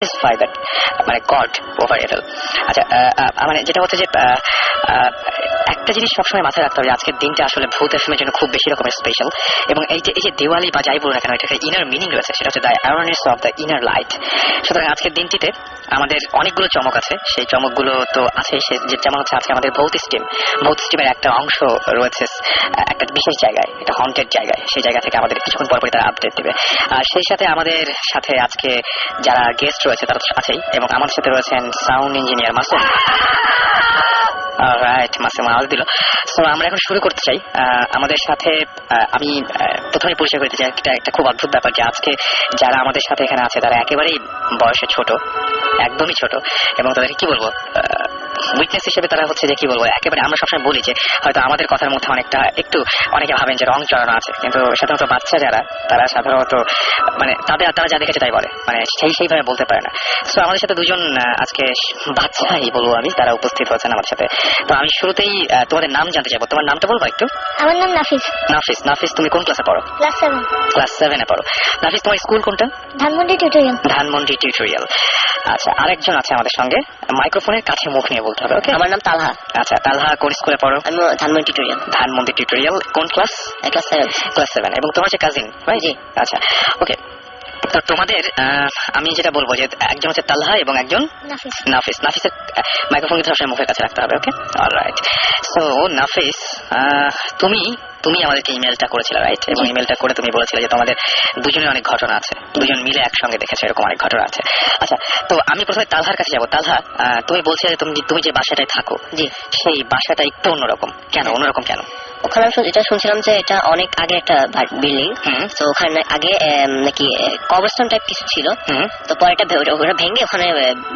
by that মানে god over evil. আচ্ছা মানে যেটা হচ্ছে যে একটা জিনিস সবসময় মাথায় রাখতে হবে, আজকের দিনটা আসলে ভূত এফএমের জন্য খুব বেশি রকমের স্পেশাল। এবং এই যে দিওয়ালি বা যাই বলুন না কেন, এটা একটা ইনার মিনিং রয়েছে, সেটা হচ্ছে the awareness of the inner light. সুতরাং আজকের দিনটিতে আমাদের অনেকগুলো চমক আছে, সেই চমকগুলো তো আছে, যেমন হচ্ছে আজকে আমাদের ভৌত স্টিমের একটা অংশ রয়েছে একটা বিশেষ জায়গায়, একটা হন্টেড জায়গায়, সেই জায়গা থেকে আমাদের কিছুক্ষণ পর তারা আপডেট দেবে। আর সেই সাথে আমাদের সাথে আজকে যারা গেস্ট রয়েছে তারা তো আছেই, এবং আমাদের সাথে রয়েছেন sound engineer Masum. Right, Masum আওয়াজ দিল। সো আমরা এখন শুরু করতে চাই। আমাদের সাথে আমি প্রথমে পরিচয় করতে চাই একটা খুব অদ্ভুত ব্যাপার, যে আজকে যারা আমাদের সাথে এখানে আছে তারা একেবারেই বয়সে ছোট, একদমই ছোট, এবং তাদেরকে কি বলবো উইটনেস হিসেবে তারা হচ্ছে যে কি বলবো একেবারে, আমরা সবসময় বলি যে হয়তো আমাদের কথার মধ্যে অনেকটা একটু অনেকে ভাবেন যে রং চড়ানো আছে, কিন্তু সাধারণত বাচ্চা যারা তারা সাধারণত মানে তারা যা দেখেছে তাই বলে, মানে সেইভাবে বলতে পারে না। তো আমাদের সাথে দুজন আজকে বাচ্চাই বলবো আমি, তারা উপস্থিত হয়েছেন আমাদের সাথে। তো আমি শুরুতেই তোমাদের নাম জানতে চাইবো, তোমার নামটা বলবো একটু? আমার নাম নাফিস। নাফিস, তুমি কোন ক্লাসে পড়ো? ক্লাস 7 এ পড়ো। নাফিস, তোমার স্কুল কোনটা? ধানমন্ডি টিউটোরিয়াল। আচ্ছা, আরেকজন আছে আমাদের সঙ্গে, মাইক্রোফোনের কাছে মুখ নিয়ে বলতে হবে, ওকে? আমার নাম তালহা। আচ্ছা, তালহা কোন স্কুলে পড়ো? আমি ধানমন্ডি টিউটোরিয়াল। কোন ক্লাস? ক্লাস 7। এবং তোমার যে কাজিন, রাইট? জি। আচ্ছা, ওকে। তো তোমাদের আমি যেটা বলবো যে একজন হচ্ছে তালহা এবং একজন নাফিস। নাফিসের মাইক্রোফোন কিন্তু সবসময় মুখের কাছে রাখতে হবে, ওকে? অলরাইট। সো নাফিস, তুমি আমাদেরকে ইমেলটা করেছিলে, রাইট? এবং ইমেলটা করে তুমি বলেছিলে যে তোমাদের দুজনের অনেক ঘটনা আছে, দুজন মিলে একসঙ্গে দেখেছো, এরকম অনেক ঘটনা আছে। আচ্ছা, তো আমি প্রথমে তালহার কাছে যাবো। তালহা, তুমি বলছিলে যে তুমি যে বাসাটায় থাকো, জি, সেই বাসাটা একটু অন্যরকম। কেন অন্যরকম? কেন? ওখানে আমি এটা শুনছিলাম যে এটা অনেক আগে একটা বিল্ডিং, তো ওখানে আগে নাকি কবরস্থান টাইপ কিছু ছিল, তো পরে এটা ভেঙে ওখানে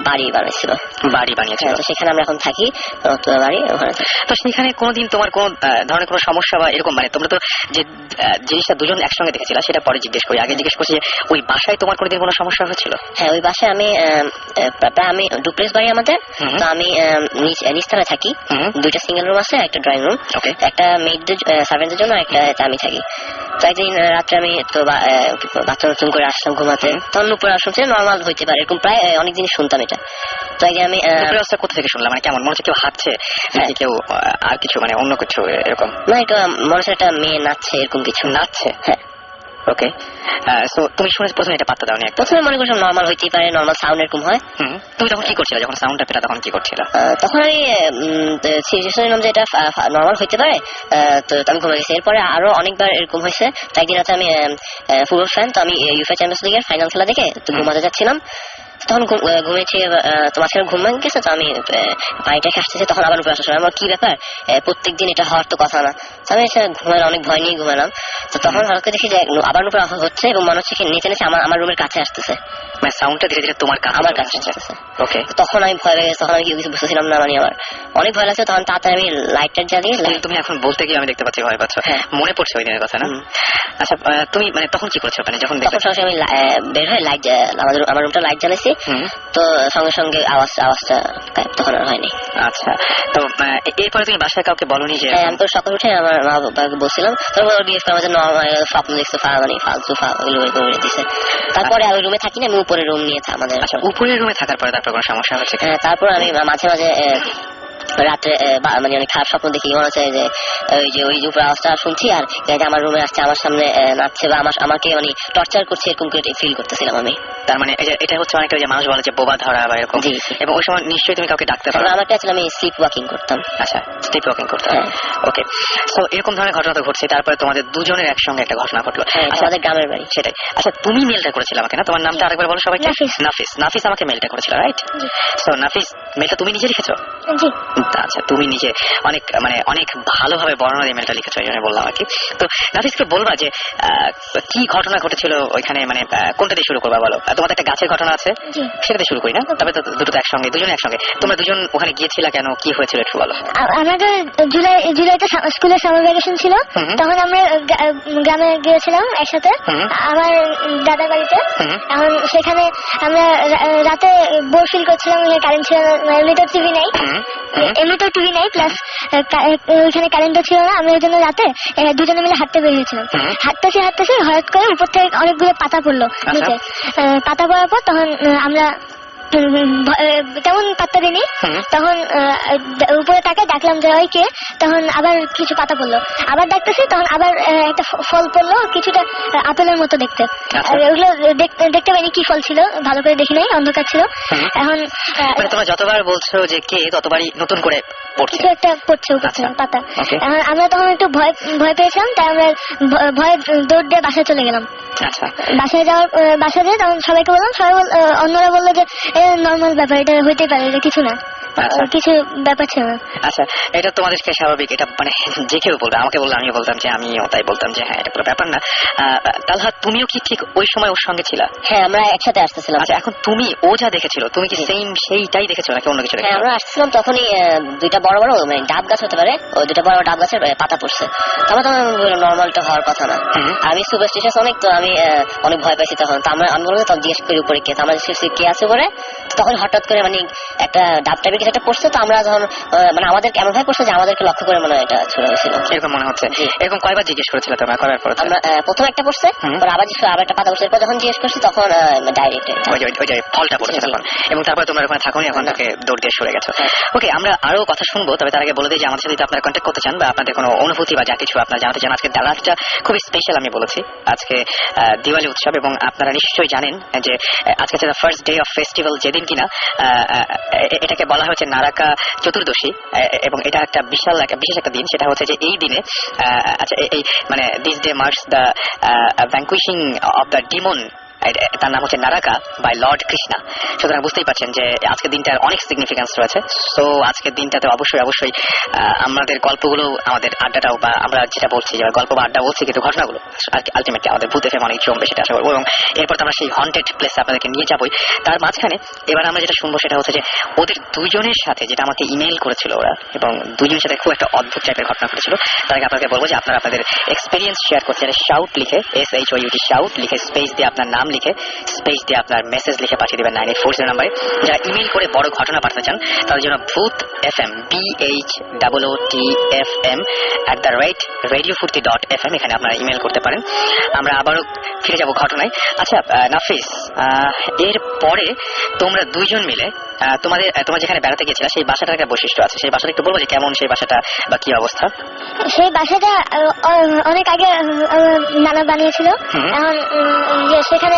বাড়ি বানিয়েছিল। তো সেখানে আমরা এখন থাকি, বাড়ি ওখানে। তো সেখানে কোনোদিন তোমার কোন ধরনের কোনো সমস্যা বা এরকম, মানে তোমরা তো যে জিনিসটা দুজন একসঙ্গে দেখেছিলা সেটা পরে জিজ্ঞেস করি, আগে জিজ্ঞেস করছি যে ওই বাসায় তোমার কোনোদিন কোনো সমস্যা হয়েছিল? হ্যাঁ, ওই বাসায় আমি ডুপ্লেক্স বাড়ি আমাদের, তো আমি নিচতলায় থাকি, দুইটা সিঙ্গেল রুম আছে, একটা ড্রয়িং রুম, একটা মেয়েদের সার্ভেন্টদের জন্য, একটা আমি থাকি। তো একদিন রাত্রে আমি তো বাচ্চা নতুন করে আসলাম ঘুমাতে, তখন উপরে শুনছি নর্মাল হইতে পারে, এরকম প্রায় অনেক জিনিস শুনতাম এটা। তো একদিন আমি কোথা থেকে শুনলাম, মানে কেমন মনে হচ্ছে কেউ হাঁটছে নাকি কেউ আর কিছু, মানে অন্য কিছু এরকম? না, এটা মনে হচ্ছে একটা মেয়ে নাচছে, এরকম কিছু নাচছে। হ্যাঁ, ওকে। সো তুমি শুনে প্রথমে এটা পাত্তা দাওনি? প্রথমে মনে করছিলাম নর্মাল হইতেই পারে, নর্মাল সাউন্ড এরকম হয়। তুমি তখন কি করছিলে যখন সাউন্ডটা পেলা? তখন কি করছিলে? তখন আমি শুনলাম যে এটা নর্মাল হইতে পারে, তো আমি ঘুমিয়ে গেছি। এরপরে আরো অনেকবার এরকম হয়েছে। তো একদিন আছে আমি ফুটবল ফ্যান, তো আমি ইউএফএ চ্যাম্পিয়ন্স লিগের ফাইনাল খেলা দেখে তো ঘুমাতে যাচ্ছিলাম, তখন ঘুমিয়েছি, তো মাঝখানে ঘুম ভাঙে গেছে, তো আমি পানিটা আসতেছি, তখন আবার উপরে আসার আমার কি ব্যাপার, প্রত্যেকদিন এটা হওয়ার তো কথা না। আমি ঘুমালাম, অনেক ভয় নিয়ে ঘুমালাম। তো তখন হঠাৎ করে দেখি যে আবার উপরে হচ্ছে, এবং মনে হচ্ছে নিচে নিচে আমার রুমের কাছে আসতেছে, মানে সাউন্ডটা ধীরে ধীরে আমার কাছে আসতেছে। ওকে। তখন আমি ভয় পেয়ে গেছি, তখন আমি কিছু বুঝতেছিলাম না, মানে আমার অনেক ভয় লাগছে। তখন তাড়াতাড়ি আমি লাইটটা জ্বালিয়ে, তুমি এখন বলতে গিয়ে আমি দেখতে পাচ্ছি ভয় পাচ্ছ। মনে পড়ছে ওই দিনের কথা না? আচ্ছা, তুমি মানে তখন কি করছো ওখানে যখন? তখন সঙ্গে আমি বের হয়ে লাইট, আমার রুমটা লাইট জ্বালাইছি, তো সঙ্গে সঙ্গে আওয়াজটা তখন আর হয়নি। আচ্ছা, তো এরপরে তুমি বাসায় কাউকে বলোনি? যে আমি তো সকালে উঠে আমার মা বাবাকে বলছিলাম, তারপর বিএস করে স্বপ্ন দেখছে, মানে ফালতু করে দিছে। তারপরে আমি রুমে থাকি না, আমি উপরে রুম নিয়ে আমাদের। আচ্ছা, উপরের রুমে থাকার পরে তারপর কোনো সমস্যা হচ্ছে? তারপর আমি মাঝে মাঝে রাত্রে মানে অনেক খারাপ স্বপ্ন দেখি, মনে হচ্ছে যে ওই যে উপরে আওয়াজটা শুনছি, আর আমার রুমে আসছে, আমার সামনে নাচছে, বা আমাকে মানে টর্চার করছে, এরকম করে ফিল করতেছিলাম আমি। তার মানে এটা হচ্ছে অনেকটা যে মানুষ বলে যে বোবা ধরা বা এরকম। এবং ওই সময় নিশ্চয়ই তুমি কাউকে ডাকতে পারো? আমাকে আসলে আমি স্লিপ ওয়াকিং করতাম। আচ্ছা, স্লিপ ওয়াকিং করতাম। ওকে। সো এরকম ধরনের ঘটনা তো ঘটছে। তারপরে তোমাদের দুজনের একসঙ্গে একটা ঘটনা ঘটলো। আমাদের গ্রামের বাড়ি। সেটাই। আচ্ছা, তুমি মেলটা করেছিলে আমাকে না? তোমার নামটা আরেকবার বলো সবাইকে। নাফিস আমাকে মেলটা করেছিল, রাইট? সো নাফিস, মেলটা তুমি নিজে লিখেছো? জি। আচ্ছা, তুমি নিজে অনেক ভালোভাবে বর্ণনা দিয়ে মেলটা লিখেছো, এই জন্য বললাম আর কি। তো নাফিসকে বলবা যে কি ঘটনা ঘটেছিল ওইখানে, মানে কোনটা দিয়ে শুরু করবা বলো? তোমাদের একটা গাছের ঘটনা আছে, সেটা দিয়ে শুরু করি না? তবে তো দুটো একসঙ্গে, দুজনে একসঙ্গে। তোমরা দুজন ওখানে গিয়েছিলা কেন, কি হয়েছিল একটু বলো? আমাদের জুলাইতে স্কুলের সামার ভ্যাকেশন ছিল, তখন আমরা গ্রামে গিয়েছিলাম একসাথে আমার দাদার বাড়িতে। এখন সেখানে আমরা রাতে বোর ফিল করছিলাম, কারেন্ট ছিল না, এমনিতেও টিভি নাই, প্লাস ওইখানে কারেন্টও ছিল না। আমরা ওই জন্য রাতে দুজনে মিলে হাঁটতে বের হয়েছিলাম। হাঁটতেছি হঠাৎ করে উপর থেকে অনেকগুলো পাতা পড়লো নিচে। পাতা পড়ার পর তখন আমরা তেমন পাত্তা দিনি। হুম। তখন উপরে তাকায় ডাকলাম যে ওই কে, তখন আবার কিছু পাতা পড়লো, আবার ডাকতেছি, তখন আবার একটা ফল পড়লো কিছুটা আপেলের মতো দেখতে। আচ্ছা। আর ওগুলো দেখতে পাইনি কি ফল ছিল, ভালো করে দেখি নাই, অন্ধকার ছিল। হুম। এখন মানে তোমরা যতবার বলছো যে কে, ততবারই নতুন করে পড়ছে। কিছু একটা পড়ছে উপর আচ্ছা। থেকে পাতা। Okay. এখন আমরা তখন একটু ভয় পেয়েছিলাম, তাই আমরা ভয়ে দৌড় দিয়ে বাসায় চলে গেলাম। আচ্ছা। বাসায় যেয়ে তখন সবাইকে বললাম, সবাই অন্যরা বললো যে নর্মাল ব্যাপার, এটা হইতে পারে, এটা কিছু না, আচ্ছা। কিছু ব্যাপার ছিল না। আচ্ছা, এটা তোমাদেরকে স্বাভাবিক, এটা মানে যে কেউ বলবে, আমাকে বললে আমিও বলতাম যে আমিও তাই বলতাম যে হ্যাঁ এটা পুরো ব্যাপার না। তালহা, তুমিও কি ঠিক ওই সময় ওর সঙ্গে ছিলা? হ্যাঁ, আমরা একসাথে আসতেছিলাম। আচ্ছা, এখন তুমি ও যা দেখেছিল, তুমি কি সেম সেইটাই দেখেছো নাকি অন্য কিছু হ্যাঁ, দেখেছো? আমরা আসছিলাম তখনই দুইটা বড় বড় মানে ডাব গাছ হতে পারে, ওই দুইটা বড় বড় ডাব গাছের পাতা পড়ছে। তখন নর্মালটা হওয়ার কথা না। হুম। আমি সুপারস্টিশিয়াস অনেক, তো আমি অনেক ভয় পাইছি তখন। তো আমি বললাম তখন জিজ্ঞেস করি উপরে কে, তো আমরা জিজ্ঞেস কে আছে উপরে। তখন হঠাৎ করে মানে একটা ডাব টাইপের কিছু একটা পড়ছে, তো আমরা যখন মানে আমাদেরকে এমন ভাবে পড়ছে যে আমাদেরকে লক্ষ্য করে মনে হয় এটা ছোড়া হয়েছিল, এরকম মনে হচ্ছে। জি। এরকম কয়বার জিজ্ঞেস করেছিল তোমরা, কয়বার পড়েছো? আমরা প্রথম একটা পড়ছে, হুম। পরে আবার জিজ্ঞেস আবার একটা পাতা পড়ছে, এরপর যখন জিজ্ঞেস করছি তখন ডাইরেক্ট ওই যে ফলটা পড়েছে জি, জি। তখন, এবং তারপরে তোমরা ওখানে থাকোনি, এখন তাকে দৌড় দিয়ে সরে গেছো। হ্যাঁ। ওকে, আমরা আরো কথা শুনবো, তবে তার আগে বলে দিই যে আমাদের সাথে যদি আপনারা কন্ট্যাক্ট করতে চান বা আপনাদের কোনো অনুভূতি বা যা কিছু আপনারা জানাতে চান, আজকে দালালটা খুবই স্পেশাল। আমি বলেছি আজকে দিওয়ালি উৎসব, এবং আপনারা নিশ্চয়ই জানেন যে আজকে হচ্ছে ফার্স্ট ডে অফ ফেস্টিভ্যাল, যেদিন কিনা এটাকে বলা হয়েছে নারাকা চতুর্দশী, এবং এটা একটা বিশেষ একটা দিন। সেটা হচ্ছে যে এই দিনে আচ্ছা এই মানে this day marks the vanquishing of the demon, তার নাম হচ্ছে নারাকা বাই লর্ড কৃষ্ণা। সুতরাং বুঝতেই পারছেন যে আজকের দিনটার অনেক সিগনিফিকেন্স রয়েছে। সো আজকের দিনটাতে অবশ্যই আমাদের গল্পগুলো, আমাদের আড্ডাটাও, বা আমরা যেটা বলছি যে গল্প বা আড্ডা বলছি, কিন্তু ঘটনাগুলো আলটিমেটলি আমাদের ভূত এফএম অনেক জমবে, সেটা আশা করবো। এবং এরপর তো আমরা সেই হন্টেড প্লেসে আপনাদেরকে নিয়ে যাবোই। তার মাঝখানে এবার আমরা যেটা শুনবো সেটা হচ্ছে যে ওদের দুজনের সাথে, যেটা আমাকে ইমেইল করেছিল ওরা, এবং দুজনের সাথে খুব একটা অদ্ভুত টাইপের ঘটনা ঘটেছিল। তার আগে আপনাকে বলবো যে আপনারা আপনাদের এক্সপিরিয়েন্স শেয়ার করতে চাইলে শাউট লিখে, SHOUT শাউট লিখে স্পেস দিয়ে আপনার নাম লিখে, স্পেস দিয়ে আপনার মেসেজ লিখে পাঠিয়ে দেবেন 9840 নাম্বারে। যারা ইমেইল করে বড় ঘটনা পাঠাতে চান তাদের জন্য ভূত FM BHOOTFM@radiofurti.fm, এখানে আপনারা ইমেইল করতে পারেন। আমরা আবারও ফিরে যাব ঘটনায়। আচ্ছা নাফিস, এর পরে তোমরা দুইজন মিলে তোমরা যেখানে বেড়াতে গেছিলে সেই বাসাটার একটা বৈশিষ্ট্য আছে, সেই বাসাটা একটু বলবো যে কেমন সেই বাসাটা বা কি অবস্থা? সেই বাসাটা অনেক আগে নানা বানিয়েছিল। হুম। এখন সেখানে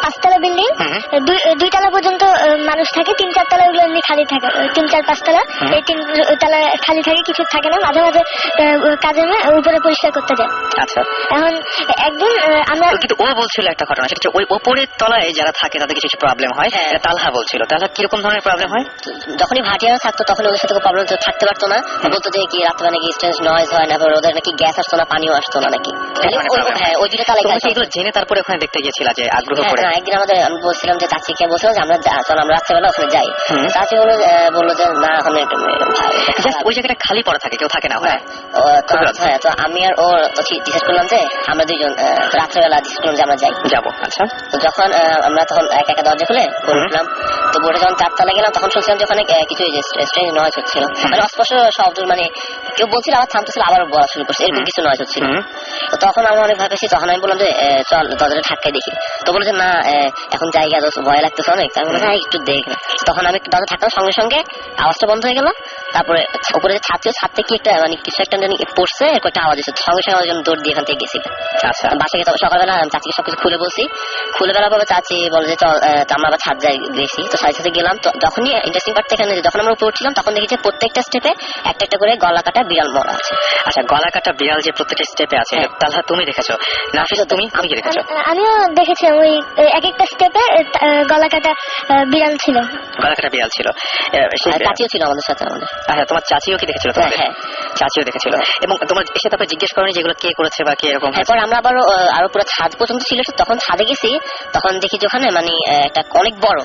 5 তলা বিল্ডিং, হুম। 2 তলা পর্যন্ত মানুষ থাকে, 3-4 তলা ওগুলো এমনি খালি থাকে, 3-4-5 তলা। হুম। এই 3 তলা খালি থাকে, কিছু থাকে না, মাঝে মাঝে কাজে উপরে পরিষ্কার করতে যায়। আচ্ছা, এখন একদিন আমরা, কিন্তু ও বলছিল একটা ঘটনা, সেটা হচ্ছে ওই ওপরের তলায় যারা থাকে তাদের কিছু প্রবলেম হয়। হ্যাঁ। এটা তালহা বলছিল। তালহা কিরকম ধরনের প্রবলেম হয়? যখনই ভাটিয়ারা থাকতো তখন ওদের সাথে প্রবলেম থাকতে পারতো না। বলতো যে কি রাত্রে নাকি স্ট্রেঞ্জ নয়েজ হয় না, ওদের নাকি গ্যাস আসতো না, পানিও আসতো না নাকি। হ্যাঁ, ওই দুটো তালায় তোমরা কি এগুলো জেনে তারপরে ওখানে দেখতে গিয়েছিলা যে আগ্রহ করে? হ্যাঁ, একদিন আমি বলছিলাম যে চাচিকে বলছিলাম যে আমরা রাত্রেবেলা ওখানে যাই। হুম। চাচি বললো যে না, ওখানে জাস্ট ওই জায়গাটা খালি পড়া থাকে, কেউ থাকে না ওখানে। হ্যাঁ, তো আমি আর ও ডিসাইড করলাম যে আমরা দুইজন রাত্রেবেলা ডিসাইড করলাম যে আমরা যাই, যাবো। আচ্ছা, তো যখন আমরা তখন একা একা দরজা খুলে উঠলাম, তো বোর্ডে যখন 4 তলায় গেলাম তখন শুনছিলাম যে ওখানে কিছু স্ট্রেঞ্জ নয়েজ হচ্ছিল, মানে অস্পষ্ট শব্দ, মানে কেউ বলছিল আবার থামতেছিল, আবার বলা শুরু করছে, এরকম কিছু নয়েজ হচ্ছিল। তো তখন আমরা অনেক ভয় পেয়েছি। তখন আমি বললাম যে চল দরজাটা ধাক্কায় দেখি। তো বললো যে না, এখন জায়গা ভয় লাগতেছে অনেক। আমি বললাম হ্যাঁ একটু দেখ। তখন আমি দরজা ধাক্কানোর সঙ্গে সঙ্গে আওয়াজটা বন্ধ হয়ে গেল। তারপরে উপরে যে ছাদ থেকে একটা মানে কিছু একটা পড়ছে, এরকম একটা আওয়াজ হচ্ছে, সঙ্গে সঙ্গে আমার জন্য দৌড় দিয়ে এখান থেকে গেছি। আচ্ছা, বাসায় গিয়ে সকালবেলা চাচিকে সবকিছু খুলে বলছি। খুলে বেলার পর চাচি বলে যে চল আমরা আবার ছাদ যাই গেছি। তো সাথে সাথে গেলাম। তো যখনই ইন্টারেস্টিং পার্ট এখানে, যখন আমরা উপরে উঠছিলাম তখন দেখি যে প্রত্যেকটা স্টেপে একটা একটা করে গলা কাটা বিড়াল মরা আছে। আচ্ছা, গলা কাটা বিড়াল যে প্রত্যেকটা স্টেপে আছে, হ্যাঁ। তালহা তুমি দেখেছো? নাফিসা তুমি কি দেখেছো? আমিও দেখেছিলাম, ওই এক একটা স্টেপে গলা কাটা বিড়াল ছিল, গলা কাটা বিড়াল ছিল। চাচিও ছিল আমাদের সাথে। আচ্ছা, তোমার চাচিও কি দেখেছিল? তোমাদের হ্যাঁ, চাচিও দেখেছিল। এবং তোমার এসে তারপরে জিজ্ঞেস করনি যেগুলো কে করেছে বা কে এরকম? এরপর আমরা আরো পুরো ছাদ পর্যন্ত ছিল। তখন ছাদে গেছি, তখন দেখি যে ওখানে মানে একটা অনেক বড়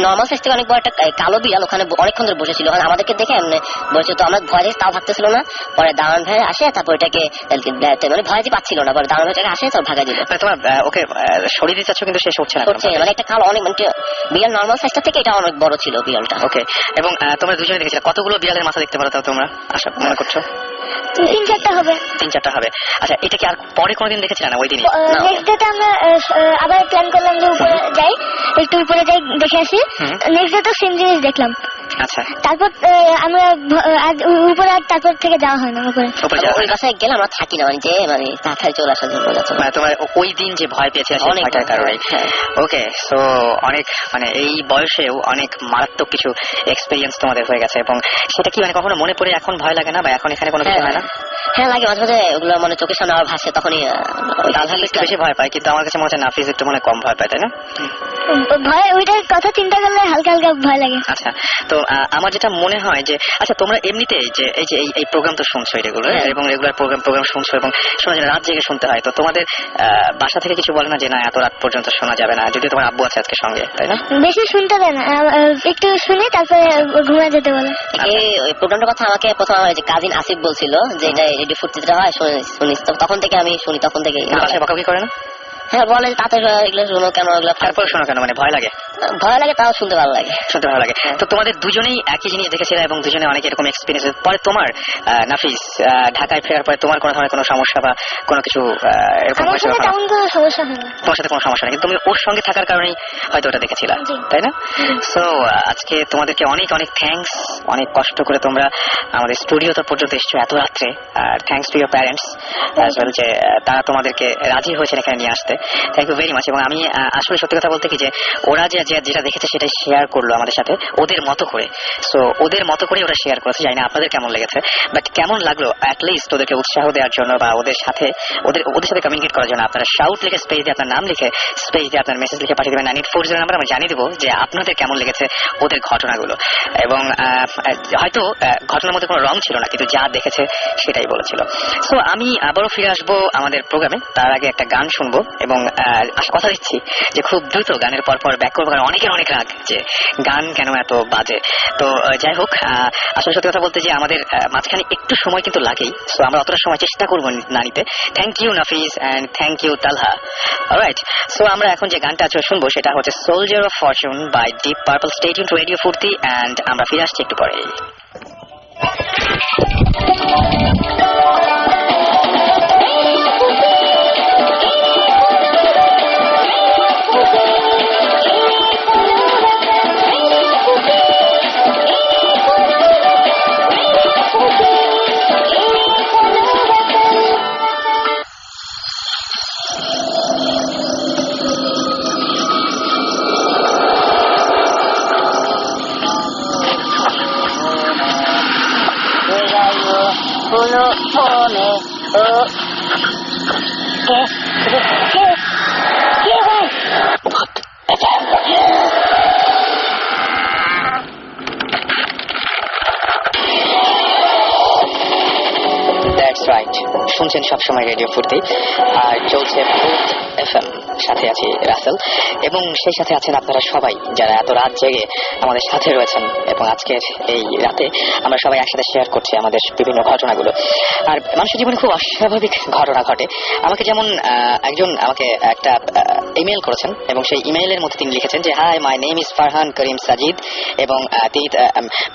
নর্মাল সাইজ থেকে অনেক বড় একটা কালো বিড়াল ওখানে অনেকক্ষণ ধরে বসেছিল। আমাদেরকে দেখে এমনি বলছে, তো আমরা ভয় দেখে তাও ভাগতেছিল না। পরে দারোয়ান ভাই আসে, তারপর এটাকে মানে ভয় যে পাচ্ছিল না, পরে দারোয়ান ভাইটাকে আসে, তারপর ভাগা দিল। তোমার ওকে সরিয়ে দিতে চাচ্ছ কিন্তু সে সরছে না, মানে একটা কালো অনেক মানে বিড়াল নর্মাল সাইজটা থেকে এটা অনেক বড় ছিল বিড়ালটা। ওকে, এবং তোমরা দুজনে দেখেছিলে কতগুলো বিড়ালের মাথা দেখতে পারো তাও তোমরা আশা মনে করছো? 3-4টা হবে। 3-4টা হবে। আচ্ছা, এটা কি আর পরে কোনোদিন দেখেছিলেন না ওই দিনই? নেক্সট ডেতে আমরা আবার প্ল্যান করলাম যে উপরে যাই, একটু উপরে যাই দেখে আসি। নেক্সট ডে তো সেম জিনিস দেখলাম। আচ্ছা, তারপর আমরা উপরে আর তারপর থেকে যাওয়া হয় না উপরে। ওই বাসায় গেলে আমরা থাকি না, মানে যে মানে তাড়াতাড়ি চলে আসার জন্য যাচ্ছে। মানে তোমার ওই দিন যে ভয় পেয়েছে সেই ভয়টার কারণে। ওকে, সো অনেক মানে এই বয়সেও অনেক মারাত্মক কিছু এক্সপেরিয়েন্স তোমাদের হয়ে গেছে, এবং সেটা কি মানে কখনো মনে পড়ে এখন ভয় লাগে না, বা এখন এখানে কোনো কিছু হয় না? হ্যাঁ লাগে, মাঝে মাঝে ওগুলো মানে চোখের সামনে আবার ভাসে, তখনই একটু বেশি ভয় পায়, কিন্তু আমার কাছে মনে হচ্ছে নাফিস একটু মনে কম ভয় পায়, তাই না? ভয় ওইটার কথা চিন্তা করলে হালকা হালকা ভয় লাগে। আচ্ছা, তো আমার যেটা মনে হয় যে আচ্ছা তোমরা এমনিতে যে এই যে এই প্রোগ্রাম তো শুনছো রেগুলার, এবং রেগুলার প্রোগ্রাম শুনছো এবং শোনা যায় রাত জেগে শুনতে হয়, তো তোমাদের বাসা থেকে কিছু বলে না যে না এত রাত পর্যন্ত শোনা যাবে না, যদিও তোমার আব্বু আছে আজকে সঙ্গে, তাই না? বেশি শুনতে দেয় না, একটু শুনি তারপরে ঘুমিয়ে যেতে বলে। ওই প্রোগ্রামটার কথা আমাকে প্রথম যে কাজিন আসিফ বলছিল যে এটা রেডিও ফুর্তিটা হয়, শুনিস, তখন থেকে আমি শুনি, তখন থেকে। বাসায় বকাবকি করে না? হ্যাঁ বলে, তাতে এগুলো শুনো কেন, এগুলো তারপর শোনো কেন, মানে ভয় লাগে? ভয় লাগে, তাও শুনতে ভালো লাগে, শুনতে ভালো লাগে। তো তোমাদের দুজনেই একই জিনিস দেখেছিলে এবং দুজনে অনেক এরকম এক্সপিরিয়েন্স। পরে তোমার নাফিস ঢাকায় ফেরার পরে তোমার কোনো ধরনের কোনো সমস্যা বা কোনো কিছু এরকম আমার সাথে তেমন কোনো সমস্যা হয় না। তোমার সাথে কোনো সমস্যা নেই, কিন্তু তুমি ওর সঙ্গে থাকার কারণেই হয়তো ওটা দেখেছিলা, তাই না? সো আজকে তোমাদেরকে অনেক অনেক থ্যাঙ্কস, অনেক কষ্ট করে তোমরা আমাদের স্টুডিওতে পর্যন্ত এসছো এত রাত্রে। আর thanks to your parents as well, যে তারা তোমাদেরকে রাজি হয়েছেন এখানে নিয়ে আসতে। Thank you very much. এবং আমি আসলে সত্যি কথা বলতে কি যে ওরা যেটা দেখেছে সেটাই শেয়ার করলো আমাদের সাথে ওদের মতো করে। সো ওদের মতো করে ওরা শেয়ার করেছে, জানি না আপনাদের কেমন লেগেছে, বাট কেমন লাগলো অ্যাটলিস্ট ওদেরকে উৎসাহ দেওয়ার জন্য বা ওদের সাথে কমিউনিকেট করার জন্য আপনারা শাউট লিখে স্পেস দিয়ে আপনার নাম লিখে স্পেস দিয়ে আপনার মেসেজ লিখে পাঠিয়ে দেবেন 9840 নাম্বার। আমরা জানিয়ে দেবো যে আপনাদের কেমন লেগেছে ওদের ঘটনাগুলো, এবং হয়তো ঘটনার মধ্যে কোনো রং ছিল না, কিন্তু যা দেখেছে সেটাই বলেছিল। সো আমি আবারও ফিরে আসবো আমাদের প্রোগ্রামে, তার আগে একটা গান শুনবো, এবং কথা দিচ্ছি যে খুব দ্রুত গানের পর ব্যাক করবো, কারণ অনেকের অনেক রাগ যে গান কেন এত বাজে। তো যাই হোক, আসলে সত্যি কথা বলতে যে আমাদের মাঝখানে একটু সময় কিন্তু লাগেই, সো আমরা অতটা সময় চেষ্টা করবো না নিতে। Thank you Nafis and thank you Talha. Alright, so আমরা এখন যে গানটা শুনবো সেটা হচ্ছে Soldier of Fortune by Deep Purple. Stay tuned to radio Foorti, and আমরা ফিরে আসছি একটু পরে। দ্যাটস রাইট, শুনছেন সবসময় রেডিও ফুর্তি, আর চলছে ভূত এফএম। সাথে আছি রাসেল, এবং সেই সাথে আছেন আপনারা সবাই যারা এত রাত জেগে আমাদের সাথে রয়েছেন, এবং আজকের এই রাতে আমরা সবাই একসাথে শেয়ার করছি আমাদের বিভিন্ন ঘটনাগুলো। আর মানুষের জীবনে খুব অস্বাভাবিক ঘটনা ঘটে। আমাকে যেমন একজন আমাকে একটা ইমেল করেছেন, এবং সেই ইমেইলের মধ্যে তিনি লিখেছেন যে hi, my name is Farhan Karim Sajid, এবং তিনি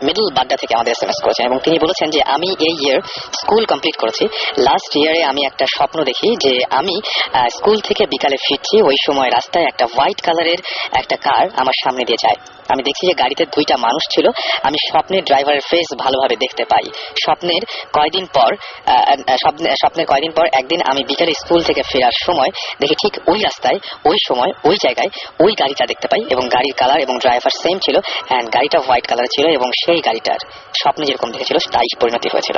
মিডল বাড্ডা থেকে আমাদের SMS করেছেন, এবং তিনি বলেছেন যে আমি এই ইয়ার স্কুল কমপ্লিট করেছি। লাস্ট ইয়ারে আমি একটা স্বপ্ন দেখি যে আমি স্কুল থেকে বিকালে ফিরছি, ওই সময় রাস্তায় একটা হোয়াইট কালারের একটা কার আমার সামনে দিয়ে যায়। আমি দেখছি যে গাড়িতে 2টা মানুষ ছিল। আমি স্বপ্নের ড্রাইভারের ফেস ভালোভাবে দেখতে পাই। স্বপ্নের কয়েকদিন পর একদিন আমি বিকালে স্কুল থেকে ফেরার সময় দেখি ঠিক ওই রাস্তায়, ওই সময়, ওই জায়গায় ওই গাড়িটা দেখতে পাই, এবং গাড়ির কালার এবং ড্রাইভার সেম ছিল, অ্যান্ড গাড়িটা হোয়াইট কালার ছিল, এবং সেই গাড়িটার স্বপ্নে যেরকম দেখেছিল তাই পরিণতি হয়েছিল।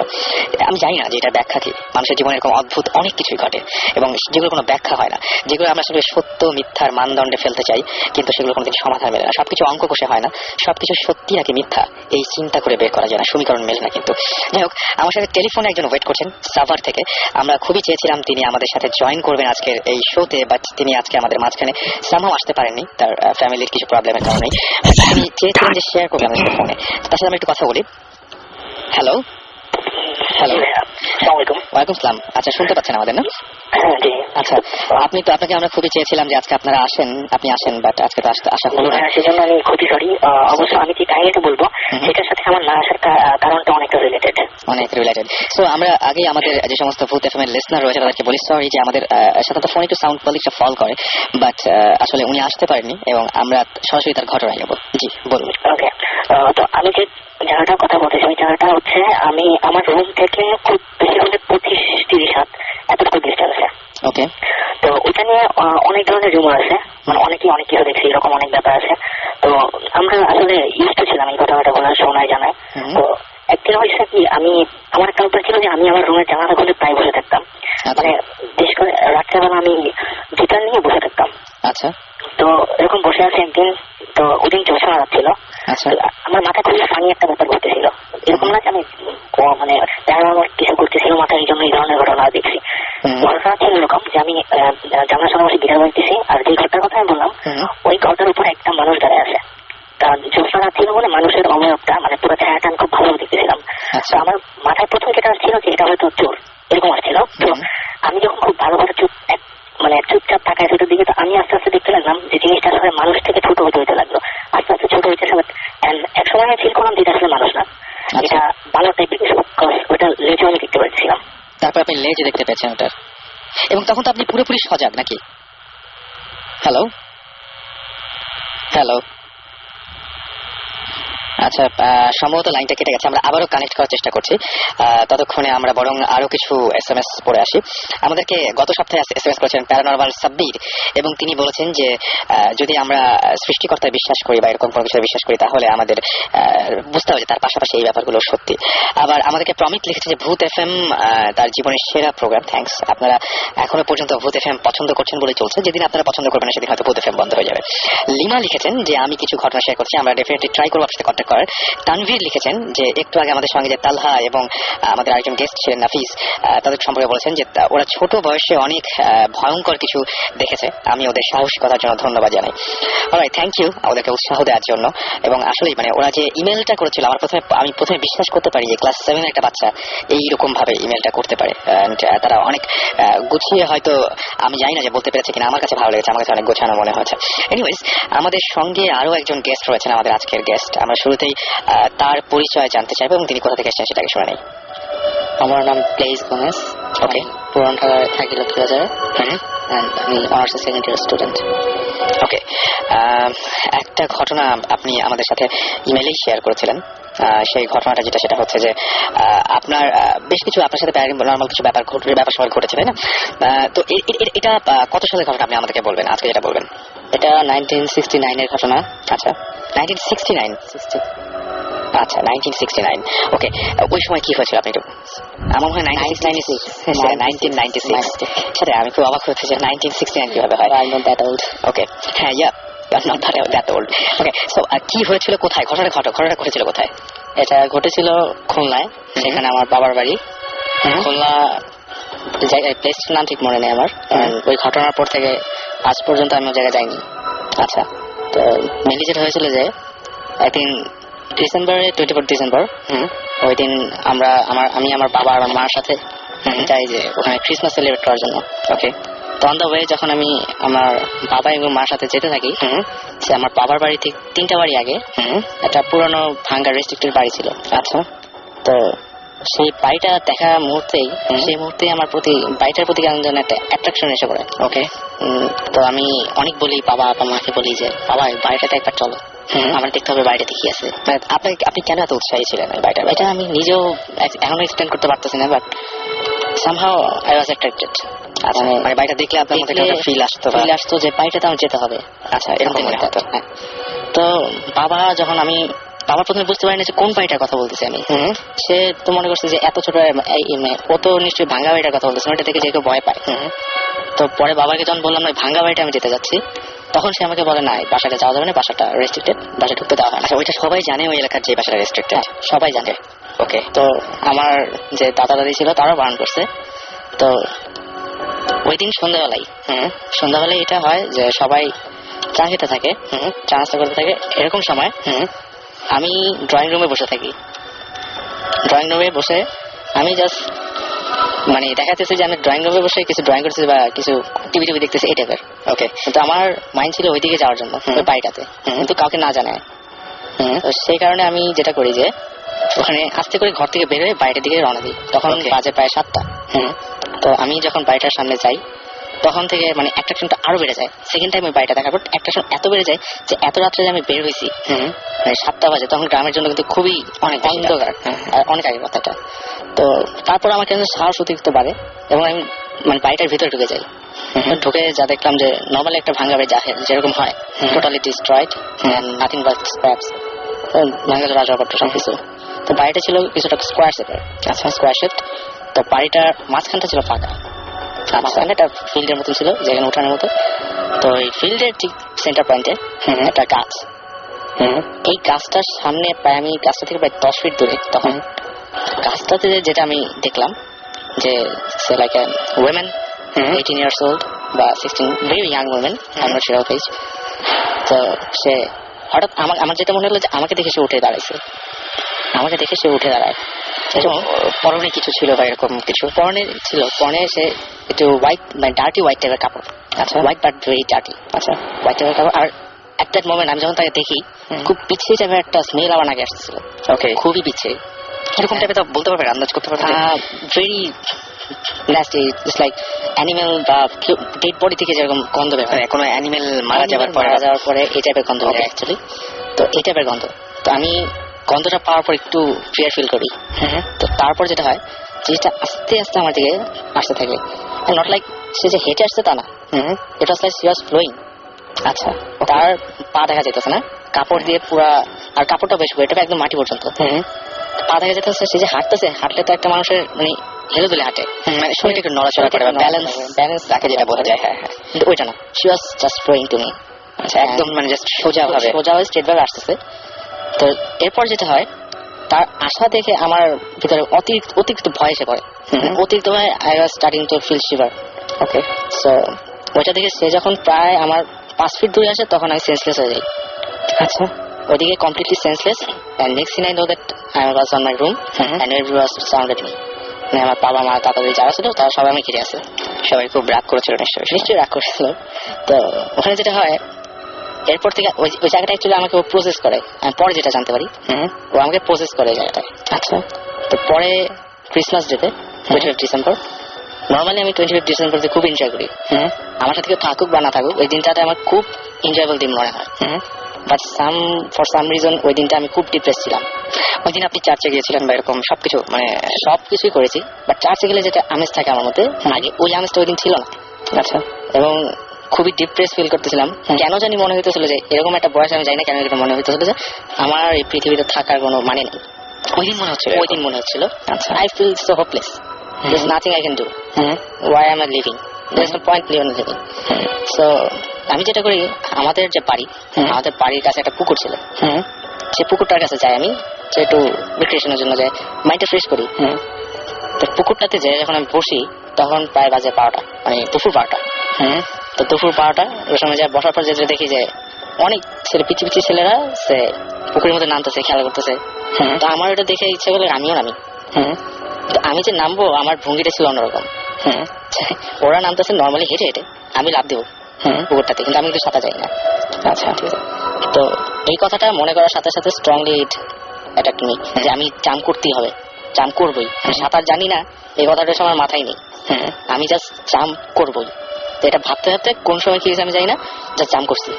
আমি জানি না যে এটা ব্যাখ্যা কি। মানুষের জীবনে এরকম অদ্ভুত অনেক কিছুই ঘটে, এবং যেগুলো কোনো ব্যাখ্যা হয় না, যেগুলো আমরা আসলে সত্য মিথ্যার মানদণ্ডে ফেলতে চাই, কিন্তু সেগুলো কোনোদিন সমাধান মেলে না। সবকিছু অঙ্ক কষে হয় না, সবকিছু সত্যি নাকি মিথ্যা এই চিন্তা করে বের করা যায় না, সমীকরণ মেলে না। কিন্তু যাই হোক, আমার সাথে টেলিফোনে একজন ওয়েট করছেন সাভার থেকে। আমরা খুবই চেয়েছিলাম তিনি আমাদের সাথে জয়েন করবেন আজকের এই শোতে, বাট তিনি আজকে আমাদের মাঝখানে সামহাও আসতে পারেননি, তার ফ্যামিলির কিছু প্রবলেমের কারণে। তিনি চেয়েছিলেন যে শেয়ার করবেন আমাদের ফোনে, তার সাথে আমরা একটু কথা বলি। হ্যালো, আসসালামু আলাইকুম। ওয়ালাইকুম আসসালাম। আচ্ছা, শুনতে পাচ্ছেন আমাদের না? জি। আচ্ছা, আপনাকে আমরা খুবই চেয়েছিলাম যে আজকে আপনারা আপনি আসেন, বাট আজকে তো আসা হলো না। সেজন্য আমি খুবই সরি। অবশ্য আমি যে কাহিনীটা বলবো সেটার সাথে আমার না আসার কারণটা অনেকটা রিলেটেড। সো আমরা আগে আমাদের যে সমস্ত ভূত এফএম এর লিসনার রয়েছে তাদেরকে বলি সরি যে আমাদের সাথে ফোন একটু সাউন্ড কোয়ালিটিটা ফল করে, বাট আসলে উনি আসতে পারেননি এবং আমরা সরাসরি তার ঘটনায় যাব। জি বলুন। ওকে, তো আমি যে জায়গাটার কথা বলতেছি ওই জায়গাটা হচ্ছে আমি আমার রুম থেকে খুব বেশি হলে 25-30 হাত এতটুকু ডিস্টেন্স আছে। ওকে, তো ওইটা নিয়ে অনেক ধরনের রুমার আছে, মানে অনেকেই অনেক কিছু দেখছি, এরকম অনেক ব্যাপার আছে। তো আমরা আসলে ইউজ টু ছিলাম এই কথাটা বলার শোনায় জানায়। তো একদিন হয়েছে কি, আমার একটা অভ্যাস ছিল যে আমি আমার রুমের জানালা খুলে প্রায় বসে থাকতাম, মানে বিশেষ করে রাত্রেবেলা আমি গিটার নিয়ে বসে থাকতাম। আচ্ছা, তো এরকম বসে আছে একদিন, তো ওদিন জ্যোৎস্না রাত ছিল। আমার মাথায় খুবই ফানি একটা ব্যাপার ঘটেছিল, এরকম না যে আমি মানে আমার কিছু করতেছিল মাথায়, এই জন্য এই ধরনের ঘটনা দেখছি। ঘটনা ছিল এরকম যে আমি জানার সময় বসে গিটার বাজতেছি, আর যে ঘটনার কথা আমি বললাম ওই ঘটনার উপর একটা মানুষ দাঁড়িয়ে আছে। জ্যোৎস্না রাত ছিল বলে মানুষের অবয়বটা মানে পুরো চেহারাটা আমি খুব ভালো দেখতেছিলাম। তো আমার মাথায় প্রথম যেটা আসছিল যে এটা হয়তো চোর, এরকম আসছিল। তো আমি যখন খুব ভালোভাবে চুপচাপ তাকায় সেটার দিকে, তো আমি আস্তে আস্তে দেখতে লাগলাম যে জিনিসটা আসলে মানুষ থেকে ছোট হতে লাগলো, আস্তে আস্তে ছোট হইতে। এক সময় আমি ফিল করলাম যে এটা আসলে মানুষ না, এটা বানর টাইপের কিছু, ওটা লেজও আমি দেখতে পাচ্ছিলাম। তারপর আপনি লেজ দেখতে পেয়েছেন ওটার, এবং তখন তো আপনি পুরোপুরি সজাগ নাকি? হ্যালো হ্যালো আচ্ছা, সম্ভবত লাইনটা কেটে গেছে, আমরা আবারও কানেক্ট করার চেষ্টা করছি। ততক্ষণে আমরা বরং আরো কিছু SMS পড়ে আসি। আমাদেরকে গত সপ্তাহে SMS করেছেন প্যারানরমাল সাব্বির, এবং তিনি বলেছেন যে যদি আমরা সৃষ্টিকর্তায় বিশ্বাস করি বা এরকম কোনো কিছু বিশ্বাস করি তাহলে আমাদের বুঝতে হবে যে তার পাশাপাশি এই ব্যাপারগুলো সত্যি। আবার আমাদেরকে প্রমিত লিখেছে যে ভূত FM তার জীবনের সেরা প্রোগ্রাম, থ্যাঙ্কস। আপনারা এখনো পর্যন্ত ভূত FM পছন্দ করছেন বলেই চলছে, যেদিন আপনারা পছন্দ করবেন না সেদিন হয়তো ভূত FM বন্ধ হয়ে যাবে। লিমা লিখেছেন যে আমি কিছু ঘটনা শেয়ার করছি, আমরা ডেফিনেটলি ট্রাই করবো আপনার সাথে কন্ট্যাক্ট করার। তানভীর লিখেছেন যে একটু আগে আমাদের সঙ্গে যে তালহা এবং আমাদের আরেকজন গেস্ট ছিলেন নাফিস, তাদের সম্পর্কে বলেছেন যে ওরা ছোট বয়সে অনেক ভয়ঙ্কর কিছু দেখেছে। আমি ওদের সাহসিকতার জন্য ধন্যবাদ জানাই। অলরাইট, থ্যাংক ইউ ওদেরকে উৎসাহ দেওয়ার জন্য। এবং আসলেই মানে ওরা যে ইমেলটা করেছিল আমি প্রথমে বিশ্বাস করতে পারি যে ক্লাস 7 একটা বাচ্চা এইরকম ভাবে ইমেলটা করতে পারে। তারা অনেক গুছিয়ে, হয়তো আমি জানি না যে বলতে পেরেছে কিনা, আমার কাছে ভালো লেগেছে, আমার কাছে অনেক গোছানো মনে হয়েছে। এনিওয়েজ, আমাদের সঙ্গে আরো একজন গেস্ট রয়েছেন, আমাদের আজকের গেস্ট। আমরা শুরুতেই তার পরিচয় জানতে চাইবো এবং তিনি কোথা থেকে এসেছেন সেটাকে শুনে নেই। আমার নাম প্লেস গোমেজ। ওকে, পুরান ঢাকায় থাকি লক্ষ্মীবাজারে, আমি অনার্স সেকেন্ড ইয়ার স্টুডেন্ট। ওকে, একটা ঘটনা আপনি আমাদের সাথে ইমেইলেই শেয়ার করেছিলেন। সেই ঘটনাটা সেটা হচ্ছে যে আপনার বেশ কিছু আপনার সাথে নর্মাল কিছু ব্যাপার সময় ঘটেছে, তাই না? তো এটা কত সালের ঘটনা আপনি আমাদেরকে বলবেন আজকে যেটা বলবেন? এটা 1969 এর ঘটনা। আচ্ছা, 1969। আচ্ছা, 1969। ওকে, ওই সময় কি হয়েছিল আপনি একটু? আমার মনে হয় 1996। সেটা আমি খুব অবাক হচ্ছে যে 1969 কিভাবে হয়। I'm not that old. ওকে, হ্যাঁ, not that old. Okay, so কি হয়েছিল, কোথায় ঘটনাটা ঘটেছিল কোথায়? এটা ঘটেছিল খুলনায়, সেখানে আমার বাবার বাড়ি। খুলনা প্লেসটার নাম ঠিক মনে নেই আমার। ওই ঘটনার পর থেকে আজ পর্যন্ত আমি ওই জায়গায় যাইনি। আচ্ছা, তো মেনলি যেটা হয়েছিল যে একদিন ডিসেম্বরে 24 ডিসেম্বর, ওই দিন আমি আমার বাবা আর আমার মার সাথে যাই যে ওখানে ক্রিসমাস সেলিব্রেট করার জন্য। ওকে, তো অন দ্য ওয়ে যখন আমি আমার বাবা এবং মার সাথে যেতে থাকি, সে আমার বাবার বাড়ি থেকে 3টা বাড়ি আগে একটা পুরনো ভাঙ্গা রেস্ট্রিক্টেড বাড়ি ছিল। আচ্ছা, তো সেই বাড়িটা দেখা সেই মুহূর্তে আমার প্রতি বাড়িটার প্রতি কেমন যেন একটা অ্যাট্রাকশন এসে পড়ে। ওকে, তো আমি অনেক বলি বাবা মাকে বলি যে বাবা বাড়িটাতে একবার চলো, আমার দেখতে হবে বাড়িটাতে কি আছে। আপনি কেন এত উৎসাহী ছিলেন বাড়িটা? এটা আমি নিজেও এখনো এক্সপ্লেন করতে পারতেছি না, but somehow I was attracted. আচ্ছা, মানে বাড়িটা দেখলে আপনার মধ্যে একটা ফিল আসতো যে বাড়িটাতে আমার যেতে হবে। আচ্ছা, এরকম মনে হতো। হ্যাঁ, তো বাবা প্রথমে বুঝতে পারেনি যে কোন বাড়িটার কথা বলতেছি আমি। সে তো মনে করছে যে এত ছোট, ও তো নিশ্চয়ই ভাঙ্গা বাড়িটার কথা বলতেছে, ওইটা থেকে যে কেউ ভয় পায়। তো পরে বাবাকে যখন বললাম না ভাঙ্গা বাড়িটা আমি যেতে যাচ্ছি, তখন সে আমাকে বলে না বাসাটা যাওয়া যাবে না, বাসাটা রেস্ট্রিক্টেড, বাসা ঢুকতে দেওয়া হয় না। ওইটা সবাই জানে ওই এলাকার যে বাসাটা রেস্ট্রিক্টেড? সবাই জানে। ওকে, তো আমার যে দাদা দাদি ছিল তারাও বারণ করছে। তো ওই দিন সন্ধ্যাবেলায় এটা হয় যে সবাই চা খেতে থাকে, চা নাস্তা করতে থাকে। এরকম সময় আমি ড্রয়িং রুমে বসে থাকি। ড্রয়িং রুমে বসে আমি জাস্ট মানে দেখা যাচ্ছে যে আমি ড্রয়িং রুমে বসে কিছু ড্রয়িং করতেছি বা কিছু টিভি দেখতেছি এই টাইপের। ওকে। কিন্তু আমার মাইন্ড ছিল ওইদিকে যাওয়ার জন্য, ওই বাড়িটাতে, কিন্তু কাউকে না জানায়। তো সেই কারণে আমি যেটা করি যে ওখানে আস্তে করে ঘর থেকে বের হয়ে বাইরের দিকে রওনা দিই। তখন বাজে প্রায় 7টা। তো আমি যখন বাড়িটার সামনে যাই তখন থেকে মানে অ্যাট্রাকশনটা আরো বেড়ে যায়। সেকেন্ড টাইম ওই বাড়িটা দেখার পর অ্যাট্রাকশন এত বেড়ে যায় যে এত রাত্রে যে আমি বের হয়েছি, মানে 7টা বাজে, তখন গ্রামের জন্য কিন্তু খুবই অনেক অন্ধকার, আর অনেক আগের কথাটা। তো তারপর আমার কিন্তু সাহস অতিরিক্ত বাড়ে এবং আমি মানে বাড়িটার ভিতরে ঢুকে যাই। ঢুকে যা দেখলাম যে নর্মালি একটা ভাঙা বাড়ি যেরকম হয়, totally destroyed, nothing but scraps, ভাঙা রাজাপত্র সবকিছু। তো বাড়িটা ছিল কিছুটা স্কোয়ার শেপের। আচ্ছা, স্কোয়ার শেপ। তো বাড়িটার মাঝখানটা ছিল ফাঁকা, মাঝখানে একটা ফিল্ডের মতন ছিল যেখানে উঠানের মতো। তো এই ফিল্ডের ঠিক সেন্টার পয়েন্টে একটা গাছ। এই গাছটার সামনে প্রায় আমি গাছটা থেকে প্রায় 10 ফিট দূরে, তখন গাছটাতে যেটা আমি দেখলাম যে সে like a women 18 years old বা 16, very young women, I am not sure of age. তো সে হঠাৎ আমার যেটা মনে হলো যে আমাকে দেখে সে উঠে দাঁড়াইছে, আমাকে দেখে সে উঠে দাঁড়ায়। পরনে কিছু ছিল বা এরকম কিছু? পরনে ছিল, পরনে সে একটু হোয়াইট, মানে ডার্টি হোয়াইট টাইপের কাপড়। আচ্ছা, হোয়াইট বাট ভেরি ডার্টি। আচ্ছা, হোয়াইট টাইপের কাপড়। আর অ্যাট দ্যাট মোমেন্ট আমি যখন তাকে দেখি, খুব পিছিয়ে টাইপের একটা স্মেল আমার নাকে আসতেছিল। ওকে, খুবই পিছিয়ে। এরকম টাইপের তো বলতে পারবেন, আন্দাজ করতে পারবেন? Very nasty, just like animal বা ডেড বডি থেকে যেরকম গন্ধ বের হয়, কোনো অ্যানিমেল মারা যাওয়ার পরে এই টাইপের গন্ধ বের হয় অ্যাকচুয়ালি। তো এই টাইপের গন্ধ। তো আমি গন্ধটা পাওয়ার পর একটু ফিয়ার ফিল করি। তো তারপর যেটা হয়, জিনিসটা আস্তে আস্তে আমার দিকে আসতে থাকে। নট লাইক সে যে হেঁটে আসছে তা না, এটা লাইক শি ওয়াজ ফ্লোয়িং। আচ্ছা, তার পা দেখা যেতেছে না, কাপড় দিয়ে পুরা, আর কাপড়টা বেশ এটা একদম মাটি পর্যন্ত পা দেখা যেতেছে। সে যে হাঁটতেছে, হাঁটলে তো একটা মানুষের মানে হেলে দুলে হাঁটে, মানে শরীরটা একটু নড়াচড়া করে, ব্যালেন্স রাখে যেটা বোঝা যায়। হ্যাঁ, কিন্তু ওইটা না, she was just flowing to me. আচ্ছা, একদম মানে জাস্ট সোজা ভাবে স্ট্রেট ভাবে আসতেছে। তো এরপর যেটা হয়, তার আশা দেখে আমার ভিতরে অতিরিক্ত ভয় এসে পড়ে। অতিরিক্ত ভয়, I was starting to feel shiver. Okay, so ওইটা দেখে সে যখন প্রায় আমার 5 ফিট দূরে আসে, তখন আমি সেন্সলেস হয়ে যাই। আচ্ছা, ওইদিকে completely senseless. And next thing I know that I was on my room and everyone was surrounded me. মানে আমার বাবা মা দাদাদের যারা ছিল তারা সবাই আমি ঘিরে আছে। সবাই খুব রাগ করেছিল নিশ্চয়ই রাগ করেছিল। তো ওখানে যেটা হয়, এরপর থেকে ওই জায়গাটা অ্যাকচুয়ালি আমাকে ও প্রসেস করে। আমি পরে যেটা জানতে পারি, ও আমাকে প্রসেস করে জায়গাটায়। আচ্ছা, তো পরে ক্রিসমাস ডেতে 25 ডিসেম্বর, নর্মালি আমি 25 ডিসেম্বরতে খুব এনজয় করি। আমার সাথে কেউ থাকুক বা না থাকুক, ওই দিনটাতে আমার খুব এনজয়েবল দিন মনে হয়। বাট ফর সাম রিজন ওই দিনটা আমি খুব ডিপ্রেস ছিলাম। ওই দিন আপনি চার্চে গিয়েছিলেন বা এরকম সবকিছু, মানে সবকিছুই করেছি, বাট চার্চে গেলে যেটা আমেজ থাকে আমার মধ্যে, আগে ওই আমেজটা ওই দিন ছিল না। আচ্ছা, এবং খুবই ডিপ্রেস ফিল করতেছিলাম। কেন জানি মনে হইতেছিল যে এরকম একটা বয়স, আমি জানি না কেন মনে হইতেছিল যে আমার এই পৃথিবীতে থাকার কোনো মানে নেই। ওই দিন মনে হচ্ছিল আচ্ছা, I feel so hopeless, there's nothing I can do, why am I living, there's no point living. So আমি যেটা করি, আমাদের যে বাড়ি, আমাদের বাড়ির কাছে একটা পুকুর ছিল, সেই পুকুরটার কাছে যাই আমি, যে একটু রিক্রিয়েশনের জন্য যাই, মাইন্ডটা ফ্রেশ করি। তো পুকুরটাতে যে যখন আমি বসি, তখন প্রায় বাজে 12টা, মানে দুপুর 12টা। তো দুপুর 12টা ওই সময় যায় বসার পর যেটা দেখি যে অনেক ছেলে, পিচি ছেলেরা সে পুকুরের মধ্যে নামতেছে, খেলা করতেছে। তো আমার ওটা দেখে ইচ্ছে করলে আমিও নামি। আমি যে নামবো, আমার ভঙ্গিটা ছিল অন্যরকম। ওরা নামতেছে নর্মালি হেঁটে হেঁটে, আমি লাফ দেবো পুকুরটাতে, কিন্তু আমি কিন্তু সাঁতার যাই না। আচ্ছা, ঠিক আছে। তো এই কথাটা মনে করার সাথে সাথে স্ট্রংলি ইট অ্যাটাকড মি, যে আমি জাম্প করতেই হবে, জাম্প করবোই। সাঁতার জানি না এই কথাটা আমার মাথায় নেই, আমি জাস্ট জাম্প করবোই। তো এটা ভাবতে ভাবতে কোন সময় কি হয়েছে আমি জানি না, জাস্ট জাম্প করছি।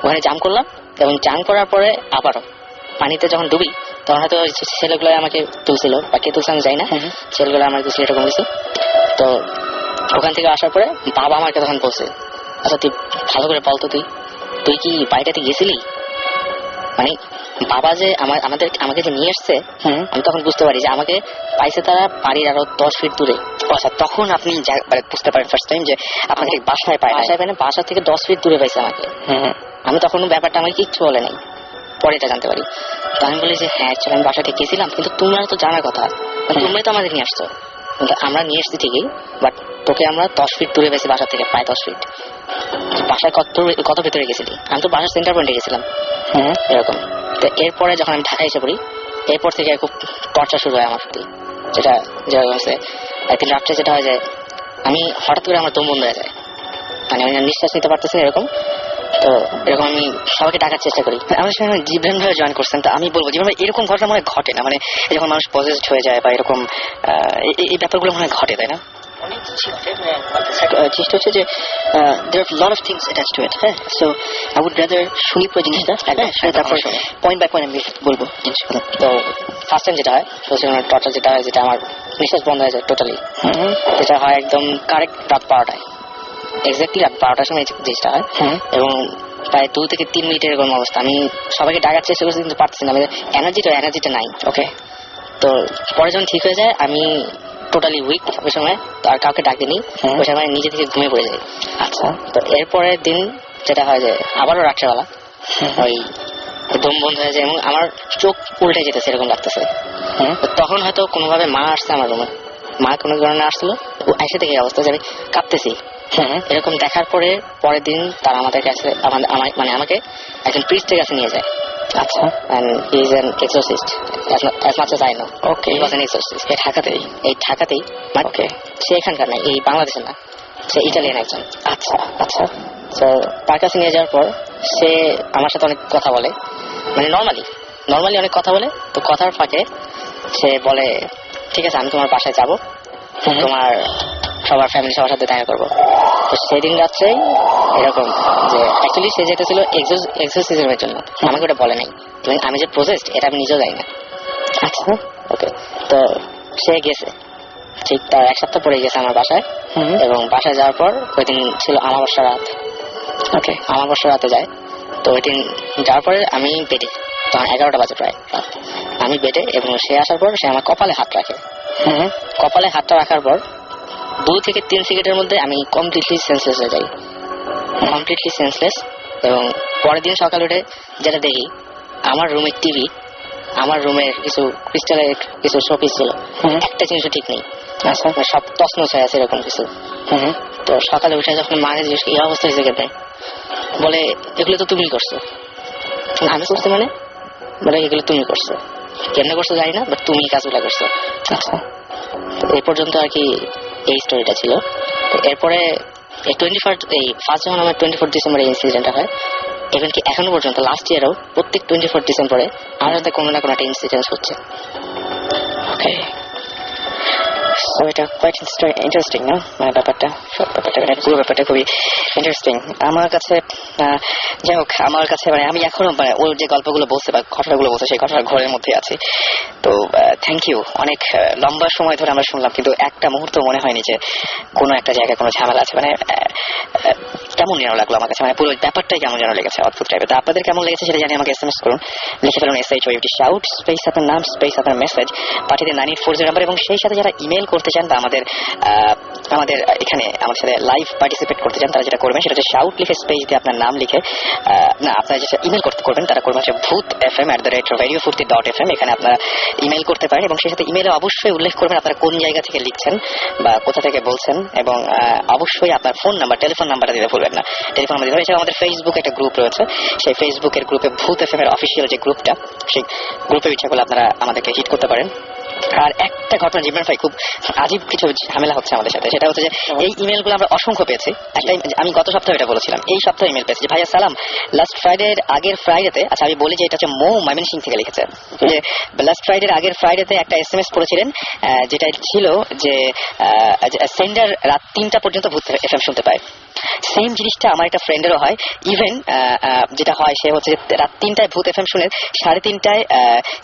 ওখানে জাম্প করলাম, এবং জাম্প করার পরে আবারও পানিতে যখন ডুবি, তখন হয়তো ছেলেগুলো আমাকে তুলছিল, বা কে তুলছে আমি যাই না, ছেলেগুলো আমাকে তুলছিল, এরকম কিছু। তো ওখান থেকে আসার পরে বাবা আমাকে তখন বলছে, আচ্ছা তুই ভালো করে বলতো, তুই কি বাড়িটাতে গেছিলি? মানে বাবা যে আমাকে যে নিয়ে আসছে, আমি তখন বুঝতে পারি যে আমাকে পাইছে তারা বাড়ির আরো 10 ফিট দূরে। আচ্ছা, তখন আপনি বুঝতে পারেন ফার্স্ট টাইম যে আপনাকে বাসায় পায় না, বাসা থেকে 10 ফিট দূরে পাইছে আমাকে। আমি তখন ব্যাপারটা আমাকে কিচ্ছু বলে নাই, পরে এটা জানতে পারি। তো আমি বলি যে হ্যাঁ অ্যাকচুয়ালি আমি বাসাতে গেছিলাম, কিন্তু তোমরা তো জানার কথা, তোমরাই তো আমাদের নিয়ে আসছো। কিন্তু আমরা নিয়ে এসছি ঠিকই, বাট তোকে আমরা 10 ফিট দূরে পেয়েছি বাসা থেকে, প্রায় 10 ফিট। বাসায় কত ভেতরে গেছিলি? আমি তো বাসার সেন্টার পয়েন্টে গেছিলাম, এরকম। তো এরপরে যখন আমি ঢাকা এসে পড়ি, এরপর থেকে খুব টর্চার শুরু হয় আমার প্রতি। যেটা যেভাবে হয়েছে একদিন রাত্রে যেটা হয় যে আমি হঠাৎ করে আমার দম বন্ধ হয়ে যায়, মানে আমি নিঃশ্বাস নিতে পারতেছি না এরকম। তো এরকম আমি সবাইকে ডাকার চেষ্টা করি। আমাদের সঙ্গে জিবরান ভাই জয়েন করছেন, তো আমি বলবো জিবরান ভাই এরকম ঘটনা মনে হয় ঘটে না, মানে যখন মানুষ পজেসড হয়ে যায় বা এরকম এই ব্যাপারগুলো মনে হয় ঘটে, তাই না? চেষ্টা হচ্ছে যে there are a lot of things attached to it, হ্যাঁ, so I would rather শুনি পুরো জিনিসটা, হ্যাঁ, তারপর পয়েন্ট বাই পয়েন্ট আমি বলবো জিনিসগুলো। তো ফার্স্ট টাইম যেটা হয় টর্চার যেটা হয়, যেটা আমার নিঃশ্বাস বন্ধ হয়ে যায় টোটালি, যেটা হয় একদম কারেক্ট রাত 12টায়, এক্স্যাক্টলি রাত 12টার সময় জিনিসটা হয়। এবং প্রায় 2 থেকে 3 মিনিটের এরকম অবস্থা। আমি সবাইকে ডাকার চেষ্টা করছি কিন্তু পারছি না, আমি এনার্জিটা নাই। ওকে, তো পরে যখন ঠিক হয়ে যায় আমি টোটালি উইক ওই সময়, তো আর কাউকে ডাকিনি, ওই সময় নিজে থেকে ঘুমিয়ে পড়ে যাই। আচ্ছা, তো এরপরের দিন যেটা হয় যে আবারও রাত্রেবেলা ওই দম বন্ধ হয়ে যায় এবং আমার চোখ উল্টে যেতেছে এরকম লাগতেছে। তখন হয়তো কোনোভাবে মা আসছে আমার রুমে, মা কোনো কারণে আসলো, এসে দেখে অবস্থা যে আমি কাঁপতেছি। এরকম দেখার পরে পরের দিন তারা আমাদের কাছে মানে আমাকে একজন প্রিস্টের কাছে নিয়ে যায়। আচ্ছা, and he is an exorcist as much as I know. Okay, he was an exorcist. এই ঢাকাতেই ওকে, সে এখানকার না, এই বাংলাদেশের না, সে ইটালিয়ান একজন। আচ্ছা আচ্ছা, তো তার কাছে নিয়ে যাওয়ার পর সে আমার সাথে অনেক কথা বলে, মানে নর্মালি অনেক কথা বলে। তো কথার ফাঁকে সে বলে ঠিক আছে আমি তোমার বাসায় যাবো, তোমার সবার ফ্যামিলি সবার সাথে দেখা করবো। তো সেদিন রাত্রেই এরকম যে অ্যাকচুয়ালি সে যেতেছিল এক্সারসাইজের জন্য, আমাকে ওটা বলে নাই, এবং আমি যে প্রসেসড এটা আমি নিজেও জানি না। আচ্ছা, ওকে, তো সে গেছে, ঠিক তার 1 সপ্তাহ পরে গেছে আমার বাসায়। এবং বাসায় যাওয়ার পর ওই দিন ছিল আমাবস্যা রাত। ওকে, আমাবস্যা রাতে যায়। তো ওই দিন যাওয়ার পরে আমি বেডে, তখন 11টা বাজে প্রায়, আমি বেডে, এবং সে আসার পর সে আমার কপালে হাত রাখে। কপালে হাতটা রাখার পর 2 থেকে 3 সেকেন্ডের মধ্যে আমি কমপ্লিটলি সেন্সলেস হয়ে যাই, এবং পরের দিন সকালে উঠে যেটা দেখি, আমার রুমের টিভি, আমার রুমের কিছু ক্রিস্টালের কিছু শোপিস ছিল, একটা জিনিসও ঠিক নেই। আচ্ছা, সব তছনছ হয়ে আছে এরকম কিছু। তো সকালে উঠে যখন মাকে জিজ্ঞেস এই অবস্থা হয়েছে কেন, বলে এগুলো তো তুমি করছো। আমি করছি মানে, বলে এগুলো তুমি করছো, কেমনে করছো জানি না, বাট তুমি কাজগুলো করছো। আচ্ছা, এই পর্যন্ত আর কি এই স্টোরিটা ছিল। এরপরে এই ফার্স্ট যখন আমার 24 ডিসেম্বরে ইনসিডেন্টটা হয়, ইভেন কি এখনো পর্যন্ত লাস্ট ইয়ারও প্রত্যেক 24 ডিসেম্বরে আমার সাথে কোনো না কোনো একটা ইনসিডেন্ট হচ্ছে। ওকে, সো এটা কোয়াইট ইন্টারেস্টিং না, মানে ব্যাপারটা পুরো ব্যাপারটা খুবই ইন্টারেস্টিং আমার কাছে। যাই হোক, আমার কাছে মানে আমি এখনো মানে ওর যে গল্পগুলো বলছে বা ঘটনাগুলো বলছে সেই ঘটনার ঘরের মধ্যে আছি। তো থ্যাংক ইউ, অনেক লম্বা সময় ধরে আমরা শুনলাম, কিন্তু একটা মুহূর্ত মনে হয়নি যে কোনো একটা জায়গায় কোনো ঝামেলা আছে। মানে কেমন যেন লাগলো আমার কাছে, মানে পুরো ব্যাপারটাই কেমন যেন লেগেছে, অদ্ভুত টাইপের। তো আপনাদের কেমন লেগেছে সেটা জানি আমাকে SMS করুন, লিখে ফেলুন SHOUT শাউট স্পেস আপনার নাম স্পেস আপনার মেসেজ, পাঠিয়ে দিন 9840 নাম্বার। এবং সেই সাথে যারা ইমেল করতে চান বা আমাদের এখানে আমার সাথে লাইভ পার্টিসিপেট করতে চান, তারা যেটা করবেন সেটা হচ্ছে শাউট লিখে স্পেস দিয়ে আপনার নাম লিখে, না আপনারা যেটা ইমেল করবেন তারা করবেন হচ্ছে bhutfm@radiofurti.fm, এখানে আপনারা ইমেল করতে পারেন। এবং সেই সাথে ইমেলে অবশ্যই উল্লেখ করবেন আপনারা কোন জায়গা থেকে লিখছেন বা কোথা থেকে বলছেন, এবং অবশ্যই আপনার ফোন নাম্বার, টেলিফোন নাম্বারটা দিতে ভুলবেন না। টেলিফোন নাম্বার দিতে হবে। এছাড়া আমাদের ফেসবুক একটা গ্রুপ রয়েছে, সেই ফেসবুকের গ্রুপে ভূত FM এর অফিসিয়াল যে গ্রুপটা, সেই গ্রুপে ইচ্ছা করলে আপনারা আমাদেরকে হিট করতে পারেন। আর একটা ঘটনা জীবন ভাই, খুব আজীব কিছু ঝামেলা হচ্ছে আমাদের সাথে, সেটা হচ্ছে যে এই ইমেলগুলো আমরা অসংখ্য পেয়েছি। একটা আমি গত সপ্তাহে এটা বলেছিলাম, এই সপ্তাহে ইমেল পেয়েছি যে ভাইয়া সালাম, লাস্ট ফ্রাইডের আগের ফ্রাইডেতে, আচ্ছা আমি বলি যে এটা হচ্ছে মৌ ময়মনসিংহ থেকে লিখেছে, যে লাস্ট ফ্রাইডের আগের ফ্রাইডেতে একটা SMS করেছিলেন, যেটা ছিল যে সেন্ডার রাত 3টা পর্যন্ত ভূত FM শুনতে পায়। সেম জিনিসটা আমার একটা ফ্রেন্ডেরও হয়। ইভেন যেটা হয় সে হচ্ছে রাত 3টায় ভূত FM শুনে 3:30টায়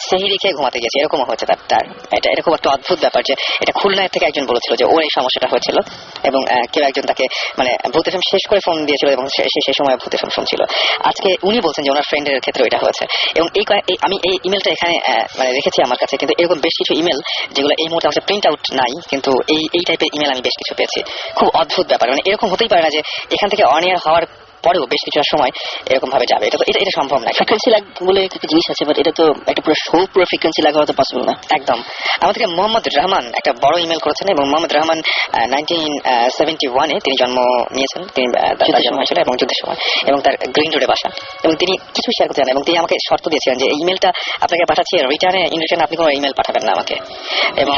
সেহরি খেয়ে ঘুমাতে গেছে, এরকমও হচ্ছে তার। এটা এরকম একটা অদ্ভুত ব্যাপার যে এটা খুলনায় থেকে একজন বলেছিল যে ওর এই সমস্যাটা হয়েছিল, এবং কেউ একজন তাকে মানে ভূত FM শেষ করে ফোন দিয়েছিল এবং সেই সময় ভূত FM শুনছিল। আজকে উনি বলছেন যে ওনার ফ্রেন্ডের ক্ষেত্রে এটা হয়েছে। এবং আমি এই ইমেলটা এখানে মানে রেখেছি আমার কাছে, কিন্তু এরকম বেশ কিছু ইমেল যেগুলো এই মুহূর্তে আমাদের প্রিন্ট আউট নাই, কিন্তু এই টাইপের ইমেল আমি বেশ কিছু পেয়েছি। খুব অদ্ভুত ব্যাপার, মানে এরকম হতেই পারে না যে এখান থেকে অন এয়ার হওয়ার পরেও বেশ কিছুটা সময় এরকম ভাবে যাবে। এটা সম্ভব না। ফ্রিকোয়েন্সি লাগ বলে একটা জিনিস আছে, বাট এটা তো একটা পুরো শো পুরো ফ্রিকোয়েন্সি লাগা হয়তো পসিবল না। একদম। আমাদেরকে মোহাম্মদ রহমান একটা বড় ইমেল করেছেন, এবং মোহাম্মদ রহমান 1971-এ তিনি জন্ম নিয়েছেন, তিনি তার জন্ম হয়েছিল এবং যুদ্ধের সময়, এবং তার গ্রিন রোডে বাসা, এবং তিনি কিছু শেয়ার করতে চান, এবং তিনি আমাকে শর্ত দিয়েছিলেন যে এই ইমেলটা আপনাকে পাঠাচ্ছি, ইন রিটার্নে আপনি কোনো ইমেল পাঠাবেন না আমাকে। এবং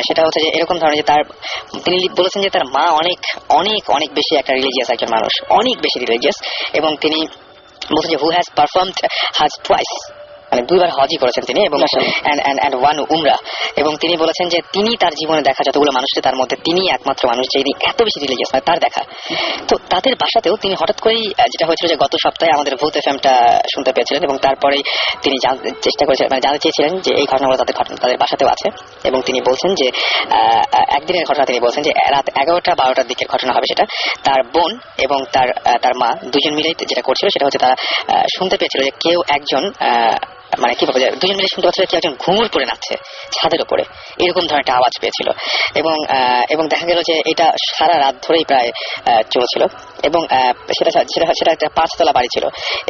সেটা হচ্ছে যে এরকম ধরনের যে তিনি বলেছেন যে তার মা অনেক অনেক অনেক বেশি একটা রিলিজিয়াস একজন মানুষ, অনেক বেশি রিলিজিয়াস, এবং তিনি বলছেন যে হু হ্যাজ পারফর্মড হাজ টুয়াইস, মানে 2 বার হজই করেছেন তিনি, এবং ওয়ান উমরা, এবং তিনি বলেছেন যে তিনি তার জীবনে দেখা যতগুলো মানুষকে তার মধ্যে তিনি একমাত্র মানুষ যিনি এত বেশি রিলিজিয়াস নয় তার দেখা। তো তাদের বাসাতেও তিনি হঠাৎ করেই যেটা হয়েছিল যে গত সপ্তাহে আমাদের ভূত এফএমটা শুনতে পেয়েছিলেন, এবং তারপরেই তিনি চেষ্টা করেছিলেন, মানে জানতে চেয়েছিলেন যে এই ঘটনাগুলো তাদের বাসাতেও আছে, এবং তিনি বলছেন যে একদিনের ঘটনা, তিনি বলছেন যে রাত 11টা-12টার দিকের ঘটনা হবে সেটা। তার বোন এবং তার মা দুজন মিলেই যেটা করছিল সেটা হচ্ছে তারা শুনতে পেয়েছিল যে কেউ একজন মানে কি বলবো, দুজন মিলে শুনতে পাচ্ছিল কেউ একজন ঘুঙুর পরে নাচছে ছাদের উপরে, এরকম ধরনের একটা আওয়াজ পেয়েছিল, এবং দেখা গেল যে এটা সারা রাত ধরেই প্রায় চলছিল, এবং সেটা একটা 5 তলা বাড়ি ছিল,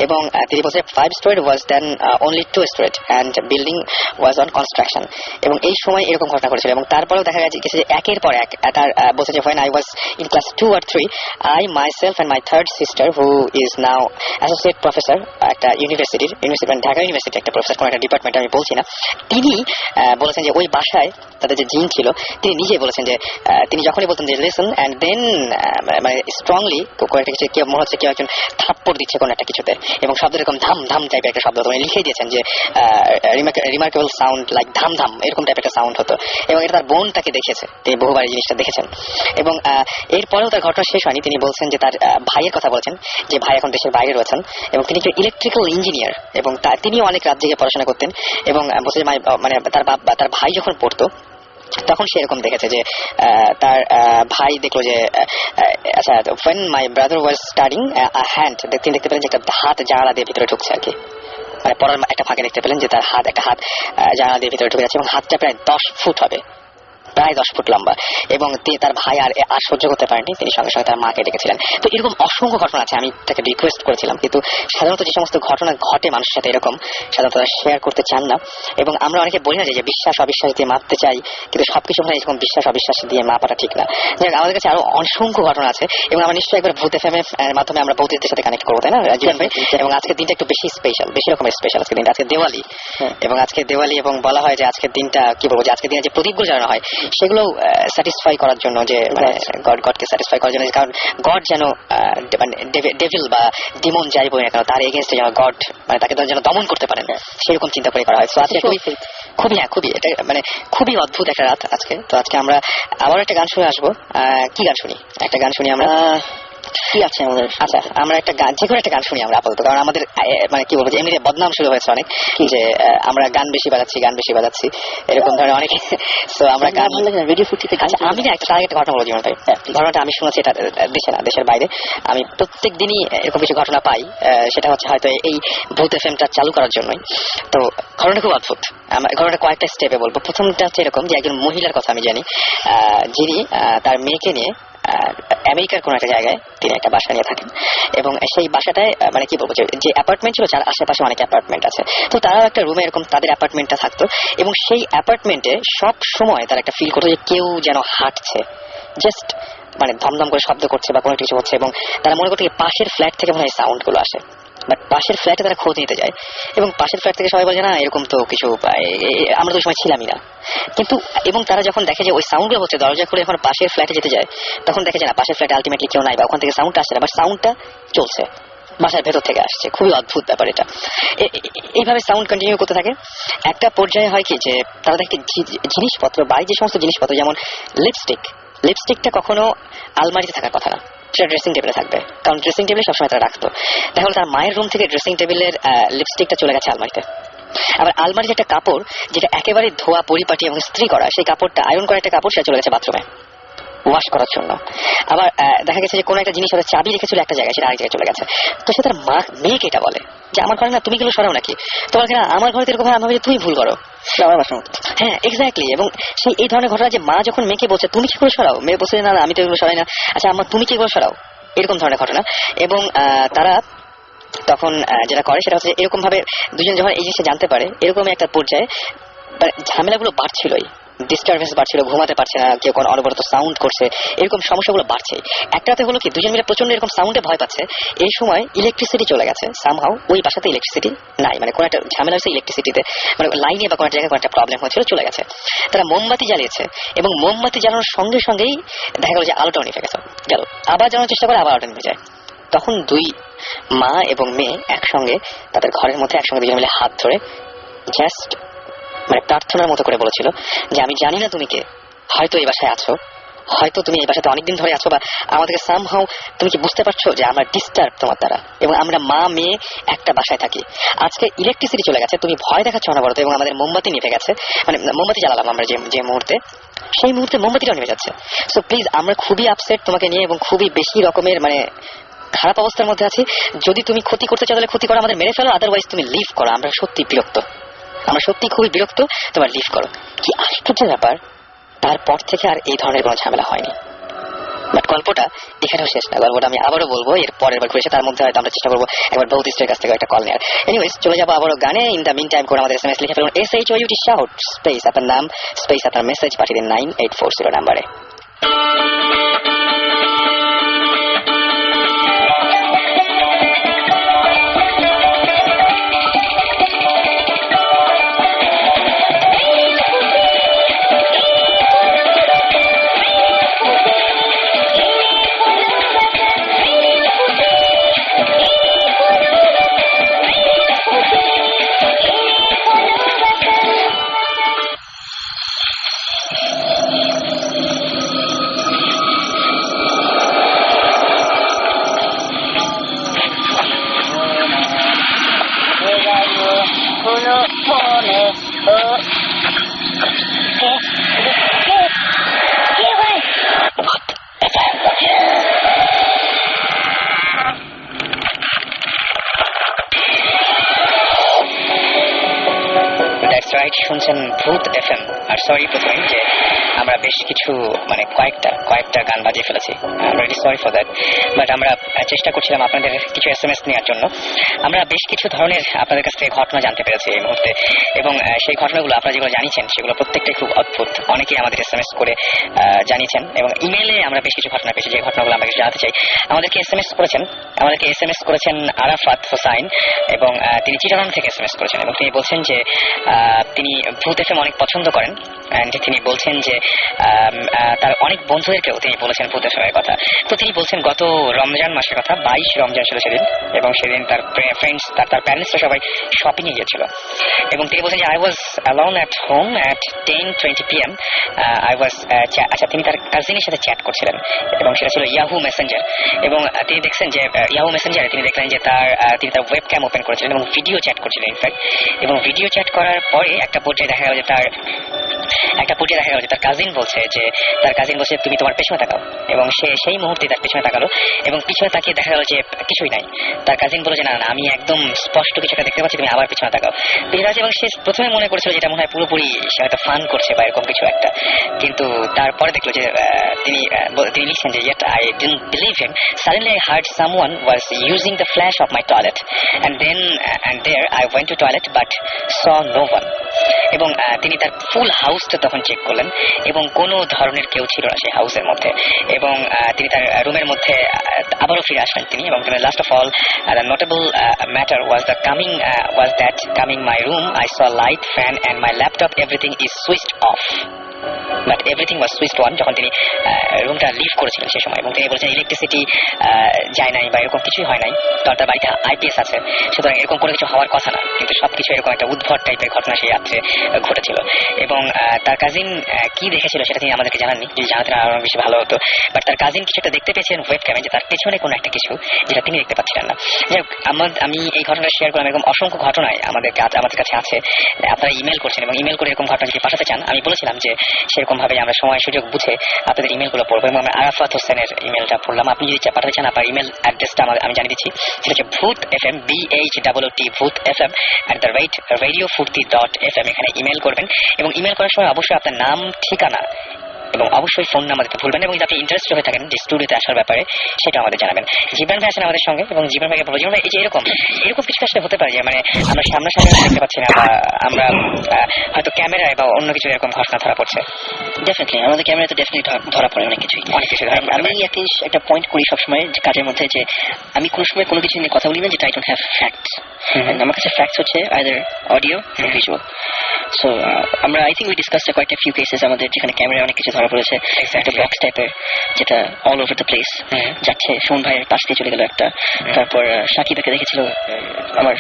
এবং তিনি বলছে 5 story was then only 2 story and building was on construction, এবং এই সময় এরকম ঘটনা করেছিল। এবং তারপরেও দেখা গেছে যে একের পর এক তার বলছে যে when I was in class 2 or 3 I myself and my third sister who is now associate professor একটা ইউনিভার্সিটি ঢাকা ইউনিভার্সিটি একটা প্রফেসর কোন একটা ডিপার্টমেন্ট, আমি বলছি না, তিনি বলেছেন যে ওই বাসায় তাদের যে জিন ছিল তিনি নিজে বলেছেন যে তিনি যখনই বলতেন যে লিসন অ্যান্ড দেন মানে স্ট্রংলি একটা কিছু কেউ মনে হচ্ছে কেউ একজন থাপ্পড় দিচ্ছে কোনো একটা কিছুতে, এবং শব্দ এরকম ধাম ধাম টাইপের একটা শব্দ, মানে লিখে দিয়েছেন যে রিমার্কেবল সাউন্ড লাইক ধাম ধাম এরকম টাইপের একটা সাউন্ড হতো, এবং এটা তার বোন তাকে দেখেছে, তিনি বহুবার এই জিনিসটা দেখেছেন। এবং এরপরেও তার ঘটনা শেষ হয়নি, তিনি বলছেন যে তার ভাইয়ের কথা বলছেন যে ভাই এখন দেশের বাইরে রয়েছেন, এবং তিনি একটা ইলেকট্রিক্যাল ইঞ্জিনিয়ার, এবং তিনিও অনেক রাত জেগে পড়াশোনা করতেন, এবং বলছে যে মানে তার ভাই যখন পড়তো তখন সে এরকম দেখেছে যে তার ভাই দেখলো যে আচ্ছা when my brother was studying a hand, তিনি দেখতে পেলেন যে একটা হাত জানালা দিয়ে ভিতরে ঢুকছে আর কি, মানে পড়ার একটা ফাঁকে দেখতে পেলেন যে তার একটা হাত জানালা দিয়ে ভিতরে ঢুকে যাচ্ছে, এবং হাতটা প্রায় 10 ফুট হবে, প্রায় 10 ফুট লম্বা, এবং তার ভাই আর সহ্য করতে পারেনি, তিনি সঙ্গে সঙ্গে তার মাকে ডেকেছিলেন। তো এরকম অসংখ্য ঘটনা আছে, আমি তাকে রিকোয়েস্ট করেছিলাম, কিন্তু সাধারণত যে সমস্ত ঘটনা ঘটে মানুষের সাথে এরকম সাধারণত তারা শেয়ার করতে চান না, এবং আমরা অনেকে বলি না যে বিশ্বাস অবিশ্বাস দিয়ে মাপতে চাই, কিন্তু সবকিছু মানে এরকম বিশ্বাস অবিশ্বাস দিয়ে মাপাটা ঠিক না। আমাদের কাছে আরো অসংখ্য ঘটনা আছে, এবং আমরা নিশ্চয়ই একবার ভূত এফএম এর মাধ্যমে আমরা ভূতদের সাথে কানেক্ট করবো, তাই না জীবন ভাই? এবং আজকের দিনটা একটু বেশি স্পেশাল, বেশি রকমের স্পেশাল আজকের দিনটা, আজকে দেওয়ালি, এবং আজকে দেওয়ালি, এবং বলা হয় যে আজকের দিনটা কি বলবো যে আজকের দিনে যে প্রদীপগুলো জ্বালানো হয় সেগুলো স্যাটিসফাই করার জন্য, যে মানে গডকে স্যাটিসফাই করার জন্য, কারণ গড যেন মানে ডেভিল বা ডিমন যাই বলি না কেন তার এগেইনস্টে যেন গড মানে তাকে যেন দমন করতে পারেন, সেরকম চিন্তা করে করা হয়। তো আজকে খুবই এটা মানে খুবই অদ্ভুত একটা রাত আজকে। তো আজকে আমরা আবার একটা গান শুনে আসবো। কি গান শুনি? একটা গান শুনি আমরা, কি আছে আমাদের? আচ্ছা আমরা একটা গান, যে কোনো একটা গান শুনি আমরা আপাতত, কারণ আমাদের মানে কি বলবো যে এমনি বদনাম শুরু হয়েছে অনেক যে আমরা গান বেশি বাজাচ্ছি এরকম ধরনের অনেক। তো আমরা গান রেডিও ফুটিতে, আচ্ছা আমি না একটা ঘটনা বলবো জীবন ভাই, ঘটনাটা আমি শুনেছি, এটা দেশে না দেশের বাইরে, আমি প্রত্যেক দিনই এরকম কিছু ঘটনা পাই, সেটা হচ্ছে হয়তো এই ভূত এফএমটা চালু করার জন্যই। তো ঘটনাটা খুব অদ্ভুত, ঘটনাটা কয়েকটা স্টেপে বলবো। প্রথমটা হচ্ছে এরকম যে একজন মহিলার কথা আমি জানি, যিনি তার মেয়েকে নিয়ে আমেরিকার কোন একটা জায়গায় তিনি একটা বাসা নিয়ে থাকেন, এবং সেই বাসাটায় মানে কি বলবো যে অ্যাপার্টমেন্ট ছিল, যার আশেপাশে অনেক অ্যাপার্টমেন্ট আছে, তো তারা একটা রুমে এরকম তাদের অ্যাপার্টমেন্টটা থাকতো, এবং সেই অ্যাপার্টমেন্টে সব সময় তারা একটা ফিল করতো যে কেউ যেন হাঁটছে, জাস্ট মানে ধমধম করে শব্দ করছে বা কোনো কিছু হচ্ছে, এবং তারা মনে করতো পাশের ফ্ল্যাট থেকে মনে হয় সাউন্ড গুলো আসে, বাট পাশের ফ্ল্যাটে তারা খোঁজ নিতে যায়, এবং পাশের ফ্ল্যাট থেকে সবাই বলে না এরকম তো কিছু, আমরা তো সময় ছিলামই না, কিন্তু এবং তারা যখন দেখে যে ওই সাউন্ডগুলো হচ্ছে, দরজা খুলে যখন পাশের ফ্ল্যাটে যেতে যায় তখন দেখে যে না পাশের ফ্ল্যাটে আলটিমেটলি কেউ নাই, বা ওখান থেকে সাউন্ডটা আসছে না, বাট সাউন্ডটা চলছে, বাসার ভেতর থেকে আসছে। খুবই অদ্ভুত ব্যাপার এটা। এইভাবে সাউন্ড কন্টিনিউ করতে থাকে। একটা পর্যায়ে হয় কি যে তারা দেখে জিনিসপত্র, বাড়ির যে সমস্ত জিনিসপত্র, যেমন লিপস্টিকটা কখনো আলমারিতে থাকার কথা না, সেটা ড্রেসিং টেবিলে থাকবে, কারণ ড্রেসিং টেবিলে সবসময় তারা রাখতো। তাহলে তার মায়ের রুম থেকে ড্রেসিং টেবিলের লিপস্টিকটা চলে গেছে আলমারিতে। আবার আলমারির একটা কাপড় যেটা একেবারে ধোয়া পরিপাটি এবং ইস্ত্রি করা, সেই কাপড়টা আয়রন করা একটা কাপড়, সেটা চলে গেছে বাথরুমে ওয়াশ করার জন্য। আবার দেখা গেছে যে কোনো একটা জিনিস হয়তো চাবি রেখেছিল একটা জায়গায়, সেটা আরেক জায়গায় চলে গেছে। তো সে তার মেয়েকে এটা বলে যে আমার ঘরে না তুমি গেলো সরাও নাকি, তোমার না আমার ঘরে এরকম হয়, আমি ভাবি তুমি ভুল করো, হ্যাঁ এক্স্যাক্টলি। এবং সেই এই ধরনের ঘটনা যে মা যখন মেয়েকে বলছে তুমি কি করে সরাও, মেয়ে বলছে না আমি তো এগুলো সরাই না, আচ্ছা আমার তুমি কি করে সরাও, এরকম ধরনের ঘটনা। এবং তারা তখন যেটা করে সেটা হচ্ছে এরকম ভাবে দুজন যখন এই জিনিসটা জানতে পারে, এরকমই একটা পর্যায়ে ঝামেলাগুলো বাড়ছিলই, ডিস্টারবেন্স বাড়ছিল, ঘুমাতে পারছে না, কেউ কোনো অনবরত সাউন্ড করছে, এরকম সমস্যাগুলো বাড়ছে। একটা রাতে হলো কি দুজন মিলে প্রচন্ড এরকম সাউন্ডে ভয় পাচ্ছে, এই সময় ইলেকট্রিসিটি চলে গেছে সামহাউ, ওই বাসাতে ইলেকট্রিসিটি নাই, মানে কোনো একটা ঝামেলা হয়েছে ইলেকট্রিসিটিতে, মানে লাইনে বা কোনো জায়গায় কোনো একটা প্রবলেম হয়েছিল, চলে গেছে। তারা মোমবাতি জ্বালিয়েছে এবং মোমবাতি জ্বালানোর সঙ্গে সঙ্গেই দেখা গেল যে আলোটাও নিভে গেছে, গেল। আবার জ্বালানোর চেষ্টা করে, আবার আলোটা নিভে যায়। তখন দুই মা এবং মেয়ে একসঙ্গে তাদের ঘরের মধ্যে একসঙ্গে দুজন মিলে হাত ধরে জাস্ট মানে প্রার্থনার মতো করে বলেছিল যে আমি জানি না তুমি কে, হয়তো এই বাসায় আছো, হয়তো তুমি এই বাসাতে অনেকদিন ধরে আছো, বা আমাদেরকে সামহাউ তুমি কি বুঝতে পারছো যে আমরা ডিস্টার্ব তোমার দ্বারা, এবং আমরা মা মেয়ে একটা বাসায় থাকি। আজকে ইলেকট্রিসিটি চলে গেছে, তুমি ভয় দেখাচ্ছ অনবরত, এবং আমাদের মোমবাতি নিভে গেছে, মানে মোমবাতি জ্বালালাম আমরা যে মুহূর্তে, সেই মুহূর্তে মোমবাতিটাও নিভে যাচ্ছে। সো প্লিজ, আমরা খুবই আপসেট তোমাকে নিয়ে এবং খুবই বেশি রকমের মানে খারাপ অবস্থার মধ্যে আছি। যদি তুমি ক্ষতি করতে চাও তাহলে ক্ষতি করো, আমাদের মেরে ফেলো, আদারওয়াইজ তুমি লিভ করো, আমরা সত্যি বিরক্ত, আমরা সত্যি খুবই বিরক্ত, তোমার লিভ করো। কি আশ্চর্য ব্যাপার, তারপর থেকে আর এই ধরনের কোনো ঝামেলা হয়নি। বাট গল্পটা এখানেও শেষ না, গল্পটা আমি আবারও বলবো এর পরের বার ঘুরে, তার মধ্যে হয়তো আমরা চেষ্টা করবো একবার বহুতিষ্ঠের কাছ থেকে একটা কল নেওয়ার। এনিওয়েজ, চলে যাবো আবারও গানে। ইন দ্য মিন টাইম করে আমাদের SMS লিখে ফেলুন SHOUT শাউট স্পেস আপনার নাম স্পেস আপনার মেসেজ পাঠিয়ে দিন 9840 নাম্বারে। শুনছেন ভূত FM। আর সরি প্রথমে যে আমরা বেশ কিছু মানে কয়েকটা গান বাজিয়ে ফেলেছি, really sorry for that. But আমরা চেষ্টা করছিলাম আপনাদের কিছু SMS নেওয়ার জন্য। আমরা বেশ কিছু ধরনের আপনাদের কাছ থেকে ঘটনা জানতে পেরেছি এই মুহূর্তে, এবং সেই ঘটনাগুলো আপনারা যেগুলো জানিয়েছেন সেগুলো প্রত্যেকটাই খুব অদ্ভুত। অনেকেই আমাদের SMS করে জানিয়েছেন, এবং ইমেইলে আমরা বেশ কিছু ঘটনা পেয়েছি যে ঘটনাগুলো আমরা কিছু জানতে চাই। আমাদেরকে SMS করেছেন আরাফাত হোসাইন, এবং তিনি চিটাগং থেকে SMS করেছেন, এবং তিনি বলছেন যে তিনি ভূত FM অনেক পছন্দ করেন। তিনি বলছেন যে তার অনেক বন্ধুদেরকেও তিনি বলেছেন ভূত FM এর কথা। তো তিনি বলছেন গত রমজান মাসের কথা, 22 রমজান ছিল সেদিন, এবং সেদিন তার ফ্রেন্ডস তার প্যারেন্টসরা সবাই শপিং এ গিয়েছিল, এবং তিনি বলছেন যে I was alone at home at 10:20 PM। আচ্ছা, তিনি তার কাজিনের সাথে চ্যাট করছিলেন, এবং সেটা ছিল ইয়াহু মেসেঞ্জার, এবং তিনি দেখছেন যে ইয়াহু মেসেঞ্জারে তিনি দেখলেন যে তিনি তার ওয়েব ক্যাম ওপেন করেছিলেন এবং ভিডিও চ্যাট করছিলেন ইনফ্যাক্ট। এবং ভিডিও চ্যাট করার পরে একটা পর্যায়ে দেখা গেল যে তার কাজিন বলছে তুমি তোমার পেছনে তাকাও, এবং সে সেই মুহূর্তে তার পেছনে তাকালো, এবং পিছনে তাকিয়ে দেখা গেল যে কিছুই নাই। তার কাজিন বলে যে না আমি একদম স্পষ্ট কিছু একটা দেখতে পাচ্ছি, তুমি আবার পিছনে তাকাও। এবং সে প্রথমে মনে করেছিল যেটা মনে হয় পুরোপুরি সে হয়তো ফান করছে বা এরকম কিছু একটা, কিন্তু তারপরে দেখলো যে তিনি লিখছেন যে yet I didn't believe him. Suddenly I heard someone was using the flash of my toilet, and there I went to toilet but saw no one. এবং তিনি তার ফুল হাউসটা তখন চেক করলেন, এবং কোনো ধরনের কেউ ছিল না সেই হাউসের মধ্যে, এবং তিনি তার রুমের মধ্যে আবারও ফিরে আসলেন তিনি, এবং last of all the notable matter was that coming my room I saw light, fan and my laptop, everything is switched off. But everything was switched on যখন তিনি রুমটা লিভ করেছিলেন সেই সময়, এবং তিনি বলছেন ইলেকট্রিসিটি যায় নাই বা এরকম কিছুই হয় নাই, কারণ তার বাড়িতে IPS আছে, সুতরাং এরকম কোনো কিছু হওয়ার কথা না, কিন্তু সবকিছু এরকম একটা উদ্ভট টাইপের ঘটনা সেই রাত্রে ঘটেছিল। এবং তার কাজিন কি দেখেছিল সেটা তিনি আমাদেরকে জানাননি, যদি জানাতেন আরো বেশি ভালো হতো। বাট তার কাজিন কিছু একটা দেখতে পেয়েছিলেন ওয়েব ক্যামে, যে তার পেছনে কোনো একটা কিছু যেটা তিনি দেখতে পাচ্ছিলেন না। যাই হোক, আমি এই ঘটনাটা শেয়ার করলাম, এরকম অসংখ্য ঘটনায় আমাদের কাছে আছে। আপনারা ইমেল করছেন, এবং ইমেল করে এরকম ঘটনা যদি পাঠাতে চান, আমি বলেছিলাম যে সেরকম ভাবে আমরা সময় সুযোগ বুঝে আপনাদের ইমেলগুলো পড়বো, এবং আমরা আরাফাত হোসেনের ইমেলটা পড়লাম। আপনি যদি পাঠাতে চান আপনার ইমেল অ্যাড্রেসটা আমি জানিয়ে দিচ্ছি, সেটা হচ্ছে ভূত FM BHOOT ভূত FM @radiofurti.fm। এখানে ইমেল করবেন, এবং ইমেল করার সময় অবশ্যই আপনার নাম, ঠিকানা এবং অবশ্যই ফোন নাম্বার দিতে ভুলবেন, এবং যদি আপনি ইন্টারেস্টেড হয়ে থাকেন যে স্টুডিওতে আসার ব্যাপারে সেটা আমাদের জানাবেন। জীবন ভাই আছেন আমাদের সঙ্গে, এবং জীবন ভাইকে বলবো, জীবন ভাই এই যে এরকম কিছু আসলে হতে পারে যে মানে আমরা সামনাসামনি দেখতে পাচ্ছি না, বা আমরা হয়তো ক্যামেরায় বা অন্য কিছু এরকম ঘটনা ধরা পড়ছে। ডেফিনেটলি আমাদের ক্যামেরাতে ডেফিনেটলি ধরা পড়ে অনেক কিছু। আমি একটা পয়েন্ট করি সবসময় যে কাজের মধ্যে, যে আমি কোনো সময় কোনো কিছু নিয়ে কথা বলি না যেটা আই ডোন্ট হ্যাভ ফ্যাক্টস। আমার কাছে ফ্যাক্টস হচ্ছে either audio or visual. So আমরা I think we discussed quite a few cases আমাদের যেখানে ক্যামেরায় অনেক কিছু ধরা পড়েছে, একটা বক্স টাইপের যেটা অল ওভার দ্য প্লেস যাচ্ছে, সুমন ভাইয়ের পাশ দিয়ে চলে গেল একটা, তারপর সাকিবাকে দেখেছিল আমার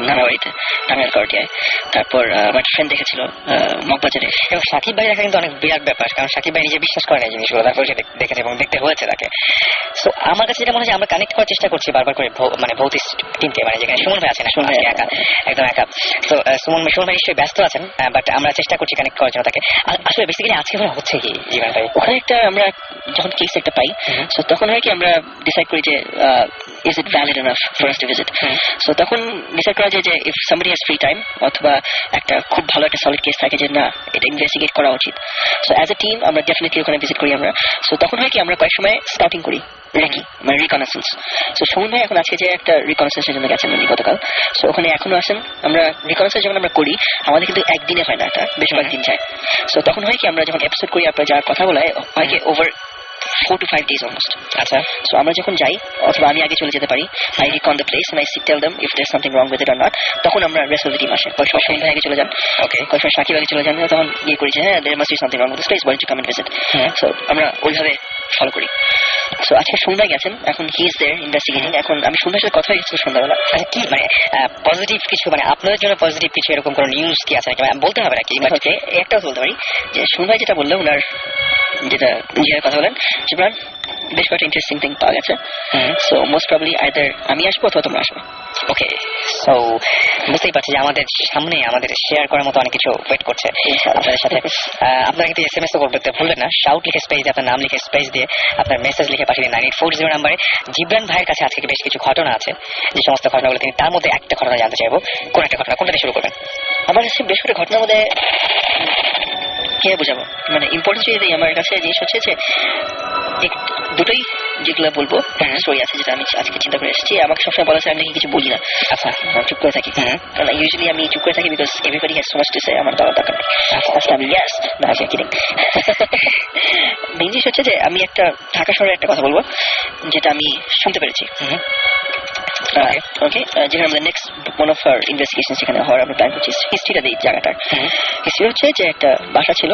নানা বাড়িতে টাঙ্গাইল কাউটিয়ায়, তারপর আমার ফ্রেন্ড দেখেছিল মগবাজারে। এবং সাকিব ভাই দেখা কিন্তু অনেক বিরাট ব্যাপার, কারণ সাকিব ভাই নিজে বিশ্বাস করে না এই জিনিসগুলো, তারপর সে দেখেছে এবং দেখতে হয়েছে তাকে। সো আমার কাছে যেটা মনে হয় আমরা কানেক্ট করার চেষ্টা করছি বারবার করে, মানে ভৌতিক টিমকে, মানে যেখানে সুমন ভাই আছেন একা, একদম একা। তো সুমন ভাই নিশ্চয়ই ব্যস্ত আছেন, বাট আমরা চেষ্টা করছি কানেক্ট করার জন্য তাকে। আসলে বেসিক্যালি আজকে মনে হচ্ছে কি জীবন ভাই, ওখানে একটা আমরা যখন কেস একটা পাই, সো তখন হয় কি আমরা ডিসাইড করি যে is it valid enough for us to visit? So তখন ডিসাইড করা যায় যে if somebody has free time অথবা একটা খুব ভালো একটা সলিড কেস থাকে যে না এটা ইনভেস্টিগেট করা উচিত, সো অ্যাজ এ টিম আমরা ডেফিনেটলি ওখানে ভিজিট করি আমরা। সো তখন হয় কি আমরা কয়েক সময় স্কাউটিং করি, রেকি মানে রিকনেসেন্স। সো সুমন ভাই এখন আজকে যে একটা রিকনেসেন্সের জন্য গেছেন উনি গতকাল, সো ওখানে এখনো আসেন। আমরা রিকনেসেন্স যখন আমরা করি আমাদের কিন্তু একদিনে হয় না, এটা বেশ কয়েকদিন যায়। সো তখন হয় কি আমরা যখন এপিসোড করি আপনার যা কথা বলায় হয় কি ওভার 4 to 5 days almost. আচ্ছা, সো আমরা যখন যাই অথবা আমি আগে চলে যেতে পারি, I recon the place and I tell them if there's something wrong with it or not. তখন আমরা rest of the team আসে, কয়েক সময় সুমন ভাই আগে চলে যান, কয়েক সময় সাকিব আগে চলে যান, তখন ইয়ে করি যে হ্যাঁ there must be something wrong with this place, why don't you come and visit? So আমরা ওইভাবে ফলো করি। সো আজকে সুমন ভাই গেছেন, এখন হি ইজ দেয়ার ইনভেস্টিগেটিং। এখন আমি সুমন ভাইয়ের সাথে কথা হয়েছিল সন্ধ্যাবেলা। আচ্ছা কি মানে পজিটিভ কিছু, মানে আপনাদের জন্য পজিটিভ কিছু এরকম কোনো নিউজ কি আছে নাকি, বলতে হবে নাকি? একটাও বলতে পারি যে সুমন ভাই যেটা বললো ওনার যেটা নিজের কথা বলেন যে বেশ কয়েকটা ইন্টারেস্টিং থিং পাওয়া গেছে। সো মোস্ট প্রবাবলি আইদার আমি আসবো অথবা তোমরা আসবে। ওকে, সো বুঝতেই পারছি যে আমাদের সামনে আমাদের শেয়ার করার মতো অনেক কিছু ওয়েট করছে আপনাদের সাথে। আপনারা কিন্তু SMS তো করতে ভুলবেন না, শাউট লিখে স্পেস দিয়ে আপনার নাম লিখে স্পেস দিয়ে আপনার মেসেজ লিখে পাঠিয়ে দিন 9840 নাম্বারে। জিবরান ভাইয়ের কাছে আজকে বেশ কিছু ঘটনা আছে, যে সমস্ত ঘটনাগুলো তিনি, তার মধ্যে একটা ঘটনা জানতে চাইবো। কোন একটা ঘটনা, কোনটা দিয়ে শুরু করবেন? আমার কাছে বেশ কয়েকটা ঘটনার মধ্যে কে বোঝাবো, মানে ইম্পর্টেন্স যদি আমার কাছে জিনিস হচ্ছে যে দুটোই যেগুলো বলবো স্টোরি আছে যেটা আমি আজকে চিন্তা করে এসেছি। আমাকে সবসময় বলা আছে আমি নাকি কিছু বলি না, আচ্ছা চুপ করে থাকি, কারণ ইউজুয়ালি আমি চুপ করে থাকি because everybody has so much to say, আমার বলার দরকার নেই। আজকে আমি ইয়েস না কিডিং। মেইন জিনিস হচ্ছে যে আমি একটা ঢাকা শহরের একটা কথা বলবো যেটা আমি শুনতে পেরেছি। ওকে, যেখানে আমাদের next one of our investigation সেখানে হওয়ার আমরা প্ল্যান করছি। হিস্ট্রিটা দিই জায়গাটার। হিস্ট্রি হচ্ছে যে একটা বাসা ছিল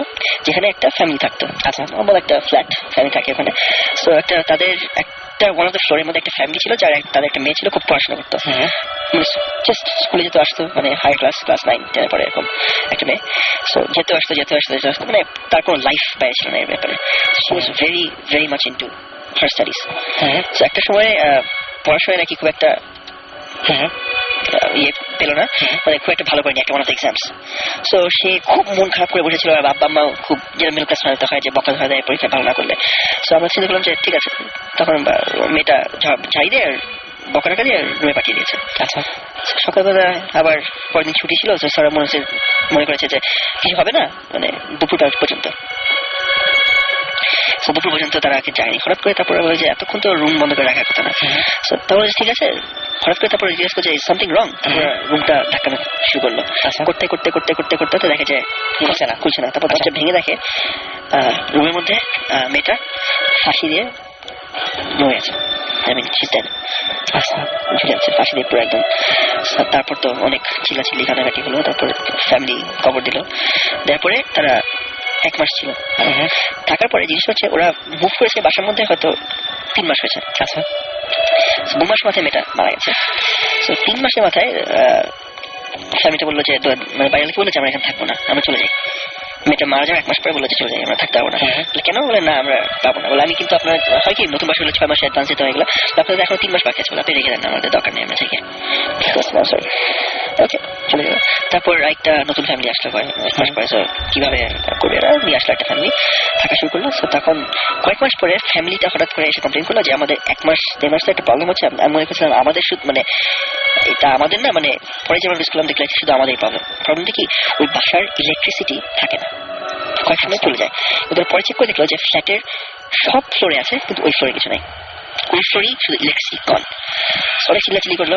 যেখানে একটা ফ্যামিলি থাকতো, আচ্ছা নর্মাল একটা ফ্ল্যাট ফ্যামিলি থাকে ওখানে। সো একটা তাদের একটা ওয়ান অফ দ্য ফ্লোরের মধ্যে একটা ফ্যামিলি ছিল যার তাদের একটা মেয়ে ছিল, খুব পড়াশোনা করতো, মানে জাস্ট স্কুলে যেতে আসতো, মানে হাই ক্লাস 9-10 পরে এরকম একটা মেয়ে। সো যেতে আসতো মানে তার কোনো লাইফ ব্যয় ছিল না এর ব্যাপারে। She was very very much into her studies. So একটা সময় পড়াশোনায় নাকি খুব একটা ইয়ে পেল না, মানে খুব একটা ভালো করেনি একটা one of the exams. So সে খুব মন খারাপ করে বসেছিল, আর বাবা মা খুব যেটা মিডল ক্লাস ফ্যামিলিতে হয় যে বকা ধরা দেয় পরীক্ষা ভালো না করলে। সো আমরা চিন্তা করলাম যে ঠিক আছে, তখন মেয়েটা ঝাড়ি দিয়ে বকা টাকা দিয়ে রুমে পাঠিয়ে দিয়েছে। আচ্ছা, সকালবেলা আবার পরদিন ছুটি ছিল, স্যার মনে করেছে যে কিছু হবে না, মানে দুপুরটা পর্যন্ত দুপুর পর্যন্ত তারা যায়নি। হঠাৎ করে তারপরে বলে যে এতক্ষণ তো রুম বন্ধ করে রাখার কথা না। তারপরে ঠিক আছে, হঠাৎ করে তারপরে জিজ্ঞেস করছে সামথিং রং, রুমটা ধাক্কানো শুরু করলো। করতে করতে করতে করতে করতে তো দেখে যে খুলছে না। তারপর দরজা ভেঙে দেখে রুমের মধ্যে মেয়েটা ফাঁসি দিয়ে মরে আছে। ঝুলে আছে ফাঁসি দিয়ে পুরো একদম। তারপর তো অনেক চিল্লাচিল্লি কাটাকাটি হলো, তারপর ফ্যামিলি খবর দিল। তারপরে তারা 1 মাস ছিল থাকার পরে জিনিস হচ্ছে ওরা মুভ করেছে বাসার মধ্যে হয়তো 3 মাস হয়েছে। আচ্ছা, 2 মাস মাথায় মেয়েটা মারা গেছে। 3 মাসের মাথায় ফ্যামিলিটা বললো যে মানে বাইরে বললো যে আমরা এখানে থাকবো না, আমরা চলে যাই। মেয়েটা মারা যাওয়ার 1 মাস পরে বললো যে চলে যাই, আমরা থাকতে পারবো না। কেন বলে না আমরা পাবো না, বলে আমি কিন্তু আপনার হয় কি নতুন বাসা হলে 6 মাসে অ্যাডভান্স দিতে হয়, এগুলো আপনাদের এখন 3 মাস বাকি আছে, বলে আপনি রেখে দেন, আমাদের দরকার নেই, আমরা চাই। ওকে, চলে যাবো। তারপর একটা নতুন ফ্যামিলি আসলো 1 মাস পরে। কিভাবে করবে এরা, নিয়ে আসলো একটা ফ্যামিলি, থাকা শুরু করলো। তখন কয়েক মাস পরে ফ্যামিলিটা হঠাৎ করে এসে কমপ্লেন করলো যে আমাদের 1 মাস 1.5 মাস একটা প্রবলেম হচ্ছে। আমি মনে করছিলাম আমাদের শুধু মানে এটা আমাদের না, মানে পরে যেমন ডিসক্লাম দেখলে শুধু আমাদের প্রবলেমটা কি ওই বাসার ইলেকট্রিসিটি থাকে না। কয়েক সময় চলে যায়। ওদের পরে চেক করে দেখলো যে ফ্ল্যাটের সব ফ্লোরে আছে কিন্তু ওই ফ্লোরে কিছু নেই, ওই ফ্লোরেই শুধু ইলেকট্রিসিটি গন। অনেক চিল্লাচিল্লি করলো,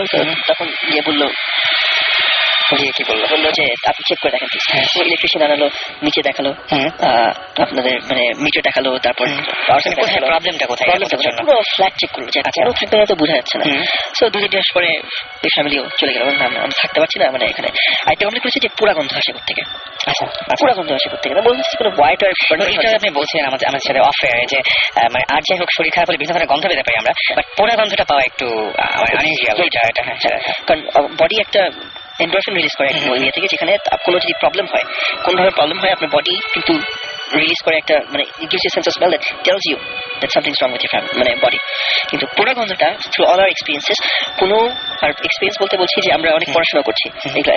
তখন গিয়ে বললো কি বললো যে আপনি চেক করে দেখেন প্লিজ। ইলেকট্রিশিয়ান আনালো, নিচে দেখালো, আপনাদের মানে মিটার দেখালো, তারপর প্রবলেমটা কোথায় পুরো ফ্ল্যাট চেক করলো যে কেন থাকবে না তো বোঝা যাচ্ছে না। সো 2-3 মাস পরে এই ফ্যামিলিও চলে গেল, আমি থাকতে পারছি না মানে এখানে। আরেকটা কমপ্লেন করেছে যে পোড়া গন্ধ আসে কোথেকে। আচ্ছা, পোড়া গন্ধ আসে কোথেকে না বলছি কোনো হোয়াইট আর এটা আপনি বলছেন আমাদের সাথে অফ এয়ারে যে মানে আর যাই হোক শরীর খারাপ হলে বিভিন্ন ধরনের গন্ধ পেতে পারি আমরা, বাট পোড়া গন্ধটা পাওয়া একটু আনইউজুয়াল। এটা কারণ বডি একটা এন্ডোরফিন রিলিজ করে ইয়ে থেকে, যেখানে কোনো যদি প্রবলেম হয়, কোন ধরনের প্রবলেম হয়, আপনার বডি কিন্তু রিলিজ করে একটা মানে it gives you a sense of smell that tells you that something's wrong with your মানে বডি। কিন্তু পোড়া গন্ধটা থ্রু অল আওয়ার এক্সপিরিয়েন্সেস, কোনো আর এক্সপিরিয়েন্স বলতে বলছি যে আমরা অনেক পড়াশোনা করছি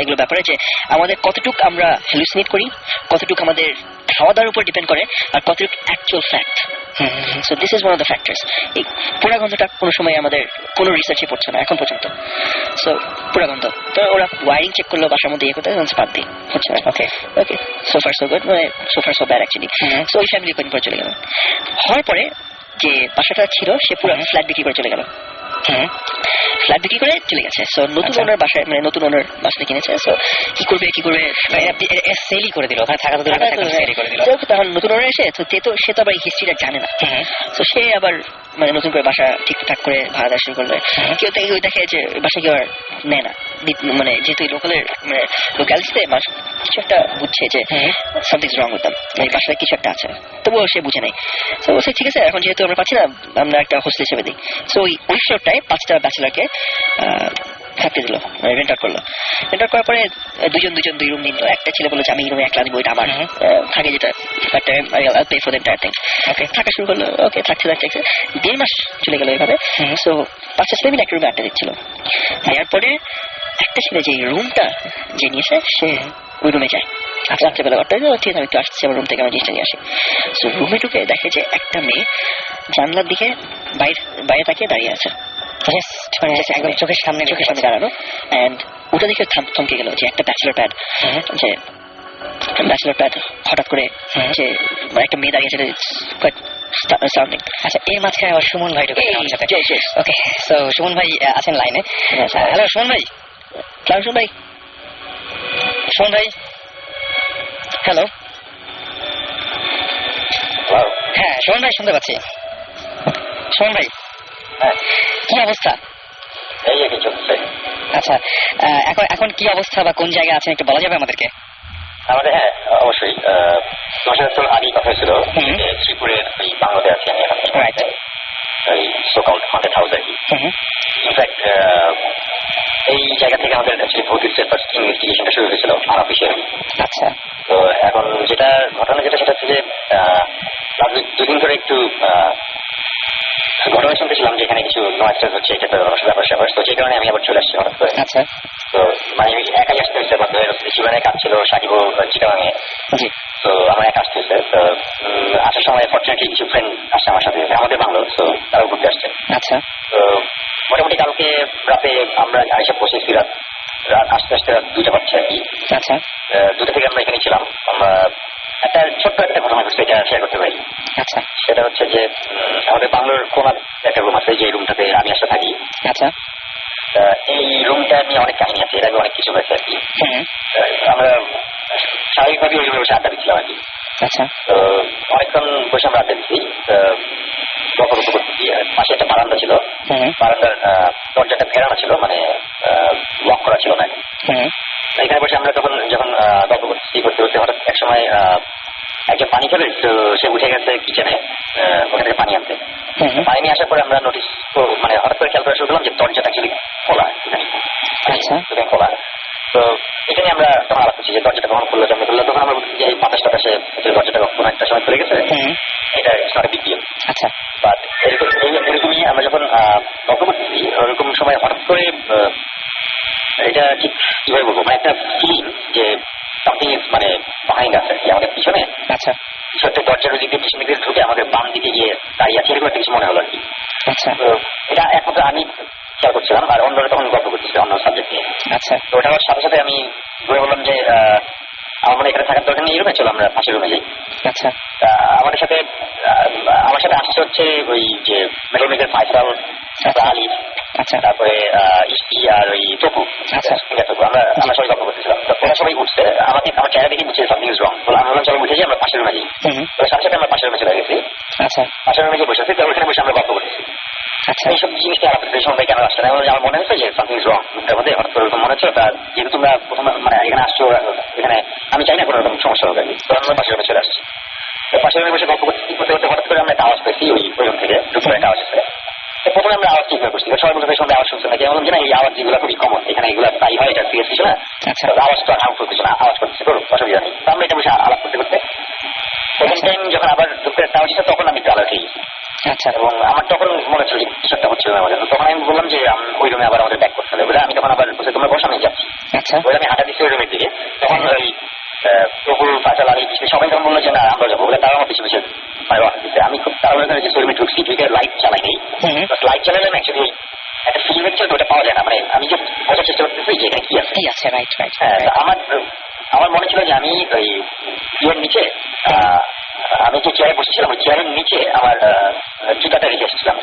এগুলো ব্যাপারে, যে আমাদের কতটুকু আমরা হ্যালুসিনেট করি, কতটুকু আমাদের খাওয়া দাওয়ার উপর ডিপেন্ড করে, আর কতটুকু actual fact. So this is one of the factors. এই পোড়া গন্ধটা কোনো সময় আমাদের কোনো রিসার্চে পড়ছে না এখন পর্যন্ত। সো পোড়া গন্ধ তো ওরা ওয়ারিং চেক করলো বাসার মধ্যে, ইয়ে করতে বাদ দিয়ে হচ্ছে না। ওকে ওকে, সো ফার সো গুড, মানে so far so bad actually. So ওই ফ্যামিলি কদিন পরে চলে গেল। হওয়ার পরে যে বাসাটা ছিল সে পুরো ফ্ল্যাট বিক্রি করে চলে গেল। ফ্ল্যাট বিক্রি করে চলে গেছে। সো নতুন ওনার বাসায় মানে নতুন ওনার বাসাটা কিনেছে। সো কি করবে সেলই করে দিল, ওখানে থাকা তো সেলই করে দিল। তখন নতুন ওনার এসে তো সে তো আবার হিস্ট্রিটা জানে না। তো সে আবার মানে নতুন করে বাসা ঠিকঠাক করে ভাড়া দেওয়া শুরু করলো। কেউ দেখে যে বাসা কেউ আর নেয় না, মানে যেহেতু মানে লোকালিটিতে মানুষ কিছু একটা বুঝছে যে সামথিংস রং উইথ দেম, এই বাসায় কিছু একটা আছে, তবুও সে বুঝে নেই। তো বলছে ঠিক আছে, এখন যেহেতু আমরা পাচ্ছি না, আমরা একটা হোস্টেল হিসেবে দিই। সো ওই ফ্লোরটায় 5টা ব্যাচেলারকে থাকতে দিল, রেন্ট আউট করলো। রেন্ট আউট করার পরে দুজন 2 রুম নিল। একটা ছেলে বললো যে আমি এই রুমে একলা দিব, এটা আমার থাকে, যেটা pay for the entire thing. Okay, থাকা শুরু করলো। ওকে, থাকতে 1.5 মাস চলে গেল এইভাবে। সো 5টা ছেলে মিলে একটা রুমে আড্ডা দিচ্ছিল। দেওয়ার পরে একটা ছেলে যে রুমটা যে নিয়েছে সে ওই রুমে যায়। রাত্রেবেলা ঠিক আমি একটু আসছি আমার রুম থেকে, আমার জিনিসটা নিয়ে আসি। সো রুমে ঢুকে দেখে যে একটা মেয়ে জানলার দিকে বাইরে তাকিয়ে দাঁড়িয়ে আছে, একদম চোখের সামনে দাঁড়ানো। অ্যান্ড ওটা দেখে থমকে গেল যে একটা ব্যাচেলার প্যাড, যে ব্যাচেলার প্যাড হঠাৎ করে যে একটা মেয়ে দাঁড়িয়ে আছে। আচ্ছা, এর মাঝখানে আবার সুমন ভাই ঢুকে আমার সাথে। ওকে, সো সুমন ভাই আছেন লাইনে। হ্যালো সুমন ভাই। সুমন ভাই, সুমন ভাই, হ্যালো। হ্যাঁ সুমন ভাই, শুনতে পাচ্ছি। সুমন ভাই, কি অবস্থা? এই আর কি চলছে। আচ্ছা, এখন কি অবস্থা বা কোন জায়গায় আছেন একটু বলা যাবে আমাদেরকে? আমাদের হ্যাঁ অবশ্যই, তোমার সাথে তো আগেই কথা হয়েছিল যে শ্রীপুরের ওই বাংলাতে আছি আমি এখন, ওই সোকাউট হান্টেড হাউস আর কি। ইনফ্যাক্ট এই জায়গা থেকে আমাদের অ্যাকচুয়ালি ভৌতিক ফার্স্ট ইনভেস্টিগেশনটা শুরু হয়েছিল আনঅফিশিয়ালি। আচ্ছা, তো এখন যেটা ঘটনা সেটা হচ্ছে যে দুদিন ধরে একটু ঘটনা শুনতেছিলাম যে এখানে কিছু নয়েজ হচ্ছে, এটা তো ব্যাপার স্যাপার। তো সেই কারণে আমি আবার চলে আসছি হঠাৎ করে। আচ্ছা, তো মানে আমি একাই আসতে হয়েছে, বাধ্য হয়ে জীবনে কাজ ছিল সাকিবও চিটাগাঙে। জি। তো আমার একা আসতে হয়েছে। তো আসার সময় ফর্চুনেটলি কিছু ফ্রেন্ড আসছে আমার সাথে, আমাদের বাংলো, তো তারাও ঘুরতে আসছে। আচ্ছা, তো মোটামুটি কালকে রাতে আমরা এসে পৌঁছেছি রাত আস্তে আস্তে 2টা বাজছে আর কি। আচ্ছা, 2টা থেকে আমরা এখানে ছিলাম। আমরা ছোট্ট একটা ঘটনা ঘটছে, এটা শেয়ার করতে পারি। আচ্ছা, সেটা হচ্ছে যে আমাদের বাংলোর কোনার একটা রুম আছে, যে রুমটাতে আমি আসলে থাকি। আচ্ছা, এই রুমটা নিয়ে অনেক কাহিনী আছে, এর আগে অনেক কিছু হয়েছে আর কি। আমরা স্বাভাবিকভাবে ওই রুমে বসে আড্ডা দিচ্ছিলাম আর কি। আচ্ছা, তো অনেকক্ষণ বসে আমরা আড্ডা দিচ্ছি, গল্প করতেছি। পাশে একটা বারান্দা ছিল, বারান্দার দরজাটা ফেরানো ছিল, মানে লক করা ছিল না। এখানে বসে আমরা যখন গল্প করতে হঠাৎ এক সময় একজন পানি খাবে, তো সে উঠে গেছে কিচেনে, ওখান থেকে পানি আনতে। পানি নিয়ে আসার পরে আমরা নোটিস মানে হঠাৎ করে খেয়াল করা শুরু করলাম যে দরজাটা অ্যাকচুয়ালি খোলা, এখানে খোলা। তো এখানে আমরা তখন আলাপ করছি যে দরজাটা কখন খুললো, যেমন খুললো। তখন আমরা বলছি যে এই 5টা টাকা সে দরজাটা কোনো একটা সময় খুলে গেছে, এটা নট বিগ ডিল। আচ্ছা, বাট এরকমই আমরা যখন গল্প করতেছি ওরকম সময় হঠাৎ করে এটা ঠিক কিভাবে বলবো, মানে একটা ফিলিং যে সামথিং ইজ মানে বাহাইন্ড আছে আমাদের পিছনে। আচ্ছা, সত্যি দরজার দিকে পিছন দিকে ঢুকে আমাদের বাম দিকে গিয়ে দাঁড়িয়ে আছে, এরকম একটা কিছু মনে হলো আর কি। আচ্ছা, তো এটা একমাত্র আমি খেয়াল করছিলাম, আর অন্যরা তখন গল্প করতেছিল অন্য সাবজেক্ট নিয়ে। আচ্ছা, তো ওটা হওয়ার সাথে সাথে আমি ধরে বললাম যে আমার মনে এখানে থাকার দরকার নেই, এই রুমে চলো আমরা পাশের রুমে যাই। আচ্ছা আমার সাথে আসছে হচ্ছে ওই যে মেকানিক্যাল ফাইসাল, আলী, আচ্ছা তারপরে ইস্তি আর ওই তপু। আচ্ছা। আমরা সবাই গল্প করতেছিলাম, ওরা সবাই উঠছে, আমাকে আমার চেহারা দেখে বুঝছে সামথিং ইজ রং। আমি বললাম চলো উঠে যাই, আমরা পাশের রুমে যাই। সাথে সাথে আমরা পাশের রুমে চলে গেছি। আচ্ছা পাশের রুমে গিয়ে বসে আছি, ওখানে বসে আমরা গল্প করতেছি। আচ্ছা এইসব জিনিসটা আলাপ করতে সময় কেন আসছে না, আমার মনে হচ্ছে যে সামথিং ইজ রং এর মধ্যে, হঠাৎ করে মনে হচ্ছে যেহেতু তোমরা প্রথম মানে এখানে আসছো, এখানে আমি চাই না কোনো রকম সমস্যা হবে, তখন আমরা পাশের রুমে চলে আসছি। পাশের রুমে বসে গল্প করতে করতে হঠাৎ করে আমরা একটা আওয়াজ পেয়েছি, ওই রুম থেকে দুপুরে একটা আওয়াজ আছে। প্রথমে আমরা আওয়াজ ঠিক করছি, সবাই বলতে সঙ্গে আওয়াজ শুনছে নাকি, আমি বললাম যে না এই আওয়াজ যেগুলো খুবই কমন, এখানে এগুলো তাই হয়, এটা সিরিয়াস কিছু না, আওয়াজ তো আউট করতেছে না, আওয়াজ করতেছে করুন, অসুবিধা নেই। তো আমরা এটা বসে আলাপ করতে করতে সেকেন্ড টাইম যখন আবার দুপুরে একটা আওয়াজ হচ্ছে, তখন আমি আলাদা খেয়ে গেছি। আচ্ছা এবং আমার তখন মনে হচ্ছিল যে কিছু একটা হচ্ছিল আমাদের, তখন আমি বললাম যে ওই রুমে আবার আমাদের ব্যাক করতে হবে বলে, আমি তখন আবার বসে তোমরা বসে আমি যাচ্ছি। আচ্ছা বলে আমি হাঁটা দিচ্ছি ওই রুমের দিকে, তখন ওই প্রভু ফাইসাল আলী পিছনে সবাই তখন বললো যে না আমরা যাবো বলে, তারা আমার পিছনে পিছনে আমি খুব তাড়াহুড়ো করে যে রুমে ঢুকছি, ঢুকে লাইট চালাই নেই, লাইট চালালে না অ্যাকচুয়ালি একটা ফিল হচ্ছে ওটা পাওয়া যায় না, মানে আমি যে বোঝার চেষ্টা করতেছি যে এখানে কি আছে। Right right. আমার মনে ছিল যে আমি ওই ইয়ের নিচে, আমি যে চেয়ারে বসেছিলাম ওই চেয়ারের নিচে আমার জুতাটা রেখে এসেছিলাম।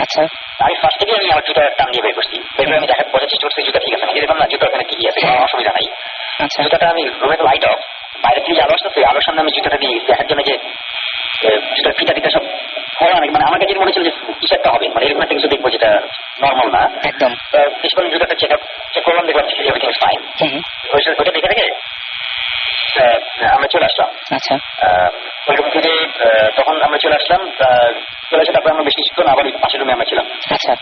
আচ্ছা আমি ফার্স্ট থেকে আমি আমার জুতা টান দিয়ে বের করছি, বের করে আমি বোঝার চেষ্টা করছি জুতা ঠিক আছে নাকি, দেখলাম না জুতা ওখানে ঠিকই আছে, কোনো অসুবিধা নাই। আচ্ছা জুতাটা আমি রুমের লাইট অফ, বাইরে থেকে যে আলো আসতো সেই আলোর সামনে আমি জুতাটা দিয়ে দেখার জন্য যে জুতার ফিতা টিতা সব খোলা, মানে আমার কাছে মনে হচ্ছিল যে কিছু একটা হবে, মানে এরকম একটা কিছু দেখবো যেটা নর্মাল না একদম। কিছুক্ষণ জুতাটা চেক করলাম, দেখলাম এভরিথিং ইজ ফাইন। ওইটা দেখে দেখে আমরা চলে আসলাম। আচ্ছা ওই রুম থেকে তখন আমরা চলে আসলাম, চলে আসে তারপরে আমরা বেশ কিছুক্ষণ আবার ওই পাশের রুমে আমরা ছিলাম। আচ্ছা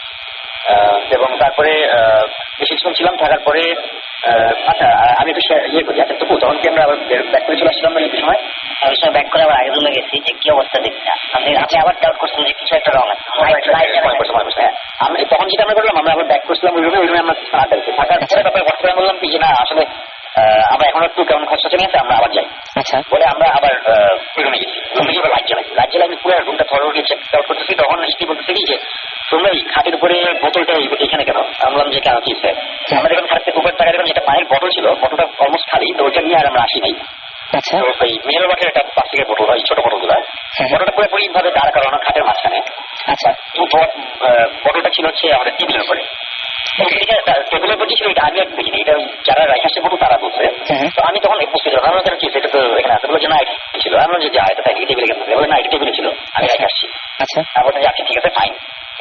এবং তারপরে বেশ কিছুক্ষণ ছিলাম, থাকার পরে আচ্ছা আমি একটু ইয়ে করি। আচ্ছা তবু তখন কি আমরা আবার ব্যাক করে চলে আসলাম না এই সময়? আমি সময় ব্যাক করে আবার আগের রুমে গেছি যে কি অবস্থা দেখছি, আপনি আবার ডাউট করছেন যে কিছু একটা রং আছে। আমি তখন যেটা আমরা করলাম, আমরা আবার ব্যাক করছিলাম ওই রুমে আমরা আড্ডা দিচ্ছি, থাকার পরে তারপরে হোয়াটসঅ্যাপে বললাম কি যে না আসলে আমরা এখন একটু কেমন খরচা নিয়ে আছে, আমরা আবার যাই। আচ্ছা বলে আমরা আবার ওই রুমে গেছি, রুমে গিয়ে লাইট জ্বালাই আমি পুরো রুমটা থরলি চেক আউট করতেছি। তখন স্ত্রী বলতেছে কি যে তোমরা এই খাটের উপরে বোতলটা এখানে কেন? আমি বললাম যে কেন কি স্যার, আমরা যখন খাটের থেকে উপর টাকা দেখলাম যেটা পানির বোতল ছিল, বোতলটা অলমোস্ট খালি, তো ওইটা নিয়ে আর আমরা আসি নাই। আচ্ছা তো ওই মিনারেল ওয়াটারের একটা প্লাস্টিকের বোতল, ওই ছোট বোতলগুলো, বোতলটা পুরোপুরি ভাবে দাঁড় করানো খাটের মাঝখানে। আচ্ছা বোতলটা ছিল হচ্ছে আমাদের টেবিলের উপরে, টেবিলের উপর ছিল এটা আমি আর দেখিনি, এটা যারা রাইখা আসছে বোতল তারা বলছে। তো আমি তখন বুঝতে ছিলাম, আমার কেন কি এটা তো এখানে আছে, বলে যে না এটা ছিল, আমি যে যা এটা তাই টেবিলে গেছে, বলে না এটা টেবিলে ছিল, আমি রাইখা আসছি। আচ্ছা আমি বলতে যাচ্ছি ঠিক আছে ফাইন,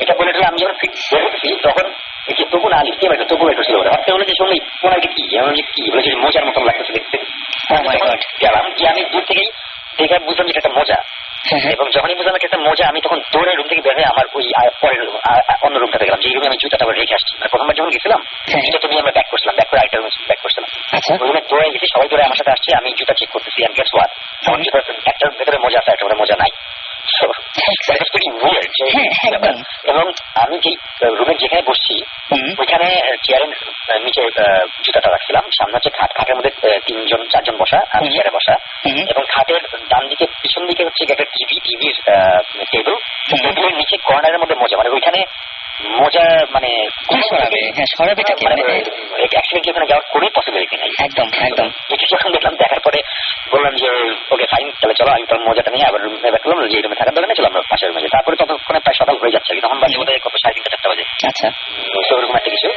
এটা বলে আমি যখন বের করতেছি তখন তবু না আলি কে তবু বের করছিল, হঠাৎ বলে যে শুনলি কোন এটা কি, আমি যে কি বলেছি মোজার মতন লাগতেছে দেখতে। গেলাম গিয়ে আমি দূর থেকেই দেখে বুঝলাম যে একটা মোজা, এবং যখনই বুঝলাম একটা মোজা আমি তখন দৌড়ে রুম থেকে বের হয়ে আমার ওই পরের অন্য রুমটাতে গেলাম, যে রুমে আমি জুতাটা রেখে আসছি। মানে প্রথমবার যখন গেছিলাম জুতা তুমি আমরা ব্যাক করছিলাম, ব্যাক করে আরেকটা রুমে ব্যাক করছিলাম, ওই রুমে দৌড়ে গেছি, সবাই দৌড়ে আমার সাথে আসছে, আমি জুতা চেক করতেছি, আমি গেটস ওয়াট আমার জুতার একটার ভেতরে মোজা আছে, একটা মোজা নাই। এবং আমি যেই রুমের যেখানে বসছি ওইখানে চেয়ারের নিচে জুতাটা রাখছিলাম, সামনে হচ্ছে খাট, খাটের মধ্যে 3-4 জন বসা, আমি চেয়ারে বসা, এবং খাটের ডান দিকে পিছন দিকে হচ্ছে একটা টিভির টেবিল, টেবিলের নিচে কর্নারের মধ্যে মোজা, মানে ওইখানে মোজা মানে অ্যাক্সিডেন্টলি ওখানে যাওয়ার কোনো পসিবিলিটি নেই। একদম একদম। এটা যখন দেখলাম, দেখার পরে বললাম যে ওকে ফাইন, তাহলে চলো আমি তোর মোজাটা নিয়ে আবার রুমে ব্যাক করলাম, যে রুমে থাকার দরকার নেই, চলো আমরা পাশের রুমে যাই। তারপরে ততক্ষণে প্রায় সকাল হয়ে যাচ্ছে, তখন বাজে বোধহয় কত 3:30-4টা বাজে। আচ্ছা সেরকম একটা কিছু।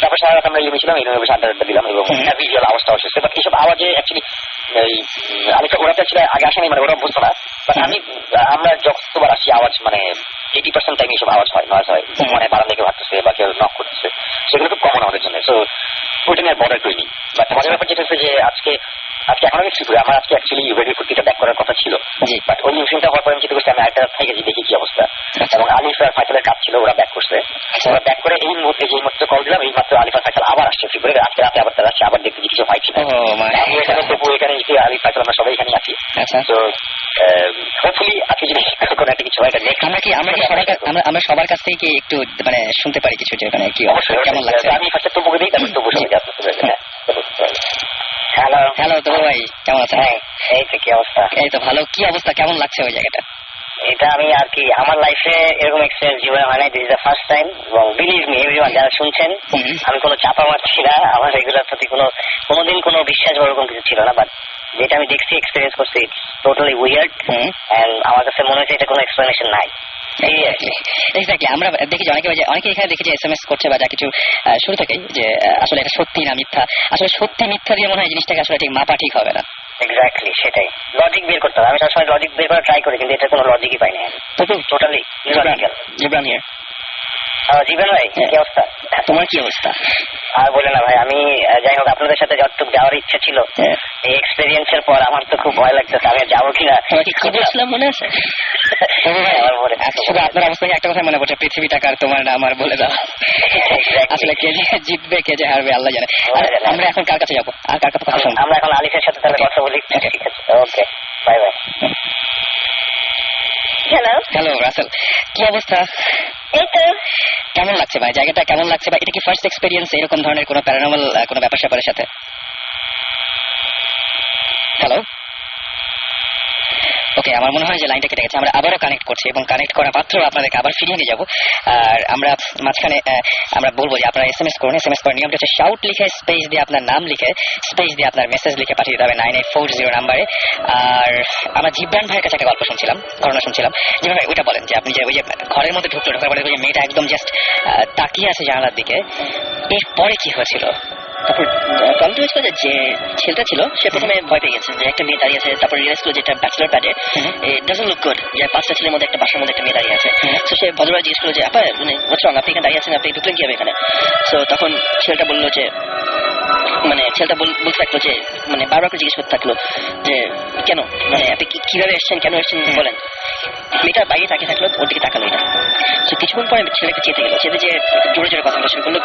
তারপর সারা রাত আমরা রুমে ছিলাম, এই রুমে বসে আড্ডা দিলাম, এবং ভিজুয়াল আওয়াজটা হচ্ছে, বাট এইসব আওয়াজে অ্যাকচুয়ালি আরেকটা ওরা ছিল আগে আসেনি, মানে ওরা বুঝতো না, বাট আমরা যতবার আসি আওয়াজ মানে 80% টাইম এইসব আওয়াজ হয়, নয়েজ হয়, মানে বারান্দা থেকে ভাবতেছে বা কেউ নক করতেছে, সেগুলো খুব কমন আমাদের জন্য। সো ওইটা নিয়ে বর্ডার করিনি। বাট মজার ব্যাপার যেটা হচ্ছে যে আজকে এখন আমি ফিল করি, আমার আজকে অ্যাকচুয়ালি রেডিও ফুর্তিটা ব্যাক করার কথা ছিল, বাট ওই ইনফিউশনটা হওয়ার পরে আমি চিন্তা করছি আমি একটা থেকে দেখি কি অবস্থা। এবং আলিফ আর ফাইসালের কাজ ছিল, ওরা ব্যাক করছে, ওরা ব্যাক করে এই মুহূর্তে যেই মাত্র কল দিলাম, এই মাত্র আলিফ আর ফাইসাল আবার আসছে ফিল করে, আজকে রাতে আবার তারা আসছে, আবার দেখতে কিছু পাইছি না। আমি এখানে তবু এখানে আলিফ ফাইসাল আমরা সবাই এখানে আছি। তো হোপফুলি আজকে যদি কোনো একটা কিছু হয়, আমরা সবার কাছ থেকে একটু মানে শুনতে পারি কিছু, যে মানে কি কেমন লাগছে। আমি ফার্স্টে তবুকে দিই, তারপর তবু শুনে যাচ্ছি। হ্যালো হ্যালো তবু ভাই, কেমন আছেন? এই তো কি অবস্থা? এই তো ভালো। কি অবস্থা, কেমন লাগছে ওই জায়গাটা? এটা আমি আর কি আমার লাইফে এরকম এক্সপিরিয়েন্স জীবনে হয় নাই, this is the first time. এবং বিলিভ মি এভরিওয়ান যারা শুনছেন, আমি কোনো চাপা মারছি না, আমার এগুলোর প্রতি কোনোদিন কোনো বিশ্বাস বা ওরকম কিছু ছিল না, বাট যেটা আমি দেখছি এক্সপিরিয়েন্স করছি টোটালি উইয়ার্ড এন্ড আমার কাছে মনে হচ্ছে এটা কোনো এক্সপ্লেনেশন নাই। এক্স্যাক্টলি আমরা দেখি যে অনেকে এখানে দেখি যে এসএমএস করছে বা যা কিছু শুরু থেকেই যে আসলে এটা সত্যি না মিথ্যা, আসলে সত্যি মিথ্যা দিয়ে মনে হয় জিনিসটাকে আসলে ঠিক মাপা ঠিক হবে না। এক্স্যাক্টলি সেটাই, লজিক বের করতে হবে। আমি সবসময় লজিক বের করার ট্রাই করি, কিন্তু এটা কোনো লজিকই পাই না, টোটালি ইলজিক্যাল। জিবরান হিয়ার। জীবন ভাই কি অবস্থা? তোমার কি অবস্থা? আর বলে না ভাই, আমি যাই হোক আপনাদের সাথে যতটুকু যাওয়ার ইচ্ছা ছিল এই এক্সপেরিয়েন্সের পর আমার তো খুব ভয় লাগতেছে আমি যাবো কিনা। তোমাকে কি বলছিলাম মনে আছে? শুধু আপনার অবস্থায় একটা কথা মনে পড়ছে, পৃথিবীটাকে আর তোমার না আমার বলে দাও। আসলে কে যে জিতবে কে যে হারবে আল্লাহ জানে। আমরা এখন কার কাছে যাবো আর কার কাছে কথা শুনবো? আমরা এখন আলিফের সাথে তাহলে কথা বলি। ঠিক আছে, ওকে, বাই বাই। হ্যালো রাসেল, কি অবস্থা? এই তো কেমন লাগছে ভাই জায়গাটা, কেমন লাগছে ভাই? এটা কি ফার্স্ট এক্সপেরিয়েন্স এরকম ধরনের কোনো প্যারানর্মাল কোনো ব্যাপার স্যাপারের সাথে? হ্যালো, ওকে, আমার মনে হয় যে লাইনটা কেটে গেছে। আমরা আবারও কানেক্ট করছি এবং কানেক্ট করা মাত্র আপনাদেরকে আবার ফিরিয়ে নিয়ে যাবো। আর আমরা মাঝখানে আমরা বলবো যে আপনারা এসএমএস করুন। এসএমএস করার নিয়মটা হচ্ছে শাউট লিখে স্পেস দিয়ে আপনার নাম লিখে স্পেস দিয়ে আপনার মেসেজ লিখে পাঠিয়ে দিতে হবে 9840 নাম্বারে। আর আমরা জিবরান ভাইয়ের কাছে একটা গল্প শুনছিলাম, ঘটনা শুনছিলাম। জিবরান ভাই ওইটা বলেন যে আপনি যে ওই যে ঘরের মধ্যে ঢোকার পরে ওই যে মেয়েটা একদম জাস্ট তাকিয়ে আছে জানালার দিকে, এরপরে কি হয়েছিল? তারপর প্রবলেম হয়েছিল যে ছেলেটা ছিল সে প্রথমে ভয় পেয়ে গেছে যে একটা মেয়ে দাঁড়িয়ে আছে। তারপর রিয়েলাইজ করলো যে এটা ব্যাচেলর প্যাডে, ইট ডাজন্ট লুক গুড যে 5টা ছেলের মধ্যে একটা বাসার মধ্যে একটা মেয়ে দাঁড়িয়ে আছে। তো সে ভদ্রভাবে জিজ্ঞেস করলো যে আপা মানে হোয়াটস রং, আপনি এখানে দাঁড়িয়ে আছেন, আপনি ঢুকলেন কিভাবে এখানে? তো তখন ছেলেটা বললো যে মানে ছেলেটা বলতে থাকলো যে মানে বারবার করে জিজ্ঞেস করতে থাকলো যে কেন, মানে আপনি কিভাবে এসছেন, কেন এসছেন বলেন। মেয়েটা বাইরে তাকিয়ে থাকলো, ওর দিকে তাকালো না। তো কিছুক্ষণ পরে ছেলেটাকে চেতে গেল, চেতে যে জোরে জোরে কথা বলা শুরু করলো,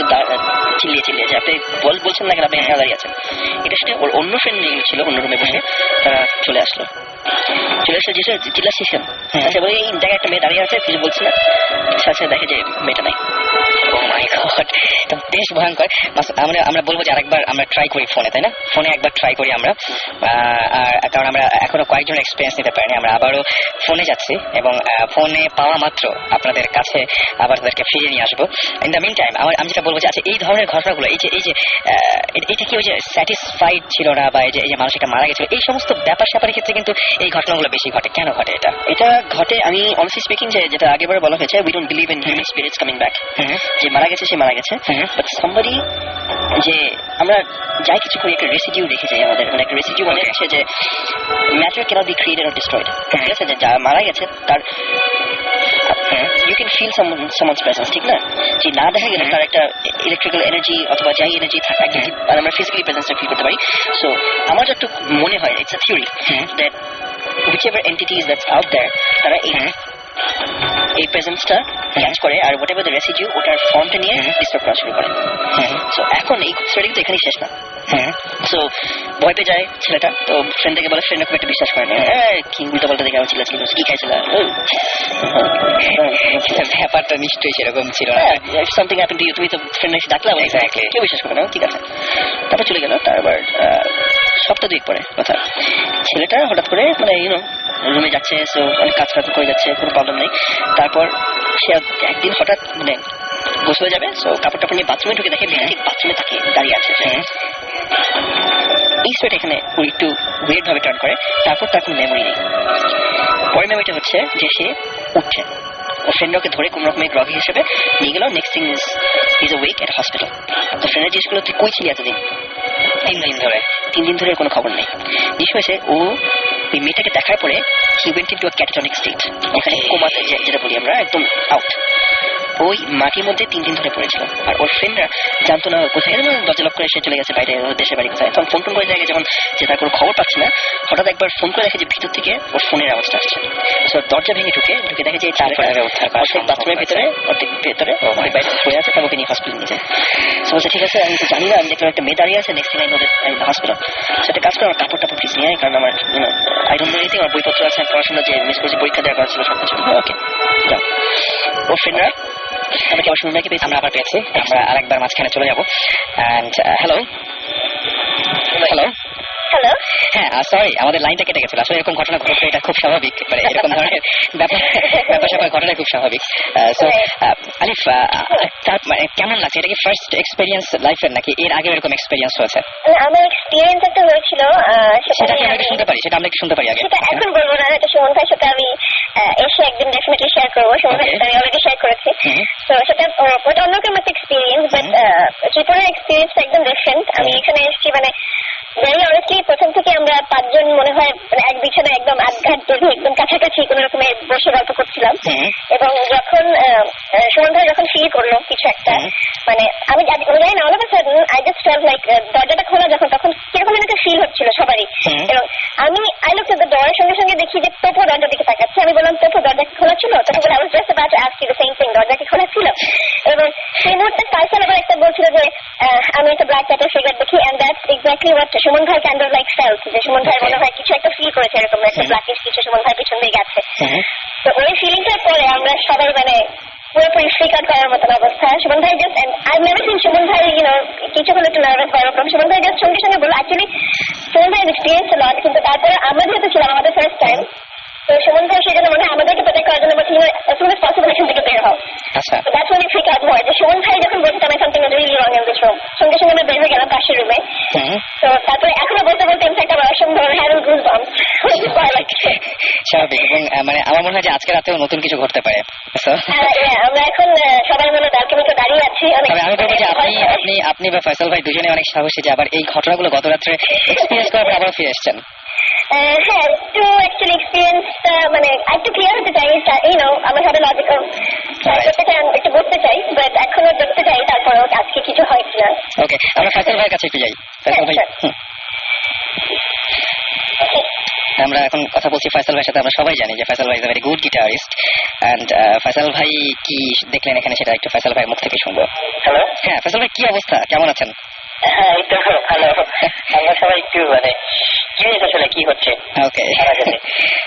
চিল্লিয়ে চিল্লিয়ে যে আপনি বলছেন না কেন, আপনি এখানে দাঁড়িয়ে আছেন। এটা সেটা ওর অন্য ফ্রেন্ড ছিল অন্য রুমে বসে, তারা চলে আসলো। চলে এসে যে চিল্লাচ্ছিস কেন, আচ্ছা বলে এই জায়গায় একটা মেয়ে দাঁড়িয়ে আছে, কিছু বলছে না। সাথে দেখে যে মেয়েটা নাই। ও মাই গড, তো বেশ ভয়ঙ্কর। আমরা বলবো যে আরেকবার আমরা ট্রাই করি ফোনে, তাই না? ফোনে একবার ট্রাই করি আমরা, কারণ আমরা এখনো কয়েকজনের এক্সপিরিয়েন্স নিতে পারিনি। আমরা আবারও ফোনে যাচ্ছি এবং ফোনে পাওয়া মাত্র আপনাদের কাছে আবার তাদেরকে ফিরিয়ে নিয়ে আসবো। ইন দ্য মিন টাইম আমি যেটা বলবো যে আচ্ছা এই ধরনের ঘটনাগুলো এই যে এটা কি ওই যে স্যাটিসফাইড ছিল না বা এই যে মানুষ একটা মারা গেছিল, এই সমস্ত ব্যাপার স্যাপারের ক্ষেত্রে কিন্তু এই ঘটনাগুলো বেশি ঘটে। কেন ঘটে এটা ঘটে আমি অনেস্টলি স্পিকিং যে যেটা আগেবারে বলা হয়েছে, we don't believe in human spirits coming back. যে মারা গেছে সে মারা গেছে, বাট সামবডি যে আমরা যাই কিছু করি একটা রেসিডিউ রেখে যাই আমাদের, মানে একটা রেসিডিউ মানে হচ্ছে যে matter cannot be created or destroyed. ঠিক আছে, যে যা মারা গেছে তার you can feel someone's presence, ঠিক না? যে না দেখা গেলে তার একটা ইলেকট্রিক্যাল এনার্জি অথবা যাই এনার্জি থাকে আমরা ফিজিক্যালি প্রেজেন্সটা ফিল করতে পারি। সো আমার যতটুকু মনে হয় it's a theory that whichever entities that's out there তারা এই প্রেজেন্সটা ক্যাচ করে আর হোয়াট এভার দ্য রেসিডিউ ওটার ফর্মটা নিয়ে ডিস্টার্ব করা শুরু করে। সো এখন এই স্টোরি কিন্তু এখানেই শেষ না। সো ভয় পেয়ে যায় ছেলেটা, তো ফ্রেন্ডকে বলে, ফ্রেন্ড খুব একটা বিশ্বাস করে না, কি উল্টো পাল্টা দেখে আমার চিল্লাচিল্লি কি খাইছিল, ব্যাপারটা নিশ্চয়ই সেরকম ছিল না। সামথিং হ্যাপেন টু ইউ, তুমি তো ফ্রেন্ড এসে ডাকলাম, কেউ বিশ্বাস করে না, ঠিক আছে। তারপর চলে গেল। তারপর সপ্তাহ 2 পরে কথা, ছেলেটা হঠাৎ করে মানে রুমে যাচ্ছে, সো অনেক কাজ করে যাচ্ছে, কোনো প্রবলেম নেই। তারপর সে একদিন হঠাৎ মানে গোসলে যাবে, সো কাপড় টাপড় নিয়ে বাথরুমে ঢুকে দেখে ঠিক বাথরুমে তাকে দাঁড়িয়ে আছে। এই স্টোরিটা এখানে একটু ওয়েট ভাবে টার্ন করে। তারপর তার কোনো মেমোরি নেই। পরের মেমোরিটা হচ্ছে যে সে উঠছে, ও ফ্রেন্ডকে ধরে কোন রকমের গ্রগি হিসেবে নিয়ে গেল। Next thing is wake at hospital. তো ফ্রেন্ডের জিজ্ঞেস করলো তুই কই ছিলি এতদিন? 3 দিন ধরে কোনো খবর নেই। জিজ্ঞেস হয়েছে ও ওই মেয়েটাকে দেখার পরে he went into a catatonic state, ওখানে কোমাতে যেটা বলি আমরা, একদম আউট। ওই মাটির মধ্যে 3 দিন ধরে পড়েছিল। আর ওর ফ্রেন্ডরা জানতো না কোথায়, দরজা লক করে সে চলে গেছে বাইরে, ওর দেশের বাড়ি কোথায়। তখন ফোন করে দেখে যখন যে তার কোনো খবর পাচ্ছে না, হঠাৎ একবার ফোন করে দেখে যে ভিতর থেকে ওর ফোনের আওয়াজটা আসছে। সো দরজা ভেঙে ঢুকে দেখে যে বাথরুমের ভেতরে বাইরে পড়ে আছে, তাকে নিয়ে হসপিটাল নিয়ে যায়। সো বলছে ঠিক আছে, আমি তো জানি না, আমি দেখলাম একটা মেয়ে দাঁড়িয়ে আছে, next thing I know that I am hospital. সেটা কাজ করে আমার কাপড় টাপড় প্লিজ নিয়ে আয়, কারণ আমার আই ডোন্ট নো এনিথিং, আমার বইপত্র আছে, পড়াশোনা যে মিস করেছি, পরীক্ষা দেওয়ার কথা ছিল সবকিছু। ওকে যাও। ওর ফ্রেন্ডরা আমাকে আবার শুনে পেয়েছি, আমরা আবার পেয়েছি। আমরা আরেকবার মাঝখানে চলে যাবো। হ্যালো হ্যালো হ্যালো, হ্যাঁ সরি আমাদের লাইনটা কেটে গেছিল। আসলে এরকম ঘটনা ঘটছে, এটা খুব স্বাভাবিক, মানে এরকম ধরনের ব্যাপার স্যাপার ঘটনা খুব স্বাভাবিক। সো আলিফ, তার মানে কেমন লাগছে? এটা কি ফার্স্ট এক্সপেরিয়েন্স লাইফের নাকি এর আগে এরকম এক্সপেরিয়েন্স হয়েছে? আমার এক্সপিরিয়েন্স একটা হয়েছিল, সেটা কি আমরা শুনতে পারি? সেটা আমরা শুনতে পারি আগে? সেটা এখন বলবো না, এটা সুমন ভাইয়ের সাথে আমি এসে একদিন ডেফিনেটলি শেয়ার করবো। সুমন ভাইয়ের সাথে আমি অলরেডি শেয়ার করেছি। তো সেটা ওটা অন্যরকম একটা এক্সপিরিয়েন্স, বাট ত্রিপুরার এক্সপিরিয়েন্সটা একদম ডিফারেন্ট। আমি এখানে এসেছি মানে ভেরি অনেস্টলি প্রথম থেকে আমরা 5 জন মনে হয় মানে এক বিছানায় একদম আধঘাট বেঁধে একদম কাছাকাছি কোন রকমে বসে গল্প করছিলাম। এবং যখন সুমন ভাই যখন ফিল করলো কিছু একটা, মানে আমি জানি না, all of a sudden I just felt like দরজাটা খোলা যখন, তখন কিরকম একটা ফিল হচ্ছিল সবারই। এবং আমি I looked at the door, সঙ্গে সঙ্গে দেখি যে তোপো দরজার দিকে তাকাচ্ছে। আমি বললাম, তোপো দরজা কি খোলা ছিল? তখন বলে, I was just about to ask you the same thing, দরজা কি খোলা ছিল? এবং সেই মুহূর্তে ফাইসাল আবার একটা বলছিল যে আমি একটা ব্ল্যাক ক্যাটের ফিগার দেখি, and that's exactly what Suman ভাই কাইন্ড অফ লাইক ফেল্ট, যে সুমন ভাই মনে হয় কিছু একটা ফিল করেছে, এরকম একটা ব্ল্যাকিশ কিছু সুমন ভাই পিছন দিয়ে গেছে। তো ওই ফিলিংটার পরে আমরা সবাই মানে পুরোপুরি ফ্রিক আউট করার মতন অবস্থা। সুমন ভাই just, and I never seen Suman ভাই কিছুক্ষণ একটু নার্ভাস করার রকম। সুমন ভাই জাস্ট সঙ্গে সঙ্গে বললো, অ্যাকচুয়ালি সুমন ভাই এক্সপিরিয়েন্স লট, কিন্তু তারপরে আমরা যেহেতু ছিলাম আমাদের ফার্স্ট টাইম, তো সুমন ভাই সেই জন্য মানে আমাদেরকে প্রোটেক্ট করার জন্য বলছিল as soon as possible এখান থেকে বের হও। আচ্ছা, that's when you freak out more, যে সুমন ভাই যখন বলছে আমি something is really wrong in this room, সঙ্গে সঙ্গে আমরা বের হয়ে গেলাম পাশের রুমে। তো তারপরে এখনো বলতে বলতে ইনফ্যাক্ট আমার অসম্ভব হ্যাভেন গুজবাম্পস ভয় লাগছে। স্বাভাবিক। এবং মানে আমার মনে হয় যে আজকে রাতেও নতুন কিছু ঘটতে পারে। আমরা এখন সবাই মিলে ব্যালকনিতে দাঁড়িয়ে আছি। তবে আমি বলবো যে আপনি বা ফয়সাল ভাই দুজনে অনেক সাহসী যে আবার এই ঘটনাগুলো গত রাত্রে এক্সপিরিয়েন্স করার পর আবার ফিরে এসেছেন। হ্যাঁ, একটু অ্যাকচুয়ালি এক্সপিরিয়েন্সটা মানে একটু ক্লিয়ার হতে চাই, আমার সাথে লজিক্যাল করতে চাই, একটু বুঝতে চাই, বাট এখনো দেখতে চাই তারপরেও আজকে কিছু হয় কিনা। ওকে, আমরা ফয়সাল ভাইয়ের কাছে একটু যাই। ফয়সাল ভাই, আমরা এখন কথা বলছি ফয়সাল ভাইয়ের সাথে। আমরা সবাই জানি যে ফয়সাল ভাই is a very good guitarist, and Faisal ভাই কি দেখলেন এখানে সেটা একটু ফয়সাল ভাইয়ের মুখ থেকে শুনবো। হ্যালো, হ্যাঁ ফয়সাল ভাই, কি অবস্থা, কেমন আছেন? হ্যাঁ এই তো ভালো। আমরা সবাই একটু মানে কি আসলে কি হচ্ছে। ওকে,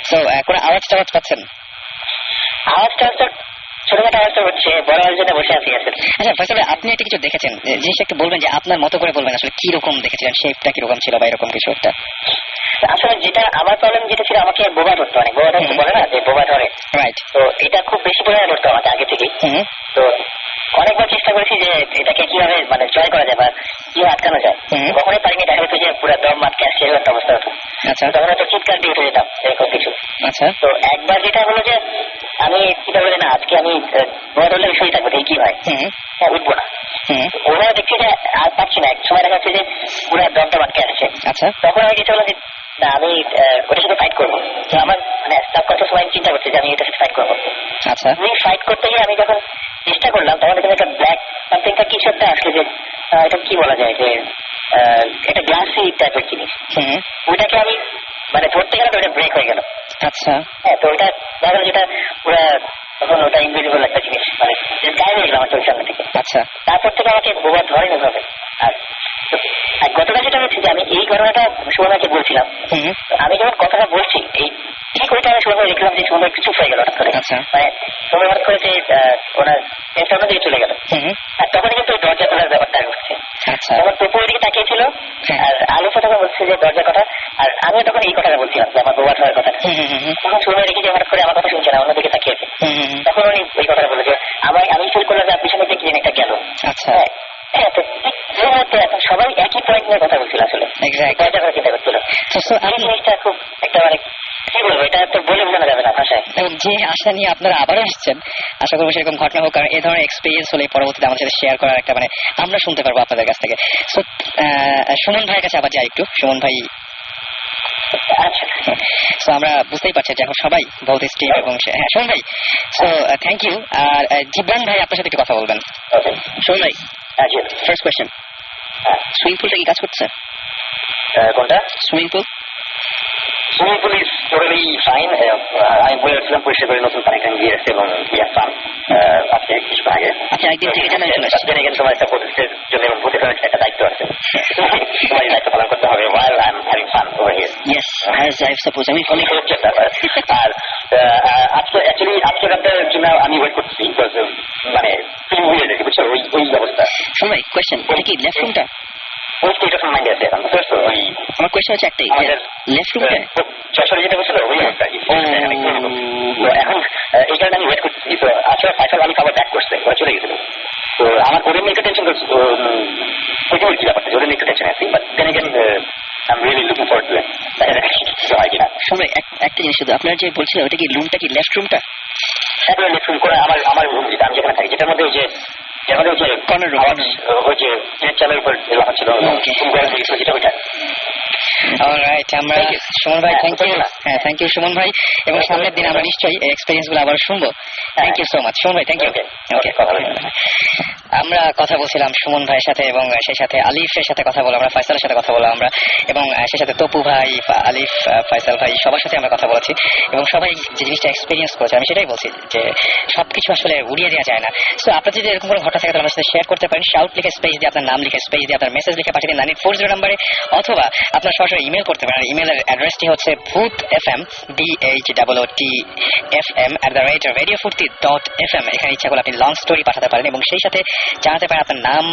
সো কোনো আওয়াজ টাওয়াজ পাচ্ছেন? আওয়াজটা তো ছোটখাটো আওয়াজটা হচ্ছে, বড় আওয়াজ জন্য বসে আছি আসলে। আচ্ছা ফয়সাল ভাই, আপনি একটা কিছু দেখেছেন, জিনিসটা একটু বলবেন যে আপনার মতো করে বলবেন আসলে কি রকম দেখেছিলেন, শেপটা কিরকম ছিল বা এরকম কিছু একটা। আসলে যেটা আমার প্রবলেম যেটা ছিল, আমাকে বোবা ধরতো, অনেক বোবা ধরতে বলে না যে বোবা ধরে, রাইট। তো এটা খুব বেশি পরিমাণে ধরতো আমাকে আগে থেকেই। তো অনেকবার চেষ্টা করেছি যে এটাকে কিভাবে মানে জয় করা যায় বা কিভাবে আটকানো যায়, কখনোই পারিনি। দেখা যেত যে পুরো দম আটকে আসছে, এরকম একটা অবস্থা হতো। আচ্ছা, তখন হয়তো চিৎকার দিয়ে উঠে যেতাম এরকম কিছু। আচ্ছা, তো একবার যেটা হলো যে আমি চিন্তা করলে না, আজকে আমি বোবা ধরলে আমি শুয়ে থাকবো, এই কি হয়, হ্যাঁ উঠবো না। ওরা দেখছি যে আর পাচ্ছি না, এক সময় দেখা যাচ্ছে যে পুরো দমটা আটকে আসছে। আচ্ছা, তখন আমি যেটা হলো যে না, আমি ওটার সাথে ফাইট করবো। তো আমার মানে সাবকনশিয়াস মাইন্ড চিন্তা করছে যে আমি এটার সাথে ফাইট করবো। আচ্ছা, আমি ফাইট করতে গিয়ে আমি যখন চেষ্টা করলাম, তখন এখানে একটা ব্ল্যাক সামথিংটা কিছু একটা আসলে, যে এটা কি বলা যায়, যে একটা গ্লাসি টাইপের জিনিস, ওইটাকে আমি মানে ধরতে গেলাম, ওটা ব্রেক হয়ে গেল। আচ্ছা, হ্যাঁ, তো ওইটা দেখা গেল যেটা পুরো তখন ওটা ইনভিজিবল একটা জিনিস, মানে গায়ে হয়ে গেলাম আমার চোখের সামনে থেকে। আচ্ছা, তারপর থেকে আমাকে বোবা ধরেনি ভাবে। আর গতকাল যেটা হচ্ছে যে আমি এই ঘটনাটা সুমনাকে বলছিলাম, আমি যখন কথাটা বলছি এই ঠিক ওইটা আমি সুমন দেখলাম যে সুমন কিছু হয়ে গেল হঠাৎ করে। মানে সুমন হঠাৎ করে যে ওনার টেনশন দিয়ে চলে গেল। আর তখন কিন্তু দরজা খোলার ব্যাপারটা ঘটছে। তখন তপু ওইদিকে তাকিয়েছিল, আর আলোচনা তখন বলছে যে দরজার কথা, আর আমিও তখন এই কথাটা বলছিলাম যে আমার বোবা ধরার কথা। তখন সুমন দেখি যে হঠাৎ করে আমার কথা শুনছে না, অন্যদিকে তাকিয়েছে। তখন উনি ওই কথাটা বলে যে আমি ফিল করলাম যে পিছনে কি যেন একটা গেল। আচ্ছা, হ্যাঁ, তো এই মুহূর্তে এখন সবাই একই পয়েন্ট নিয়ে কথা বলছিল আসলে, দরজা করে চিন্তা করছিল। এই জিনিসটা খুব একটা মানে কি বলবো, এটা তো বলে বোঝানো যাবে না ভাষায়। এবং যে আশা নিয়ে আপনারা আবারও এসেছেন, আশা করবো সেরকম ঘটনা হোক, কারণ এই ধরনের এক্সপিরিয়েন্স হলে পরবর্তীতে আমাদের সাথে শেয়ার করার একটা মানে আমরা শুনতে পারবো আপনাদের কাছ থেকে। সো সুমন ভাইয়ের কাছে আবার যাই একটু। সুমন ভাই, আচ্ছা, সো আমরা বুঝতেই পারছি যে এখন সবাই বহুত স্টিম এবং হ্যাঁ সুমন ভাই, সো থ্যাংক ইউ। আর জিবরান ভাই আপনার সাথে একটু কথা বলবেন। সুমন ভাই, ফার্স্ট কোয়েশ্চেন, সুইমিং পুলটা কি কাজ করছে? কোনটা? Swimming pool. Swimming pool is totally fine. আমি বলেছিলাম পরিষ্কার করে নতুন পানি ট্যাঙ্ক দিয়ে এসছে এবং ফান আজকে কিছু আগে। আচ্ছা, একদিন থেকে জানাই চলে আসছে। এখানে তোমার একটা প্রতিষ্ঠার জন্য এবং প্রতিষ্ঠানের একটা দায়িত্ব আছে, তোমার দায়িত্ব পালন করতে হবে while I'm having fun over here. Yes, as I suppose আমি ফলো হচ্ছে ব্যাপার। আর আজকে অ্যাকচুয়ালি আজকে রাতের জন্য আমি ওয়েট করছি, বিকজ মানে ফিল্ম হয়ে গেছে, বুঝছো, ওই অবস্থা। সুমন ভাই, কোয়েশ্চেন, এটা কি লেফট রুমটা? ওই স্টেট অফ মাইন্ডে আছে এখন, বুঝতে পারছো? ওই আমার কোয়েশ্চেন হচ্ছে একটাই, লেফট রুমে যশোরে যেটা হয়েছিল ওই অবস্থা। এখন এই কারণে আমি ওয়েট করতেছি। তো আসলে ফাইসাল আলী খাবার ব্যাক করছে, ওরা চলে গেছিল। তো আমার ওদের নিয়ে একটু টেনশন করছে, ওই কি ব্যাপারটা ওদের নিয়ে একটু টেনশন আছি। But then again I am really looking forward to it. হয় কিনা সামনে একটা জিনিস শুধু, আপনার যে বলছিলেন ওটা কি রুমটা কি লেফট রুমটা? একবার লেফট রুম করে আমার রুম যেটা আমি যেখানে থাকি, যেটার মধ্যে ওই যে কর্নার রুম, ওই যে চালের উপর লেখা ছিল যেটা ওইটা। অলরাইট, আমরা সুমন ভাই থ্যাংক ইউ। হ্যাঁ থ্যাংক ইউ সুমন ভাই, এবং সামনের দিন আমরা নিশ্চয়ই এই এক্সপেরিয়েন্স গুলো আবার শুনবো। Thank you so much Suman ভাই, থ্যাংক ইউ। ওকে, আমরা কথা বলছিলাম সুমন ভাইয়ের সাথে, এবং সেই সাথে আলিফের সাথে কথা বললাম, আমরা ফয়সালের সাথে কথা বললাম আমরা, এবং সেই সাথে তপু ভাই, আলিফ, ফয়সাল ভাই, সবার সাথে আমরা কথা বলেছি, এবং সবাই যে জিনিসটা এক্সপিরিয়েন্স করেছে আমি সেটাই বলছি যে সবকিছু আসলে উড়িয়ে দেওয়া যায় না। সো আপনার যদি এরকম কোনো ঘটনা থাকে তাহলে আমার সাথে শেয়ার করতে পারেন। শাউট লিখে স্পেস দিয়ে আপনার নাম লিখে স্পেস দিয়ে আপনার মেসেজ লিখে পাঠিয়ে দিন 9840 নাম্বারে, অথবা আপনার সরাসরি ইমেল করতে পারেন। ইমেলের অ্যাড্রেসটি হচ্ছে bhutfm bhutfm@radiofurti.fm। এখানে ইচ্ছা করলে আপনি লং স্টোরি পাঠাতে পারেন, এবং সেই সাথে জানাতে পারেন আপনার নাম,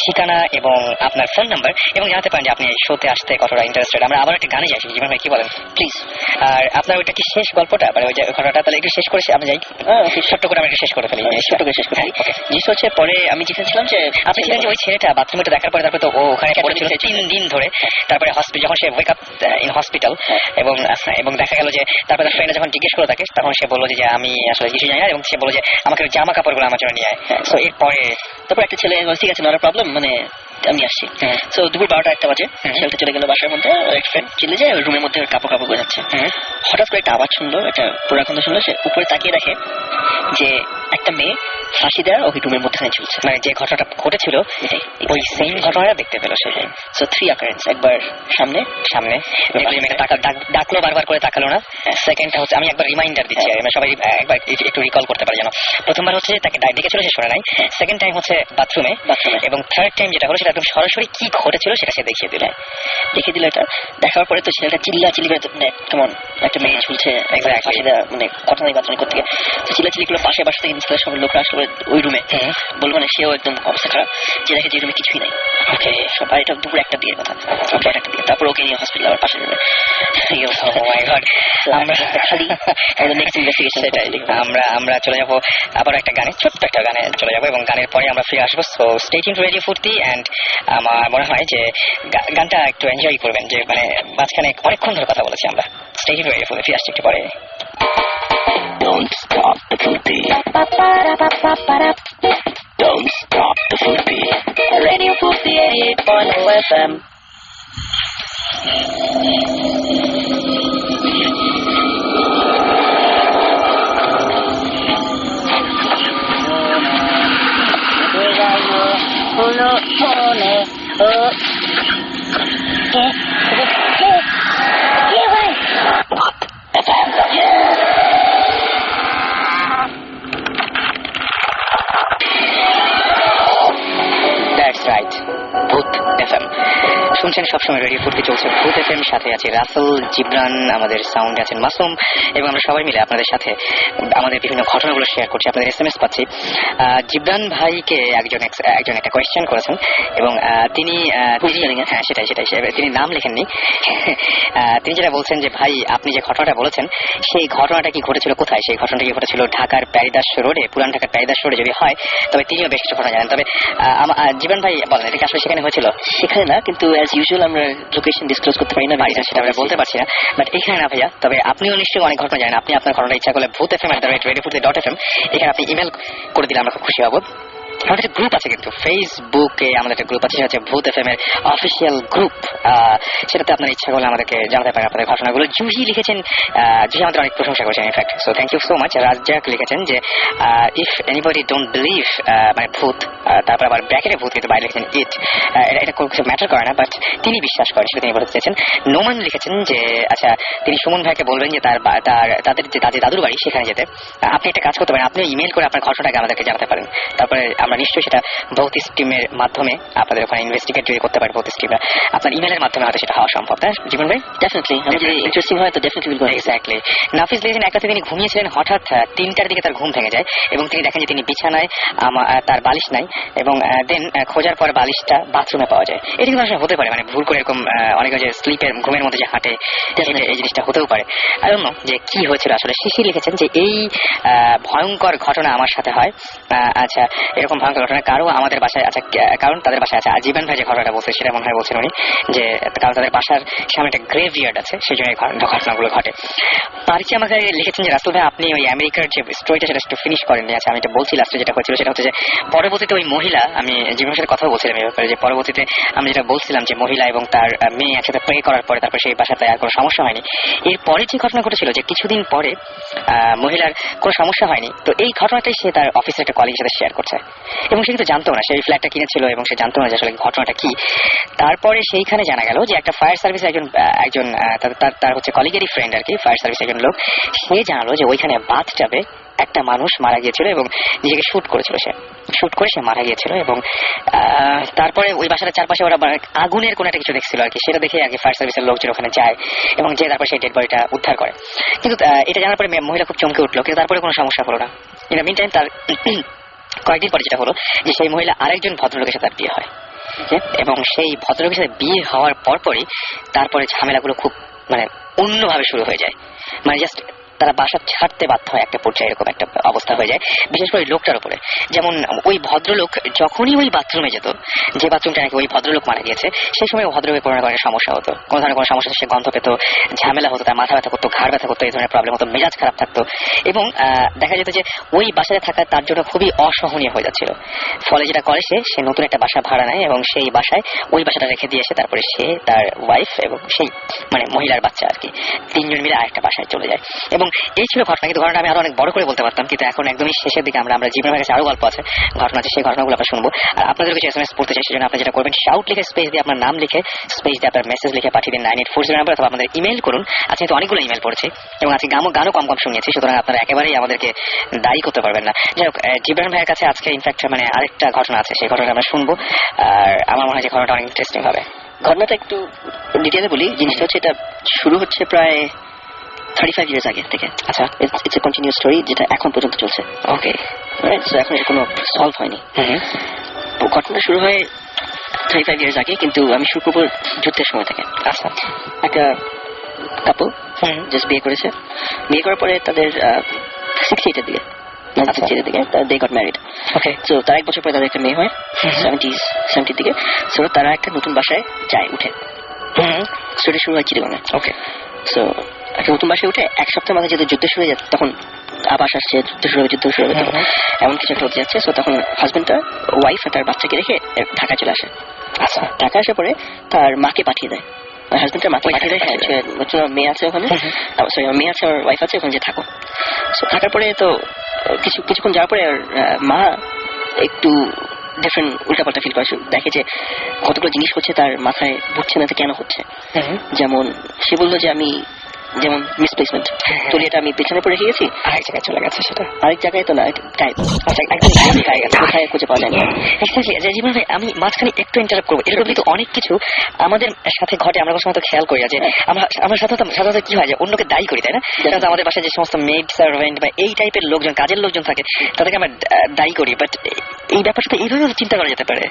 ঠিকানা এবং আপনার ফোন নাম্বার, এবং জানাতে পারেন যে আপনি এই শোতে আসতে কতটা ইন্টারেস্টেড। আমরা আবার একটা গানে যাই, জীবন ভাই কি বলেন প্লিজ? আর আপনার ওইটা কি শেষ গল্পটা, মানে ওই যে ঘটনাটা তাহলে একটু শেষ করে আমরা যাই, ছোট্ট করে আমরা একটু শেষ করে ফেলি। ছোট্ট করে শেষ করে ফেলি। জিনিস হচ্ছে পরে আমি যেখানে ছিলাম যে আপনি ছিলেন যে ওই ছেলেটা বাথরুমে দেখার পরে তারপরে তো ও ওখানে পড়েছিল 3 দিন ধরে, তারপরে হসপিটাল যখন সে ওয়েক আপ ইন হসপিটাল, এবং দেখা গেল যে তারপরে তার ফ্রেন্ড যখন জিজ্ঞেস করলো তাকে, তখন সে বললো যে আমি আসলে কিছু জানি না, এবং সে বললো যে আমাকে জামা কাপড়গুলো আমার জন্য নিয়ে আয়। তো এরপরে তারপর একটা ছেলে ঠিক আছে, নট প্রবলেম, মানে আমি আসছি। তো দুপুর 12টা-1টা বাজে ছেলেটা চলে গেল বাসার মধ্যে, এক ফ্রেন্ড চিলে যায় রুমের মধ্যে কাপড় বোঝাচ্ছে। হঠাৎ করে একটা আওয়াজ শুনলো, একটা পুরাখন্দ শুনলো, সে উপরে তাকিয়ে দেখে যে একটা মেয়ে ফাঁসি দেওয়া ওই রুমের মধ্যে ঝুলছে। মানে যে ঘটনাটা ঘটেছিল ওই সেম ঘটনাটা দেখতে পেলো সে। সো 3 occurrence, একবার সামনে ডাকলো, বারবার করে তাকালো না। সেকেন্ডটা হচ্ছে, আমি একবার রিমাইন্ডার দিচ্ছি, সবাই একবার একটু রিকল করতে পারে যেন। প্রথমবার হচ্ছে তাকে ডেকেছিল, সে শোনে নাই। সেকেন্ড টাইম হচ্ছে বাথরুমে, এবং থার্ড টাইম যেটা হলো সেটা একদম সরাসরি কি ঘটেছিল সেটা সে দেখিয়ে দিল। এটা দেখার পরে তো ছেলেটা চিল্লাচিল্লি করে, কেমন একটা মেয়ে ঝুলছে মানে ঘটনায় বাথরুমে করতে গিয়ে চিল্লাচিল্লি করে পাশে বাসা থেকে নিচে সব লোকরা আসলো ওই রুমে, বলবো না সেও একদম অবস্থা খারাপ, যে দেখে যে রুমে কিছুই নাই। ওকে, সবাই এটা দুপুর 1টা দিয়ে কথা, তারপর ওকে নিয়ে হসপিটাল আবার পাশে রুমে। আমরা চলে যাবো আবার একটা গানে, ছোট্ট একটা গানে চলে যাবো, এবং গানের পরে আমরা ফিরে আসবো। So stay tuned to radio ফুর্তি, এন্ড আমার মনে হয় যে গানটা একটু এনজয় করবেন, যে মানে মাঝখানে অনেকক্ষণ ধরে কথা বলেছি আমরা। স্টে টিউনড টু রেডিও ফুর্তি, ফিরে আসছি একটু পরে। Don't stop the Furti. Don't stop the Furti. Radio Furti 88.0 FM. That's right, ভূত এফএম শুনছেন সবসময়। রেডিও ফুর্তি চলছে ভূত এফএম, সাথে আছে রাসেল, জিবরান, আমাদের সাউন্ডে আছেন মাসুম, এবং আমরা সবাই মিলে আপনাদের সাথে আমাদের বিভিন্ন ঘটনাগুলো শেয়ার করছি। আপনাদের SMS পাচ্ছি। জিবরান ভাইকে একজন একটা কোয়েশ্চেন করেছেন, এবং তিনি হ্যাঁ সেটাই তিনি নাম লেখেননি। তিনি যেটা বলছেন যে ভাই আপনি যে ঘটনাটা বলেছেন সেই ঘটনাটা কি ঘটেছিল কোথায়? সেই ঘটনাটা কি ঘটেছিল ঢাকার প্যারিদাস রোডে, পুরান ঢাকার প্যারিদাস রোডে যদি হয় তবে তিনিও বেশ কিছু ঘটনা জানেন। তবে জীবন ভাই বলেন, এটা কি আসলে সেখানে হয়েছিল? সেখানে না, কিন্তু অ্যাজ ইউজুয়াল আমরা লোকেশন ডিসক্লোজ করতে পারি না, সেটা আমরা বলতে পারছি না, বাট এখানে না ভাইয়া। তবে আপনিও নিশ্চয়ই অনেক ঘটনা জানেন। আপনি আপনার ঘটনা ইচ্ছা করলে bhutfm@radiofurti.fm এখানে আপনি ইমেল করে দিলে আমরা খুব খুশি হব। আমাদের একটা গ্রুপ আছে, কিন্তু ফেসবুকে আমাদের একটা গ্রুপ আছে, সেটা হচ্ছে ভূত এফএম এর অফিসিয়াল গ্রুপ। সেটাতে আপনার ইচ্ছা করলে আমাদেরকে জানাতে পারেন আপনাদের ঘটনাগুলো। জুহি লিখেছেন, জুহি আমাদের অনেক প্রশংসা করেছেন in fact, so thank you so much. Razzaq লিখেছেন যে ইফ এনিবডি ডোন্ট বিলিভ, মানে ভূত, তারপর আবার ব্র্যাকেটে ভূত, কিন্তু বাইরে লিখেছেন ইট, এটা কোনো কিছু ম্যাটার করে না, বাট তিনি বিশ্বাস করেন সেটা তিনি বলতে চেয়েছেন। নোমান লিখেছেন যে আচ্ছা তিনি সুমন ভাইকে বলবেন যে তাদের যে দাদুর বাড়ি সেখানে যেতে। আপনি একটা কাজ করতে পারেন, আপনি ইমেল করে আপনার ঘটনাটাকে আমাদেরকে জানাতে পারেন। তারপরে আমরা নিশ্চয়ই সেটা ভৌতিক টিমের মাধ্যমে আপনাদের ওখানে ইনভেস্টিগেট যদি করতে পারি, ভৌতিক টিমরা আপনার ইমেলের মাধ্যমে হয়তো সেটা হওয়া সম্ভব, তাই জীবন ভাই? ডেফিনেটলি, আমি যদি ইন্টারেস্টিং হয় তো ডেফিনেটলি উইল গো। এক্স্যাক্টলি। নাফিস লিখেছেন একটা তিনি ঘুমিয়েছিলেন, হঠাৎ 3টার দিকে তার ঘুম ভেঙে যায় এবং তিনি দেখেন যে তিনি বিছানায়, তার বালিশ নাই এবং দেন খোঁজার পর বালিশটা বাথরুমে পাওয়া যায়। এটা কিন্তু আসলে হতে পারে, মানে ভুল করে এরকম অনেকে যে স্লিপের ঘুমের মধ্যে যে হাঁটে, এই জিনিসটা হতেও পারে। আর অন্য যে কি হয়েছিল আসলে, শিশির লিখেছেন যে এই ভয়ঙ্কর ঘটনা আমার সাথে হয়। আচ্ছা, এরকম ভয়ঙ্কর ঘটনা কারো আমাদের বাসায়, আচ্ছা কারণ তাদের বাসায় আছে, জীবন ভাই যে ঘটনাটা বলছে সেটা মনে হয় বলছেন উনি, যে কারণ তাদের বাসার সামনে একটা গ্রেভইয়ার্ড আছে, সেই জন্য ঘটনাগুলো ঘটে। পারিচি আমাকে লিখেছেন যে রাসেল ভাই আপনি ওই আমেরিকার যে স্টোরিটা সেটা একটু ফিনিশ করেননি। আচ্ছা, আমি এটা বলছি লাস্টে যেটা হয়েছিল সেটা হচ্ছে যে পরবর্তীতে ওই মহিলা, আমি জীবনের সাথে কথা বলছিলাম এই ব্যাপারে, যে পরবর্তীতে আমি যেটা বলছিলাম যে মহিলা এবং তার মেয়ে একসাথে প্রে করার পরে তারপর সেই বাসাতে আর কোনো সমস্যা হয়নি। এরপরে যে ঘটনা ঘটেছিল যে কিছুদিন পরে মহিলার কোনো সমস্যা হয়নি, তো এই ঘটনাটাই সে তার অফিসের একটা কলিগের সাথে শেয়ার করছে এবং সে কিন্তু জানতো না, সেই ফ্ল্যাটটা কিনেছিল এবং সে জানতো না যে আসলে ঘটনাটা কি। তারপরে সেইখানে জানা গেল যে একটা ফায়ার সার্ভিস একজন তার হচ্ছে কলিগেরই ফ্রেন্ড আর কি, ফায়ার সার্ভিস একজন লোক, সে জানালো যে ওইখানে বাথটাবে একটা মানুষ মারা গিয়েছিল এবং নিজেকে শুট করেছিল, সে শুট করে সে মারা গিয়েছিল। এবং তারপরে ওই বাসার চারপাশে ওরা আগুনের কোনো একটা কিছু দেখছিল আর কি, সেটা দেখে আর কি ফায়ার সার্ভিসের লোকজন ওখানে যায় এবং যে তারপরে সেই ডেড বডিটা উদ্ধার করে। কিন্তু এটা জানার পরে মহিলা খুব চমকে উঠলো, কিন্তু তারপরে কোনো সমস্যা হলো না। ইন দ্য মিন টাইম তার কয়েকদিন পরে যেটা হলো যে সেই মহিলা আরেকজন ভদ্রলোকের সাথে বিয়ে হয় এবং সেই ভদ্রলোকের সাথে বিয়ে হওয়ার পরপরই তারপরে ঝামেলাগুলো খুব মানে অন্যভাবে শুরু হয়ে যায়, মানে জাস্ট তারা বাসা ছাড়তে বাধ্য হয় একটা পর্যায়ে, এরকম একটা অবস্থা হয়ে যায়, বিশেষ করে লোকটার উপরে। যেমন ওই ভদ্রলোক যখনই ওই বাথরুমে যেত, যে বাথরুমটা নাকি ওই ভদ্রলোক মারা গিয়েছে, সেই সময় ভদ্রলোকের কোনো ধরনের সমস্যা হতো, কোনো ধরনের কোনো সমস্যা, সে গন্ধ পেত, ঝামেলা হতো, তার মাথা ব্যথা করতো, ঘাড় ব্যথা করতো, এই ধরনের প্রবলেম হতো, মেজাজ খারাপ থাকতো এবং দেখা যেত যে ওই বাসায় থাকা তার জন্য খুবই অসহনীয় হয়ে যাচ্ছিল। ফলে যেটা করে সে নতুন একটা বাসা ভাড়া নেয় এবং সেই বাসায় ওই বাসাটা রেখে দিয়ে এসে তারপরে সে, তার ওয়াইফ এবং সেই মানে মহিলার বাচ্চা আর কি, 3 জন মিলে আরেকটা বাসায় চলে যায়। এবং এই ছিল ঘটনা, কিন্তু ঘটনা আমি আরো অনেক বড় করে বলতে পারতাম, কিন্তু এখন একদমই শেষের দিকে আমরা জীবনের কাছে আরো গল্প আছে, ঘটনা আছে, সেই ঘটনাগুলো আমরা শুনবো। আর আপনাদের কিছু SMS পড়তে চাই, সেজন্য আপনি যেটা করবেন, শাউট লিখে স্পেস দিয়ে আপনার নাম লিখে স্পেস দিয়ে আপনার মেসেজ লিখে পাঠিয়ে দিন 9840 নাম্বার, অথবা আমাদের ইমেল করুন। আজকে তো অনেকগুলো ইমেল পড়েছি এবং আজকে গানও কম শুনিয়েছি, সুতরাং আপনারা একেবারেই আমাদেরকে দায়ী করতে পারবেন না। যাই হোক, জিবরান ভাইয়ের কাছে আজকে ইনফ্যাক্ট মানে আরেকটা ঘটনা আছে, সেই ঘটনাটা আমরা শুনবো। আর আমার মনে হয় যে ঘটনাটা অনেক ইন্টারেস্টিং হবে। ঘটনাটা একটু ডিটেইলে বলি। জিনিসটা হচ্ছে এটা শুরু হচ্ছে প্রায় 35 years আগে থেকে। আচ্ছা, ইটস এ কন্টিনিউয়াস স্টোরি যেটা এখন পর্যন্ত চলছে। ওকে, রাইট। সো এখন এর কোনো সলভ হয়নি। ঘটনা শুরু হয় 35 years আগে, কিন্তু আমি শুরু করবো যুদ্ধের সময় থেকে। আচ্ছা, একটা কাপল জাস্ট বিয়ে করেছে, বিয়ে করার পরে তাদের 68 এর দিকে, 68 এর দিকে they got married. Okay, so তার 1 বছর পরে তাদের একটা মেয়ে হয় 70 দিকে। সো তারা একটা নতুন বাসায় যায়, উঠে। স্টোরি শুরু হয় চিটাগংয়ে। ওকে, সো একটা নতুন বাসায় উঠে 1 সপ্তাহের মাঝে যেহেতু যুদ্ধ শুরু হয়ে যায়, তখন আবাস আসছে, যুদ্ধ শুরু হবে, এমন কিছু একটা হতে যাচ্ছে। সো তখন হাজবেন্ডটা ওয়াইফ আর তার বাচ্চাকে রেখে ঢাকা চলে আসে। আচ্ছা, ঢাকা আসার পরে তার মাকে পাঠিয়ে দেয়, হাজবেন্ডের মাকে পাঠিয়ে দেয়, মেয়ে আছে ওখানে, সরি মেয়ে আছে, ওর ওয়াইফ আছে ওখানে, যে থাকো। সো থাকার পরে তো কিছুক্ষণ যাওয়ার পরে মা একটু ডিফারেন্ট উল্টাপাল্টা ফিল করে, দেখে যে কতগুলো জিনিস হচ্ছে তার মাথায় ঢুকছে না, কেন হচ্ছে। যেমন সে বললো যে আমি যেমন মিসপ্লেসমেন্ট, তলিয়াটা আমি পেছনে পড়ে রেখে গেছি, আরেক জায়গায় চলে গেছে, সেটা আরেক জায়গায় তো না, গায়েব, কোথায় খুঁজে পাওয়া যায় না। জীবন ভাই, আমি মাঝখানে একটু ইন্টারাপ্ট করবো। এরকম কিন্তু অনেক কিছু আমাদের সাথে ঘটে, আমরা কোনো সময় তো খেয়াল করি না যে আমরা সাধারণত কি হয় যে অন্যকে দায়ী করি, তাই না? আমাদের বাসায় যে সমস্ত মেড সার্ভেন্ট বা এই টাইপের লোকজন, কাজের লোকজন থাকে, তাদেরকে আমরা দায়ী করি, বাট এই ব্যাপারটা এইভাবে চিন্তা করা যেতে পারে।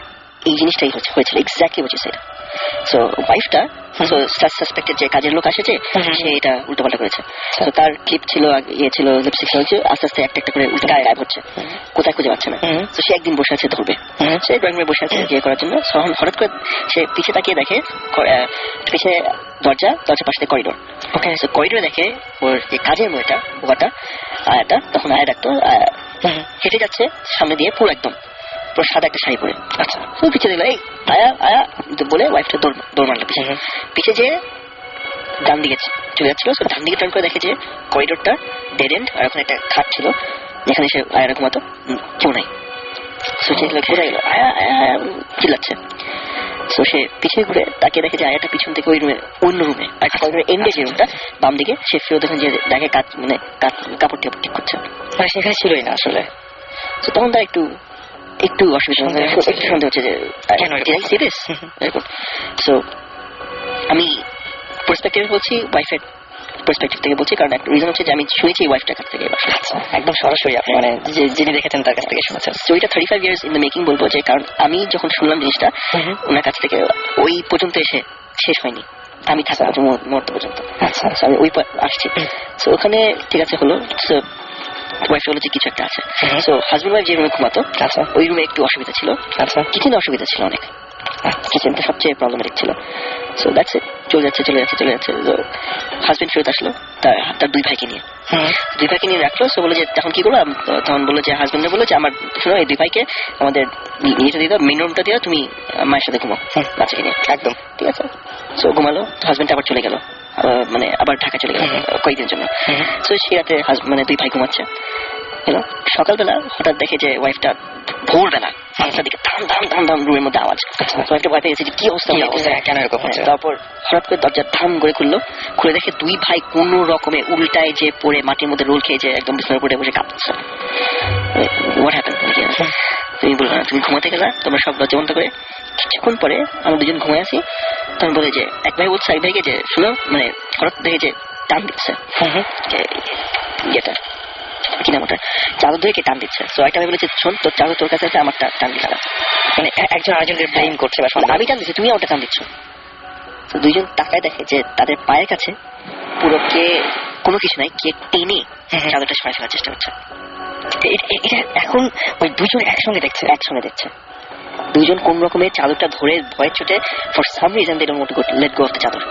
এই জিনিসটাই হয়েছিল exactly what you said. So ওয়াইফটা সাসপেক্টেড যে কাজের লোক আসে, যে সে এটা উল্টোপাল্টা করেছে। তো তার ক্লিপ ছিল, ছিল লিপস্টিক হচ্ছে, আস্তে আস্তে একটা করে উল্টো গায়েব হচ্ছে, কোথায় খুঁজে পাচ্ছে না। তো সে একদিন বসে আছে ধরবে, সে ড্রয়িং রুমে বসে আছে বিয়ে করার জন্য। হঠাৎ করে সে পিছে তাকিয়ে দেখে, পিছে দরজার পাশে করিডোর। ওকে, সো করিডোরে দেখে ওর যে কাজের মেয়েটা, বোকাটা আয়াটা, তখন আয়া ডাকতো, হেঁটে যাচ্ছে সামনে দিয়ে, পুরো একদম পুরো সাদা একটা শাড়ি পরে। আচ্ছা, তো পিছিয়ে দেখলো, এই আয়া আয়া বলে ওয়াইফটা দৌড় মারলো পিছিয়ে যে ডান দিকে চলে যাচ্ছিল। ডান দিকে টার্ন করে দেখে যে করিডোরটা ডেড এন্ড, আর ওখানে একটা খাট ছিল যেখানে সে আয়ারা ঘুমাতো, কেউ নাই। বোঝা গেল আয়া আয়া চিল্লাচ্ছে। তো সে পিছিয়ে ঘুরে তাকিয়ে দেখে যে আয়াটা পিছন থেকে ওই রুমে, অন্য রুমে, আর করিডোরের এন্ডে যে রুমটা বাম দিকে, সে ফেরত দেখেন যে দেখে কাপড় ঠিক করছে, মানে সেখানে ছিলই না আসলে। তো তখন তার একটু একটু অসুবিধা একটু সন্দেহ হচ্ছে যে কেন সিরিয়াস এরকম। সো আমি পার্সপেক্টিভ বলছি, ওয়াইফের পার্সপেক্টিভ থেকে বলছি, কারণ একটা রিজন হচ্ছে যে আমি শুনেছি ওয়াইফটার কাছ থেকে। একদম সরাসরি আপনি মানে যিনি দেখেছেন তার কাছ থেকে শুনেছেন। স্টোরিটা 35 ইয়ার্স ইন দ্য মেকিং বলবো, যে কারণ আমি যখন শুনলাম জিনিসটা ওনার কাছ থেকে, ওই পর্যন্ত এসে শেষ হয়নি, আমি থাকা মুহূর্ত পর্যন্ত। আচ্ছা আমি ওই আসছি। সো ওখানে ঠিক আছে হলো, ওয়াইফ বলে যে কিছু একটা আছে। সো হাজবেন্ড ওয়াইফ যে রুমে ঘুমাতো, আচ্ছা ওই রুমে একটু অসুবিধা ছিল। আচ্ছা কিচেনে অসুবিধা ছিল অনেক, কিচেনটা সবচেয়ে প্রবলেমেটিক ছিল। সো দ্যাটস ইট, চলে যাচ্ছে। তো হাজবেন্ড ফেরত আসলো তার দুই ভাইকে নিয়ে, রাখলো। সো বলে যে তখন কি করলো, তখন বললো যে হাজবেন্ডে বললো যে আমার শোনো, এই দুই ভাইকে আমাদের নিয়েটা দিয়ে দাও, মেন রুমটা দিয়ে তুমি মায়ের সাথে ঘুমাও বাচ্চাকে নিয়ে। একদম ঠিক আছে। সো ঘুমালো, হাজবেন্ড আবার চলে গেল, মানে আবার ঢাকা চলে গেল কয়েকদিনের জন্য। সো সে রাতে মানে দুই ভাই ঘুমাচ্ছে। সকালবেলা হঠাৎ দেখে যে ওয়াইফটা ভোরবেলা 5টার দিকে ধাম ধাম ধাম ধাম রুমের মধ্যে আওয়াজ। ওয়াইফটা ভয় পেয়ে গেছে যে কি অবস্থা, কেন এরকম হচ্ছে। তারপর হঠাৎ করে দরজা ধাম করে খুলে দেখে দুই ভাই কোন রকমে উল্টায় যে পড়ে মাটির মধ্যে রোল খেয়ে যে একদম বিছানার উপরে বসে কাঁপছে। What happened? তুমি বললো না, তুমি ঘুমাতে গেলা, তোমরা সব দরজা বন্ধ করে। কিছুক্ষণ পরে আমরা দুজন ঘুমাই আছি, তখন বলে যে এক ভাই বলছে এক ভাইকে যে শুনো, মানে হঠাৎ দেখে যে টান দিচ্ছে, ইয়েটা কি নাম ওটা, চাদর ধরে কে টান দিচ্ছে। সো একটা ভাই বলেছে শোন, তোর চাদর তোর কাছে আছে, আমার টান দিতে আছে। মানে একজন আরেকজনকে ব্লেম করছে, আমি টান দিচ্ছি, তুমি ওটা টান দিচ্ছ। তো দুইজন তাকায় দেখে যে তাদের পায়ের কাছে পুরো কে কোনো কিছু নাই, কে টেনে চাদরটা সরাই ফেলার চেষ্টা করছে। এটা এখন ওই দুজন একসঙ্গে দেখছে। দুইজন কোন রকমের চাদরটা ধরে ভয়ের চোটে for some reason they don't want to go let go of the চাদর,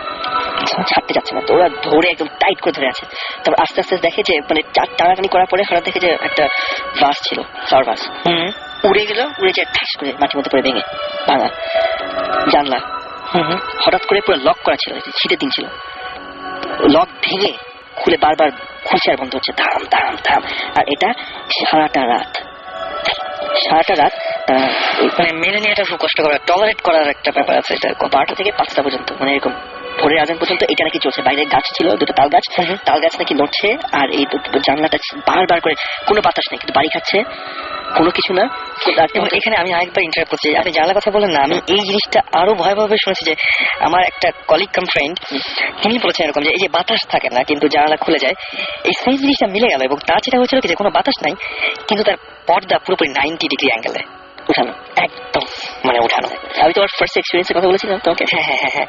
ছাড়তে যাচ্ছে না। তো ওরা ধরে একদম টাইট করে ধরে আছে। তারপর আস্তে আস্তে দেখে যে মানে টানাটানি করার পরে হঠাৎ দেখে যে একটা ভাস ছিল, ফ্লাওয়ার ভাস, উড়ে গেল, উড়ে যায় ঠাস করে মাটির মধ্যে পড়ে ভেঙে ভাঙা। জানলা হঠাৎ করে পুরো লক করা ছিল, শীতের দিন ছিল, লক ভেঙে খুলে বারবার খুলছে আর বন্ধ হচ্ছে, ধাম ধাম ধাম। আর এটা সারাটা রাত মানে মেনে নিয়ে এটা খুব কষ্ট করে টলারেট করার একটা ব্যাপার আছে। এটা 12টা থেকে 5টা পর্যন্ত, মানে এরকম ভোরের আজান পর্যন্ত এটা নাকি চলছে। বাইরে গাছ ছিল, দুটো তাল গাছ নাকি নড়ছে, আর এই জানলাটা বারবার করে, কোনো বাতাস নেই কিন্তু বাড়ি খাচ্ছে, কোনো কিছু না। এবং এখানে আমি আরেকবার ইন্টারাপ্ট করছি, আপনি জানলার কথা বলেন না, আমি এই জিনিসটা আরো ভয়াবহভাবে শুনেছি যে আমার একটা কলিগ কাম ফ্রেন্ড, তিনি বলেছেন এরকম যে এই যে বাতাস থাকে না কিন্তু জানলা খুলে যায়, এই সেম জিনিসটা মিলে গেল। এবং তার যেটা হয়েছিল কি যে কোনো বাতাস নাই কিন্তু তার পর্দা পুরোপুরি 90 ডিগ্রি অ্যাঙ্গেলে উঠানো, একদম মানে উঠানো। আমি তোমার ফার্স্ট এক্সপিরিয়েন্সের কথা বলেছিলাম তোমাকে। হ্যাঁ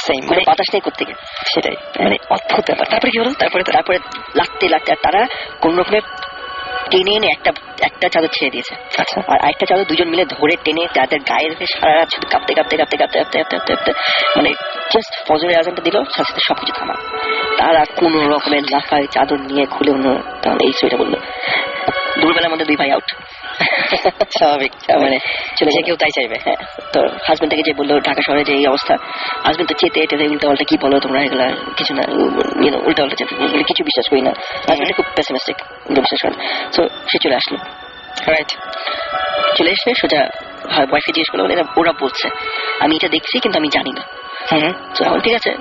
সেম মানে বাতাস নেই কোত্থেকে, সেটাই মানে অদ্ভুত ব্যাপার। তারপরে কি হলো, তারপরে লাগতে আর তারা কোন রকমের টেনে এনে একটা চাদর ছেড়ে দিয়েছে। আচ্ছা, আর আরেকটা চাদর দুজন মিলে ধরে টেনে তাদের গায়ে রেখে সারা রাত শুধু কাঁপতে মানে জাস্ট ফজরের আজানটা দিল, সাথে সাথে সবকিছু থামা। তারা কোন রকমের লাফায় চাদর নিয়ে খুলে অন্য এই স্টোরিটা বললো। দুপুরবেলার মধ্যে দুই ভাই আউট, স্বাভাবিক মানে চলে যে কেউ তাই চাইবে। হ্যাঁ, তো হাজবেন্ড থেকে যে বললো ঢাকা শহরে যে এই অবস্থা, হাজবেন্ড তো চেতে উল্টা পাল্টা কি বলো তোমরা, এগুলা কিছু না, উল্টা পাল্টা কিছু বিশ্বাস করি না। হাজবেন্ড খুব পেসিমিস্টিক, বিশ্বাস করেন। তো সে চলে আসলো, রাইট, চলে এসে সোজা ওয়াইফকে জিজ্ঞেস করলো, ওরা বলছে আমি এটা দেখছি কিন্তু আমি জানি না। তো এখন ঠিক আছে,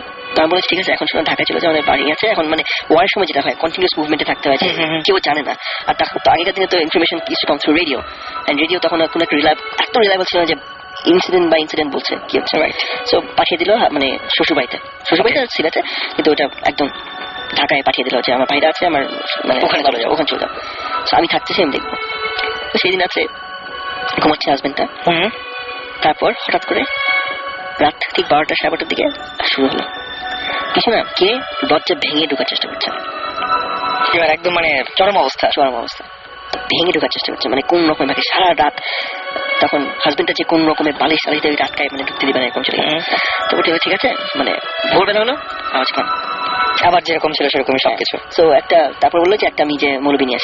আমি বলেছি ঠিক আছে, এখন শোনো ঢাকায় চলে যাও, আমাদের বাড়ি আছে। এখন মানে ওয়ার সময় যেটা হয় কন্টিনিউয়াস মুভমেন্টে থাকতে হয়, কেউ জানে না। আর তখন তো আগেকার দিনে তো ইনফরমেশন কিছু কম থ্রু রেডিও, এন্ড রেডিও তখন কোনো একটা এত রিলায়েবল ছিল না যে ইনসিডেন্ট বলছে কি হচ্ছে। রাইট, সো পাঠিয়ে দিল মানে শ্বশুরবাড়িতে সিলেটে, কিন্তু ওটা একদম ঢাকায় পাঠিয়ে দিল যে আমার ভাইরা আছে, আমার মানে ওখানে চলে যাও। আমি থাকছি, আমি দেখবো। তো সেই দিন রাত্রে ঘুমাচ্ছে হাজবেন্ডটা। তারপর হঠাৎ করে রাত ঠিক 12টা 12:30 দিকে শুরু হলো কিছু না, কে দরজা ভেঙে ঢোকার চেষ্টা করছে। এবার একদম মানে চরম অবস্থা ভেঙে ঢোকার চেষ্টা করছে, মানে কোন রকম ভাবে সারা রাত। তখন হাজবেন্ডটা যে কোন রকমের বালিশ আটকায় মানে ঢুকতে দিবে না, এরকম চলে গেল। তো ওটা ঠিক আছে, মানে ভোরবেলা হলো আওয়াজ কম, আবার যেরকম ছিল সেরকমই সবকিছু। তো একটা তারপর বললো যে একটা আমি যে মৌলবি নিয়ে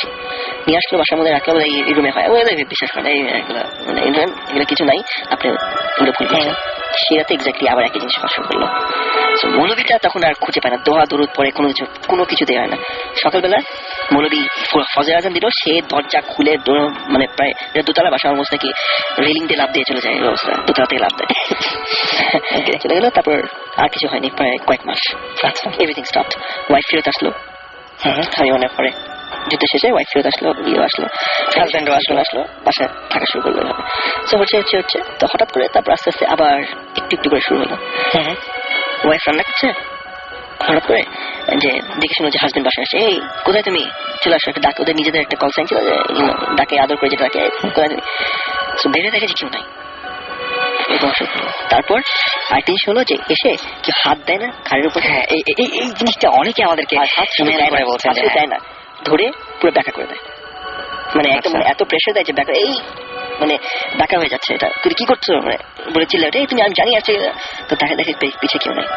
আসলো, বাসার মধ্যে রাখলো, এই রুমে হয়, বিশ্বাস করেন এগুলো মানে এগুলো কিছু নাই, আপনি এগুলো ভুল করছেন। সে রাতে এক্স্যাক্টলি আবার একই জিনিস শুরু করলো। মৌলবীটা তখন আর খুঁজে পায় না, দোয়া দরুদ পরে কোনো কিছু দেওয়া হয় না। সকালবেলা মৌলবী ফজর আজান দিল, সে দরজা খুলে মানে প্রায় দোতলা বাসা, অবস্থা কি রেলিং দিয়ে লাভ দিয়ে চলে যায়, অবস্থা দোতলা থেকে লাভ দেয় চলে গেল। তারপর আর কিছু হয়নি প্রায় কয়েক মাস। Everything stopped. ওয়াইফ ফেরত আসলো, আমি অনেক পরে যুদ্ধ শেষে ওয়াইফ ফেরত আসলো, ইয়ে আসলো, হাজব্যান্ডও আসলো, বাসায় থাকা শুরু করলো এভাবে। তো হচ্ছে তো হঠাৎ করে তারপর আস্তে আস্তে আবার একটু একটু করে শুরু হলো। ওয়াইফ রান্না করছে, হঠাৎ করে যে দেখে শুনো যে হাজবেন্ড বাসায় আসে, এই কোথায় তুমি, চলে আসো একটা ডাক, ওদের নিজেদের একটা কল সাইন ছিল যে ডাকে আদর করে যেটা ডাকে, কোথায় তুমি, বেরিয়ে দেখে যে কেউ নাই। তারপর আরেকটা জিনিস হলো যে এসে কেউ হাত দেয় না ঘাড়ের উপর। হ্যাঁ, এই জিনিসটা অনেকে আমাদেরকে দেয় না, ধরে পুরো ব্যাকা করে দেয়, মানে একদম এত প্রেশার দেয় যে ব্যাকা, এই মানে ব্যাকা হয়ে যাচ্ছে, এটা তুই কি করছো মানে বলে চিল্লা, এই তুমি আমি জানি আছে, তো দেখা দেখে পিছে কেউ নেই।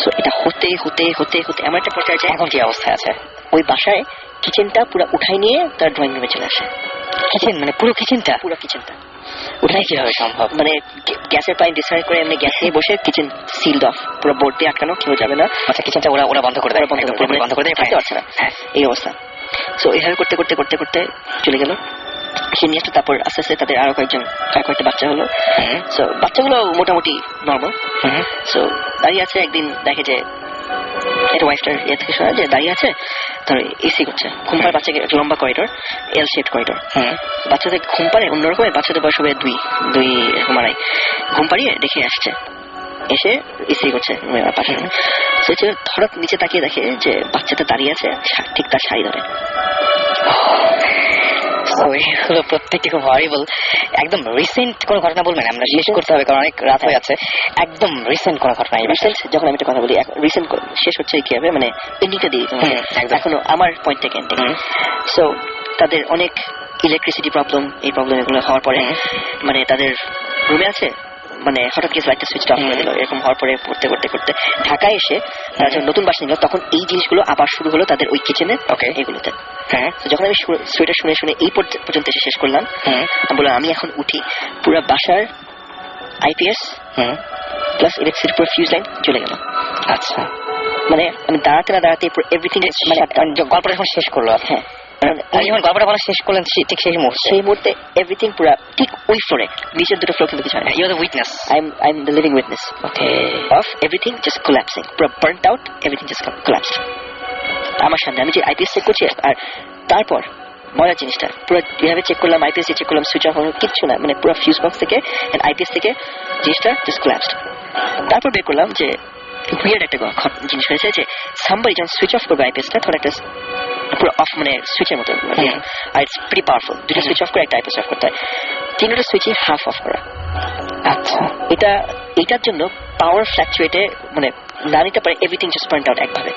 সো এটা হতে হতে হতে হতে এমন একটা পর্যায়ে আছে, এখন কি অবস্থায় আছে, ওই বাসায় কিচেনটা পুরো উঠাই নিয়ে তার ড্রয়িং রুমে চলে আসে। কিচেন মানে পুরো কিচেনটা ওটাই কিভাবে সম্ভব, মানে গ্যাসের পাইপ ডিসকানেক্ট করে এমনি গ্যাস নিয়ে বসে কিচেন সিলড অফ, পুরো বোর্ড দিয়ে আটকানো, কেউ যাবে না। আচ্ছা, কিচেনটা ওরা বন্ধ করে দেয়, বন্ধ করে দেয়, থাকতে পারছে না, এই অবস্থা। সো এইভাবে করতে করতে করতে করতে চলে গেল, সে নিয়ে আসলো। তারপর আস্তে আস্তে তাদের আরো কয়েকটা বাচ্চা হলো। সো বাচ্চাগুলো মোটামুটি নর্মাল। সো দাঁড়িয়ে আছে, একদিন দেখে যে এটা ওয়াইফটার ইয়ে থেকে শোনা যে দাঁড়িয়ে আছে, ধর এসি করছে, ঘুম পাড়ে বাচ্চাকে, লম্বা করিডোর, এল শেপ করিডোর, বাচ্চাদের ঘুম পাড়ে অন্যরকম, বাচ্চাদের বয়স হবে দুই এরকম আড়াই, ঘুম পাড়িয়ে দেখে আসছে, এসে এসি করছে পাশে। সে হঠাৎ নিচে তাকিয়ে দেখে যে বাচ্চাটা দাঁড়িয়ে আছে ঠিক তার শাড়ি ধরে। প্রত্যেকটি খুব হরিবল, একদম রিসেন্ট কোন ঘটনা বলবেন, আমরা শেষ করতে হবে কারণ অনেক রাত হয়ে যাচ্ছে। একদম রিসেন্ট কোন ঘটনা, রিসেন্ট যখন আমি একটা কথা বলি, রিসেন্ট শেষ হচ্ছে কি হবে, মানে এন্ডিংটা দিই এখনো আমার পয়েন্ট থেকে এন্ডিং। সো তাদের অনেক ইলেকট্রিসিটি প্রবলেম, এই প্রবলেম এগুলো হওয়ার পরে মানে তাদের রুমে আছে, মানে হঠাৎ কিছু লাইটটা সুইচ অফ করে দিল, এরকম হওয়ার পরে পড়তে করতে করতে ঢাকায় এসে তারা যখন নতুন বাসা নিল, তখন এই জিনিসগুলো আবার শুরু হলো তাদের ওই কিচেনে, এগুলোতে। যখন আমি স্টোরিটা শুনে এই পর্যন্ত এসে শেষ করলাম, বললাম আমি এখন উঠি, পুরো বাসার আইপিএস প্লাস ইলেকট্রিসিটি পুরো ফিউজ লাইন চলে গেল। আচ্ছা, মানে আমি দাঁড়াতে না দাঁড়াতে এভরিথিং, মানে গল্পটা যখন শেষ করলো, হ্যাঁ যখন গল্পটা বলা শেষ করলেন ঠিক সেই মুহূর্তে এভরিথিং পুরো ঠিক ওই ফ্লোরে, নিচের দুটো ফ্লোর কিন্তু কিছু হয় না। You are the witness, I am the living witness of everything just collapsing, পুরো burned out, everything just collapsed আমার সামনে। আমি যে আইপিএস চেক করছি, আর তারপর মজার জিনিসটা পুরো এভাবে চেক করলাম, আইপিএস চেক করলাম, সুইচ অফ হলো, কিচ্ছু না, মানে পুরো ফিউজ বক্স থেকে আইপিএস থেকে জিনিসটা জাস্ট কোল্যাপসড। তারপর বের করলাম যে উইয়ার্ড একটা জিনিস হয়েছে যে সামবডি যখন সুইচ অফ করবে আইপিএসটা, তখন একটা পুরো অফ, মানে সুইচের মতো, আর ইটস প্রিটি পাওয়ারফুল, দুটো সুইচ অফ করে একটা আইপিএস অফ করতে হয়, তিনটা সুইচই হাফ অফ করা। আচ্ছা, এটার জন্য পাওয়ার ফ্ল্যাকচুয়েটে মানে না নিতে পারে, এভরিথিং জাস্ট বার্নড আউট একভাবে।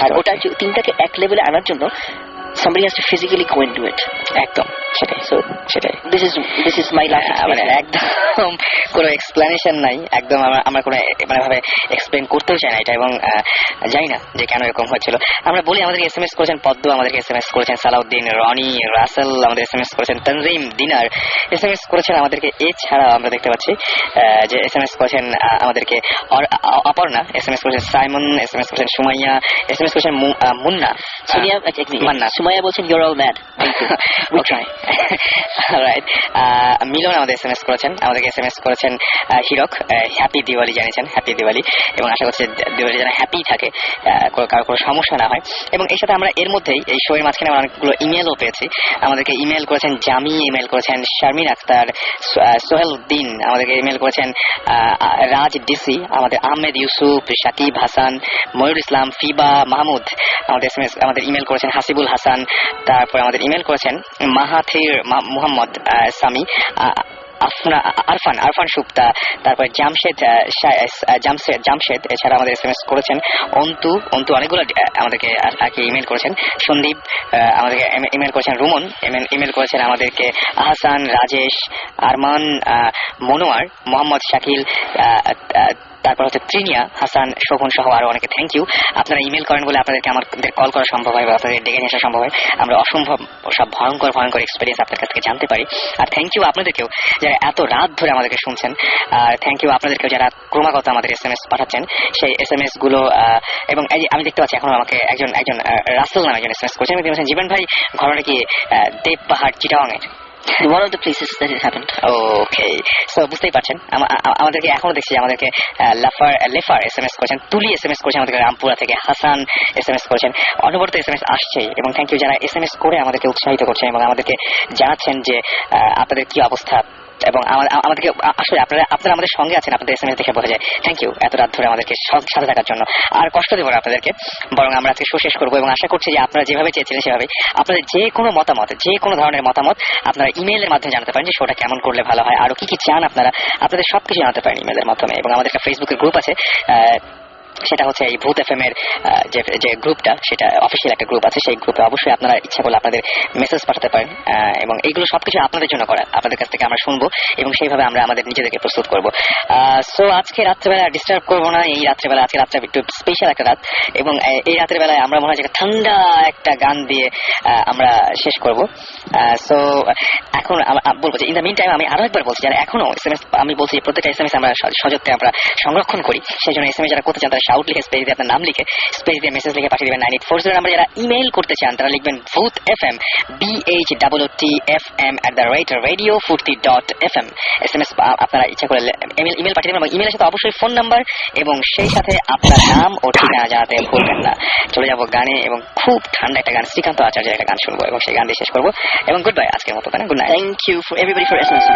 আর ওটা তিনটাকে এক লেভেলে আনার জন্য somebody has to physically go and do it. একদম সেটাই this is my life, মানে একদম কোনো এক্সপ্লেনেশন নাই, একদম আমরা কোনো মানে ভাবে এক্সপ্লেন করতেও চাই না এটা, এবং জানি না যে কেন এরকম হচ্ছিল। আমরা বলি আমাদেরকে এসএমএস করেছেন পদ্ম, আমাদেরকে এসএমএস করেছেন সালাউদ্দিন, রনি, রাসেল, আমাদের এসএমএস করেছেন তনজিম, দিনার এসএমএস করেছেন আমাদেরকে। এছাড়া আমরা দেখতে পাচ্ছি যে এসএমএস করেছেন আমাদেরকে অপর্ণা, এসএমএস করেছেন সাইমন, এসএমএস করেছেন সুমাইয়া, এসএমএস করেছেন মুন্না, মান্না, সুমাইয়া বলছেন ইউর অল ম্যাড, রাইট। মিলন আমাদের এসএমএস করেছেন, আমাদেরকে এসএমএস করেছেন হিরক, হ্যাপি দিওয়ালি জানিয়েছেন, হ্যাপি দিওয়ালি, এবং আশা করছি দিওয়ালি যেন হ্যাপি থাকে, কারো কোনো সমস্যা না হয়। এবং এর সাথে আমরা এর মধ্যেই এই শো এর মাঝখানে অনেকগুলো ইমেলও পেয়েছি। আমাদেরকে ইমেল করেছেন জামি, ইমেল করেছেন শারমিন আক্তার, সোহেল উদ্দিন, আমাদেরকে ইমেল করেছেন রাজ ডিসি, আমাদের আহমেদ ইউসুফ, সাকিব হাসান, ময়ূর ইসলাম, ফিবা মাহমুদ, আমাদের এসএমএস আমাদের ইমেল করেছেন হাসিবুল হাসান, তারপর আমাদের ইমেল করেছেন মাহাথির মোহাম্মদ সামি, আরফান সুপ্তা, তারপর জামশেদ, এছাড়া আমাদের এসএমএস করেছেন অন্তু অনেকগুলো আমাদেরকে ইমেল করেছেন, সন্দীপ আমাদেরকে ইমেল করেছেন, রুমন ইমেল করেছেন আমাদেরকে, আহসান, রাজেশ, আরমান, মনোয়ার, মোহাম্মদ শাকিল, তারপর হচ্ছে ত্রিনিয়া, হাসান, শোভন সহ আরো অনেকে থ্যাংক ইউ। আপনারা ইমেল করেন বলে আপনাদেরকে আমাদের কল করা সম্ভব হয় বা আপনাদের ডেকে নিয়ে আসা সম্ভব হয়। আমরা অসম্ভব সব ভয়ঙ্কর এক্সপিরিয়েন্স আপনার কাছ থেকে জানতে পারি। আর থ্যাংক ইউ আপনাদেরকেও যারা এত রাত ধরে আমাদেরকে শুনছেন, আর থ্যাংক ইউ আপনাদেরকেও যারা ক্রমাগত আমাদের এসএমএস পাঠাচ্ছেন, সেই এসএমএস গুলো। এবং আমি দেখতে পাচ্ছি এখন আমাকে একজন রাসেল নামে একজন এসএমএস করছেন, জীবন ভাই ঘটনা কি দেব পাহাড় চিটাগাং এর? One of the places that it happened. Okay, so বুঝতেই পারছেন আমাদেরকে এখনো দেখছি আমাদেরকে লেফার SMS করেছেন, তুলি SMS করেছেন আমাদেরকে রামপুরা থেকে, হাসান SMS করেছেন, অনবরত SMS আসছেই। এবং থ্যাংক ইউ যারা SMS করে আমাদেরকে উৎসাহিত করছেন এবং আমাদেরকে জানাচ্ছেন যে আপনাদের কি অবস্থা, এবং আমাদেরকে আসলে আপনারা আমাদের সঙ্গে আছেন, আপনাদের SMS দেখে বোঝা যায়। থ্যাংক ইউ এত রাত ধরে আমাদেরকে সাথে থাকার জন্য। আর কষ্ট দেবো না আপনাদেরকে, বরং আমরা আজকে শো শেষ করবো এবং আশা করছি যে আপনারা যেভাবে চেয়েছিলেন সেভাবে আপনাদের যে কোনো মতামত, যে কোনো ধরনের মতামত আপনারা ইমেইলের মাধ্যমে জানাতে পারেন যে শোটা কেমন করলে ভালো হয়, আরো কি কি চান আপনারা, আপনাদের সবকিছু জানাতে পারেন ইমেইলের মাধ্যমে। এবং আমাদের একটা ফেসবুকের গ্রুপ আছে, সেটা হচ্ছে এই ভূত FM এর যে গ্রুপটা, সেটা অফিসিয়াল একটা গ্রুপ আছে। সেই গ্রুপে অবশ্যই আপনারা ইচ্ছা করলে আপনাদের মেসেজ পাঠাতে পারেন, এবং এইগুলো সবকিছু আপনাদের জন্য করা, আপনাদের কাছ থেকে আমরা শুনবো এবং সেইভাবে আমরা আমাদের নিজেদেরকে প্রস্তুত করবো। সো আজকে রাত্রেবেলা ডিস্টার্ব করবো না, এই রাত্রেবেলা, আজকে রাত্রে একটু স্পেশাল একটা রাত, এবং এই রাতের বেলায় আমরা মনে হয় ঠান্ডা একটা গান দিয়ে আমরা শেষ করবো। সো এখন বলবো যে ইন দ্য মিন টাইম আমি আরো একবার বলছি, যারা এখনো SMS, আমি বলছি প্রত্যেকটা SMS আমরা সযত্নে আমরা সংরক্ষণ করি, সেই জন্য SMS যারা করতে চান তারা শাউট লিখে স্পেস দিয়ে আপনার নাম লিখে স্পেস দিয়ে মেসেজ লিখে পাঠিয়ে দেবেন 9840 নাম্বার। যারা ইমেইল করতে চান তারা লিখবেন ভূত FM BHOOTFM@radiofurti.fm। SMS আপনারা ইচ্ছা করে ইমেল পাঠিয়ে দেবেন, এবং ইমেলের সাথে অবশ্যই ফোন নাম্বার এবং সেই সাথে আপনার নাম ও ঠিকানা জানাতে ভুলবেন না। চলে যাবো গানে, এবং খুব ঠান্ডা একটা গান, শ্রীকান্ত আচার্যের একটা গান শুনবো এবং সেই গান দিয়ে শেষ করবো। এবং গুড বাই আজকের মতো, good night. Thank you for everybody for SMS.